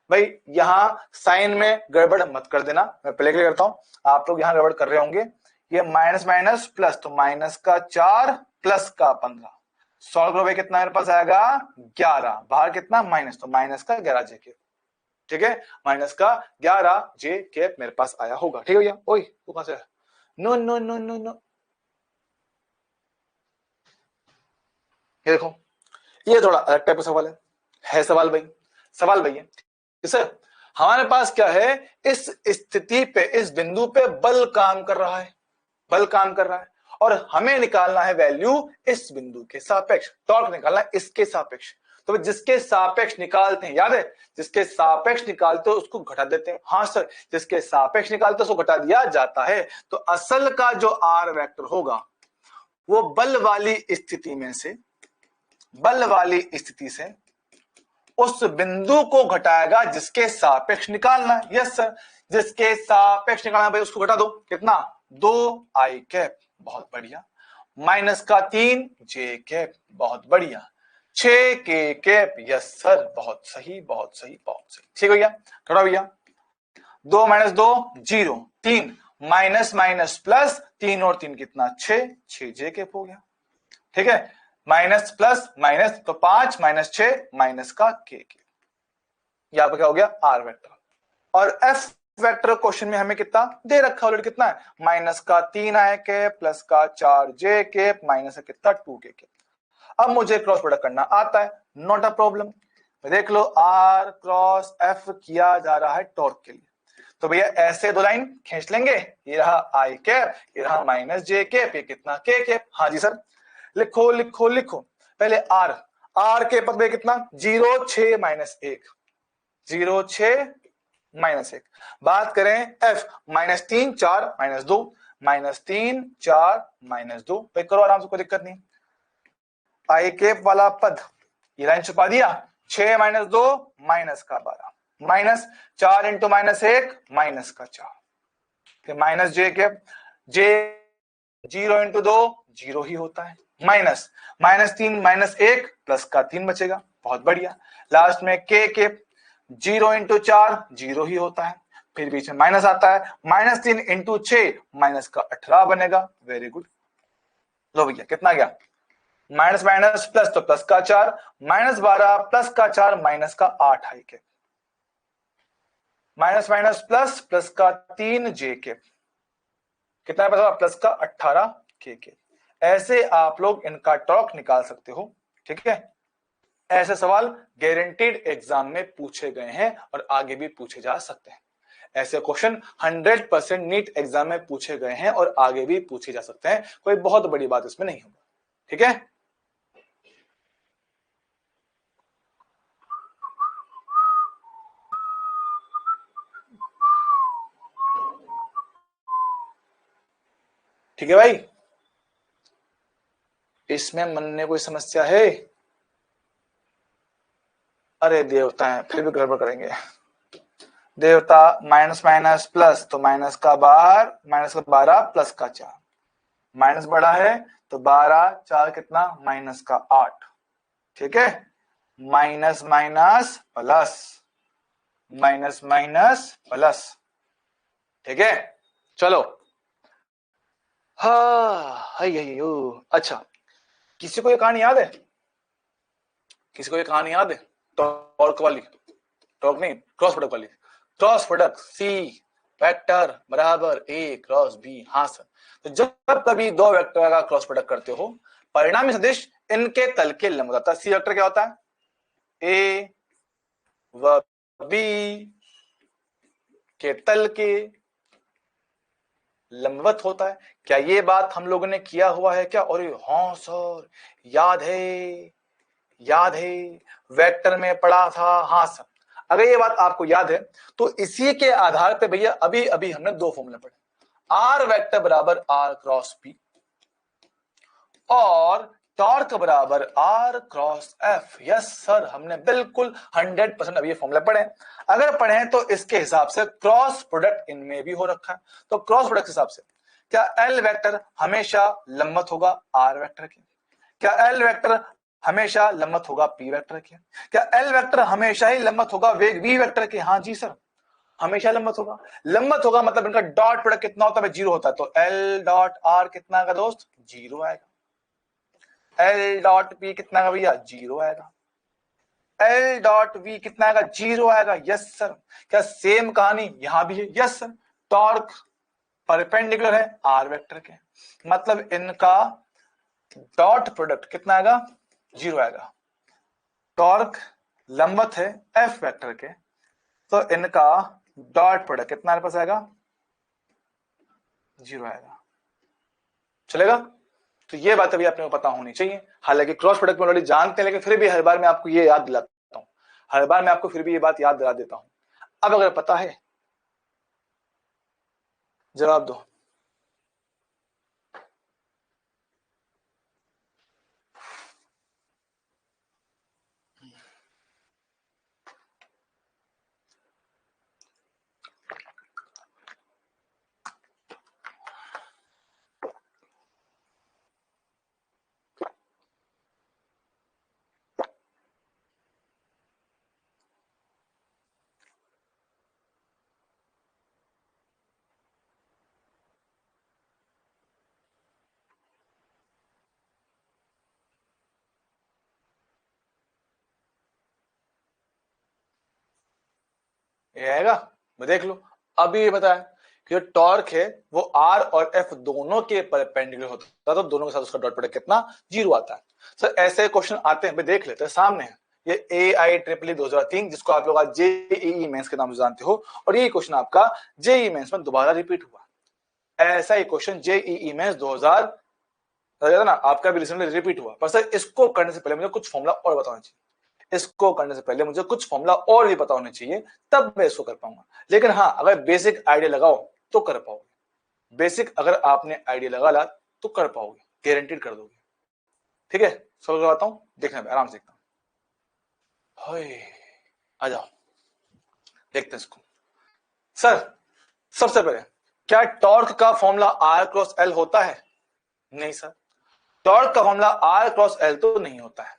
भाई यहां साइन में गड़बड़ मत कर देना, मैं प्ले करता हूं, आप लोग यहां गड़बड़ कर रहे होंगे, ये माइनस माइनस प्लस, तो माइनस का 4 प्लस का 15, सॉल्व करो भाई, कितना मेरे पास आएगा 11, बाहर कितना माइनस, तो माइनस का 11 जे के, ठीक है, माइनस का 11 जे के मेरे पास आया होगा, ठीक है भैया। ओए वो कहां से, no no no no no, ये देखो, ये थोड़ा अलग टाइप का सवाल है सवाल भाई, सवाल भाई है इसे, हमारे पास क्या है, इस स्थिति पे, इस बिंदु पे बल काम कर रहा है, बल काम कर रहा है, और हमें निकालना है वैल्यू इस बिंदु के सापेक्ष, टॉर्क निकालना है इसके सापेक्ष, तो जिसके सापेक्ष निकालते हैं, याद है, जिसके सापेक्ष निकालते हो उसको घटा देते हैं, हाँ सर, जिसके सापेक्ष निकालते हो उसको घटा दिया जाता है, तो असल का जो आर वेक्टर होगा वो बल वाली स्थिति में से, बल वाली स्थिति से उस बिंदु को घटाएगा जिसके सापेक्ष निकालना है, यस सर, जिसके सापेक्ष निकालना भाई उसको घटा दो, कितना 2 आई कैप, बहुत बढ़िया, माइनस का 3 जे कैप, बहुत बढ़िया, 6 के कैप, यस सर, बहुत सही बहुत सही बहुत सही, ठीक भैया, थोड़ा भैया, 2 माइनस 2 0, 3 माइनस माइनस प्लस, 3 और 3 कितना 6, 6 जे कैप हो गया, ठीक है, माइनस प्लस माइनस, तो 5 माइनस 6 माइनस का के, यहाँ पे क्या हो गया आर वेक्टर। और एफ वेक्टर क्वेश्चन में हमें कितना दे रखा ऑलरेडी, कितना है माइनस का 3 आई के प्लस का 4 जे के माइनस कितना 2 के। अब मुझे क्रॉस प्रोडक्ट करना आता है, नॉट अ प्रॉब्लम। देख लो आर क्रॉस एफ किया जा रहा है टॉर्क के लिए, तो भैया ऐसे दो लाइन खींच लेंगे, ये रहा आई कैप, ये रहा माइनस जे कैप, ये कितना के कैप। हाँ जी सर, लिखो लिखो लिखो, पहले आर, आर के पद में कितना 0 6 माइनस 1, 0 6 माइनस 1। बात करें F, minus 3 4 minus 2, minus 3 4 minus 2, भाई करो आराम से, कोई दिक्कत नहीं। आई कैप वाला पद ये लाइन छुपा दिया, 6 माइनस 2 माइनस का 12, माइनस 4 इंटू माइनस 1 माइनस का 4, फिर माइनस जे कैप, जे 0 इंटू 2 0 ही होता है, माइनस माइनस 3 माइनस 1 प्लस का 3 बचेगा, बहुत बढ़िया। लास्ट में के कैप 0 इंटू 4 0 ही होता है, फिर बीच में माइनस आता है, माइनस 3 इंटू 6 माइनस का 18 बनेगा, वेरी गुड। लो भैया कितना गया, माइनस माइनस प्लस, तो प्लस का 4, माइनस 12 प्लस का 4 माइनस का 8 आई के, माइनस माइनस प्लस, प्लस का 3 जे के, कितना पैसा प्लस का 18 के। ऐसे आप लोग इनका टॉर्क निकाल सकते हो, ठीक है। ऐसे सवाल गारंटीड एग्जाम में पूछे गए हैं और आगे भी पूछे जा सकते हैं। ऐसे क्वेश्चन 100% नीट एग्जाम में पूछे गए हैं और आगे भी पूछे जा सकते हैं, कोई बहुत बड़ी बात इसमें नहीं होगा, ठीक है। ठीक है भाई, इसमें मन में कोई समस्या है? अरे देवता है, फिर भी गड़बड़ करेंगे देवता। माइनस माइनस प्लस, तो माइनस का बाहर, माइनस का 12 प्लस का 4, माइनस बड़ा है तो 12 4 कितना माइनस का 8, ठीक है। Minus minus plus, minus minus plus, ठीक है। चलो, हाँ अच्छा, किसी को ये कहानी याद है? किसी को ये कहानी याद है टॉर्क वाली? टॉर्क नहीं, क्रॉस प्रोडक्ट वाली। क्रॉस प्रोडक्ट सी वेक्टर बराबर ए क्रॉस बी। हाँ सर, तो जब कभी दो वेक्टर का क्रॉस प्रोडक्ट करते हो, परिणामी सदिश इनके तल के लंब होता है। सी वेक्टर क्या होता है, ए व बी के तल के लंबवत होता है। क्या ये बात हम लोगों ने किया हुआ है क्या? और हाँ सर, याद है, याद है, वेक्टर में पढ़ा था। हाँ सर, अगर ये बात आपको याद है तो इसी के आधार पे भैया अभी अभी हमने दो फॉर्मूले पढ़े, आर वेक्टर बराबर आर क्रॉस पी और टॉर्क बराबर r cross F. Yes sir, हमने बिल्कुल 100% अभी ये फॉर्मूले पढ़े। अगर पढ़े तो इसके हिसाब से क्रॉस प्रोडक्ट इनमें भी हो रखा है, तो क्रॉस प्रोडक्ट के हिसाब से क्या एल वेक्टर हमेशा लंबवत होगा आर वेक्टर के? क्या एल वेक्टर हमेशा लंबवत होगा पी वेक्टर के? क्या एल वेक्टर हमेशा ही लंबवत होगा वेग वी वेक्टर के? हाँ जी सर, हमेशा लंबवत होगा। लंबवत होगा मतलब इनका डॉट प्रोडक्ट कितना होता है? जीरो होता है, तो एल डॉट आर कितना आएगा दोस्त? जीरो आएगा। एल डॉट पी कितना आएगा भैया? जीरो आएगा। एल डॉट वी कितना आएगा? जीरो आएगा। Yes sir. क्या सेम कहानी यहां भी है? Yes sir. टॉर्क परपेंडिकुलर है आर वेक्टर के, मतलब इनका डॉट प्रोडक्ट कितना आएगा? जीरो आएगा। टॉर्क लंबवत है एफ वेक्टर के, तो इनका डॉट प्रोडक्ट कितना पास आएगा? जीरो आएगा। चलेगा? तो ये बात अभी आपने को पता होनी चाहिए। हालांकि क्रॉस प्रोडक्ट में ऑलरेडी जानते हैं, लेकिन फिर भी हर बार मैं आपको ये याद दिलाता हूं, हर बार मैं आपको फिर भी ये बात याद दिला देता हूं। अब अगर पता है, जवाब दो। ये आएगा, मैं देख लो। अभी ये बताया कि जो टॉर्क है वो आर और एफ दोनों के परपेंडिकुलर होता है, तो दोनों के साथ उसका डॉट प्रोडक्ट कितना, 0 आता है। सर ऐसे क्वेश्चन आते हैं, देख लेते हैं, सामने है ये AIEEE 2003, जिसको आप लोग आज JEE मेंस के नाम से जानते हो, और ये क्वेश्चन आपका JEE मेंस में दोबारा रिपीट हुआ। ऐसा ही क्वेश्चन JEE मेंस 2000 ना आपका भी रिसेंटली रिपीट हुआ। पर सर इसको करने से पहले मुझे कुछ फॉर्मूला और बताना चाहिए, इसको करने से पहले मुझे कुछ फॉर्मूला और भी पता होने चाहिए, तब मैं इसको कर पाऊंगा। लेकिन हाँ, अगर बेसिक आइडिया लगाओ तो कर पाओगे, बेसिक अगर आपने आइडिया लगा ला तो कर पाओगे, गारंटीड कर दोगे। ठीक है, सॉल्व करवाता हूं, देखना आराम से देखता हूं। आ जाओ देखते हैं इसको। सर सबसे पहले, क्या टॉर्क का फॉर्मूला R क्रॉस L होता है? नहीं सर, टॉर्क का फॉर्मूला R क्रॉस L तो नहीं होता है,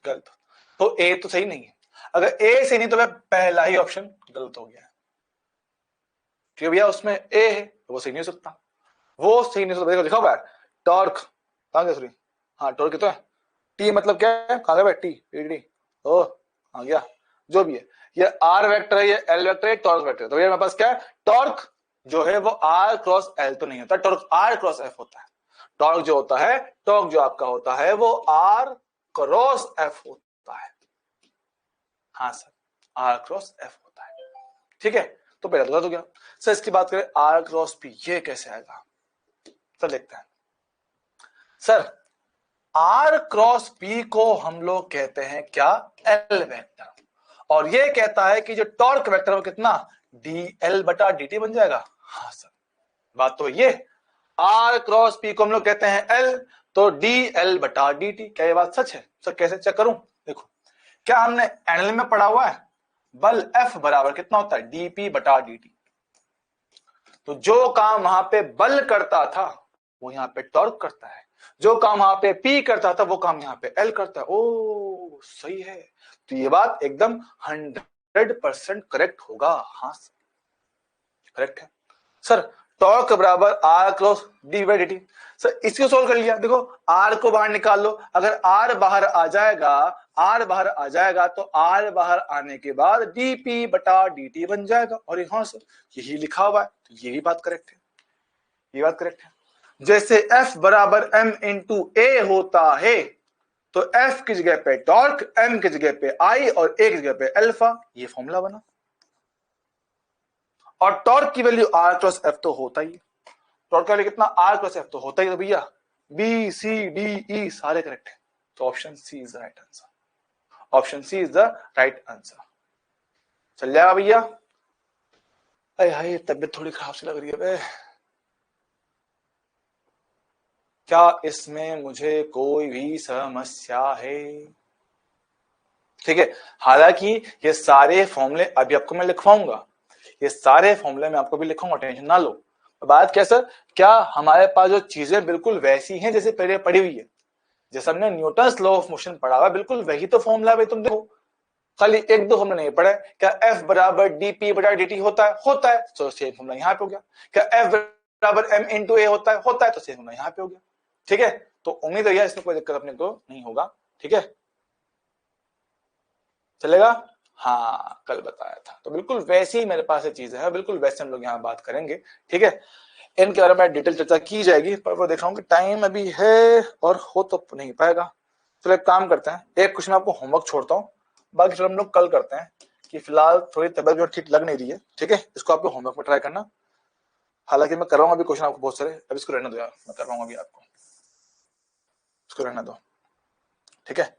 गलत। तो ए तो सही नहीं है, अगर ए सही नहीं तो पहला ही ऑप्शन गलत हो गया, क्योंकि भैया उसमें ए है तो वो सही नहीं हो सकता, वो सही नहीं हो सकता। देखो हुआ है टॉर्क, कहां गया? सॉरी, हाँ टॉर्क तो है, टी मतलब क्या है, कहां गया? टी, ओ आ गया, जो भी है, ये आर वेक्टर है, ये एल वेक्टर है, टॉर्क वेक्टर है। तो भैया मेरे पास क्या है, टॉर्क जो है वो आर क्रॉस एल तो नहीं होता, टॉर्क आर क्रॉस एफ होता है। टॉर्क जो होता है, टॉर्क जो आपका होता है वो आर क्रॉस एफ होता है। हाँ सर, आर क्रॉस एफ होता है। ठीक है, तो पहला तो गलत हो गया। सर इसकी बात करें आर क्रॉस पी, ये कैसे आएगा? सर देखते हैं। सर आर क्रॉस पी को हम लोग कहते हैं क्या, एल वेक्टर, और ये कहता है कि जो टॉर्क वेक्टर वो कितना, dl बटा dt बन जाएगा। हाँ सर, बात तो ये, आर क्रॉस पी को हम लोग कहते हैं एल, तो dl बटा dt। क्या ये बात सच है? सर कैसे चेक करूं? देखो, क्या हमने एनएल में पढ़ा हुआ है, बल F बराबर कितना होता है, dp बटा dt। तो जो काम वहां पे बल करता था वो यहाँ पे टॉर्क करता है, जो काम वहां पे P करता था वो काम यहाँ पे L करता है। ओ सही है, तो ये बात एकदम 100% करेक्ट होगा। हाँ करेक्ट है। सर टॉर्क बराबर r cross d by d. Sir इसको सोल्व कर लिया, देखो आर को बाहर निकाल लो, अगर आर बाहर आ जाएगा, आर बाहर आ जाएगा तो आर बाहर आने के बाद dp बटा dt बन जाएगा, और यहां से यही लिखा हुआ है, तो यही बात करेक्ट है, ये बात करेक्ट है। जैसे F बराबर m इंटू ए होता है, तो F की जगह पे टॉर्क, m की जगह पे I और A की जगह पे अल्फा, ये फॉर्मूला बना। और टॉर्क की वैल्यू R क्रॉस F तो होता ही, टॉर्क का वैल्यू कितना, R क्रॉस F तो होता ही, तो भैया B C D E सारे करेक्ट है, तो option C is the right answer, option C is the right answer. चल जाएगा भैया। अरे हाय तबीयत थोड़ी खराब सी लग रही है बे, क्या इसमें मुझे कोई भी समस्या है? ठीक है, हालांकि ये सारे फॉर्मूले अभी आपको मैं लिखवाऊंगा, ये सारे फॉर्मूले मैं आपको भी लिखूंगा, टेंशन ना लो। बात क्या सर, क्या हमारे पास जो चीजें बिल्कुल वैसी हैं जैसे पहले पढ़ी हुई है, जैसे हमने न्यूटन्स लॉ ऑफ मोशन पढ़ा हुआ, बिल्कुल वही तो फॉर्मूला है। तुम देखो खाली एक दो हमने नहीं पढ़ा है, क्या F बराबर dp बटा dt होता है? होता है, तो सेम फॉर्मूला यहाँ पे हो गया। क्या F बराबर m इंटू ए होता है? होता है, तो सेम फॉर्मूला यहाँ पे हो गया। ठीक है, तो उम्मीद है इसमें कोई दिक्कत अपने को नहीं होगा। ठीक है, चलेगा? हाँ कल बताया था, तो बिल्कुल वैसी ही मेरे पास ये चीजें हैं, बिल्कुल वैसे हम लोग यहाँ बात करेंगे। ठीक है, इनके बारे में डिटेल चर्चा की जाएगी, पर वो देख रहा हूँ कि टाइम अभी है और हो तो नहीं पाएगा। चलो एक काम करते हैं, एक क्वेश्चन आपको होमवर्क छोड़ता हूँ, बाकी चलो हम लोग कल करते हैं, कि फिलहाल थोड़ी तबियत जो ठीक लग नहीं रही है। ठीक है, इसको आपको होमवर्क में ट्राई करना, हालांकि मैं कर रहा हूँ अभी क्वेश्चन आपको बहुत सारे, अब इसको रहने दो यार, मैं कर रहा हूँ अभी आपको, इसको रहने दो। ठीक है,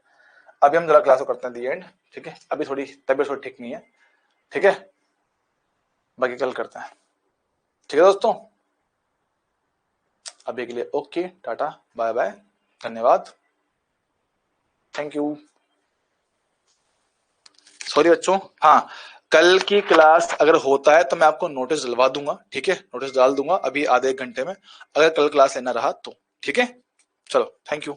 अभी हम जरा क्लास को करते हैं दी एंड। ठीक है, अभी थोड़ी तबियत थोड़ी ठीक नहीं है। ठीक है, बाकी कल करते हैं। ठीक है दोस्तों, अभी के लिए ओके, टाटा बाय बाय, धन्यवाद, थैंक यू। सॉरी बच्चों, हाँ कल की क्लास अगर होता है तो मैं आपको नोटिस दिलवा दूंगा। ठीक है, नोटिस डाल दूंगा अभी आधे एक घंटे में, अगर कल क्लास लेना रहा तो। ठीक है, चलो थैंक यू।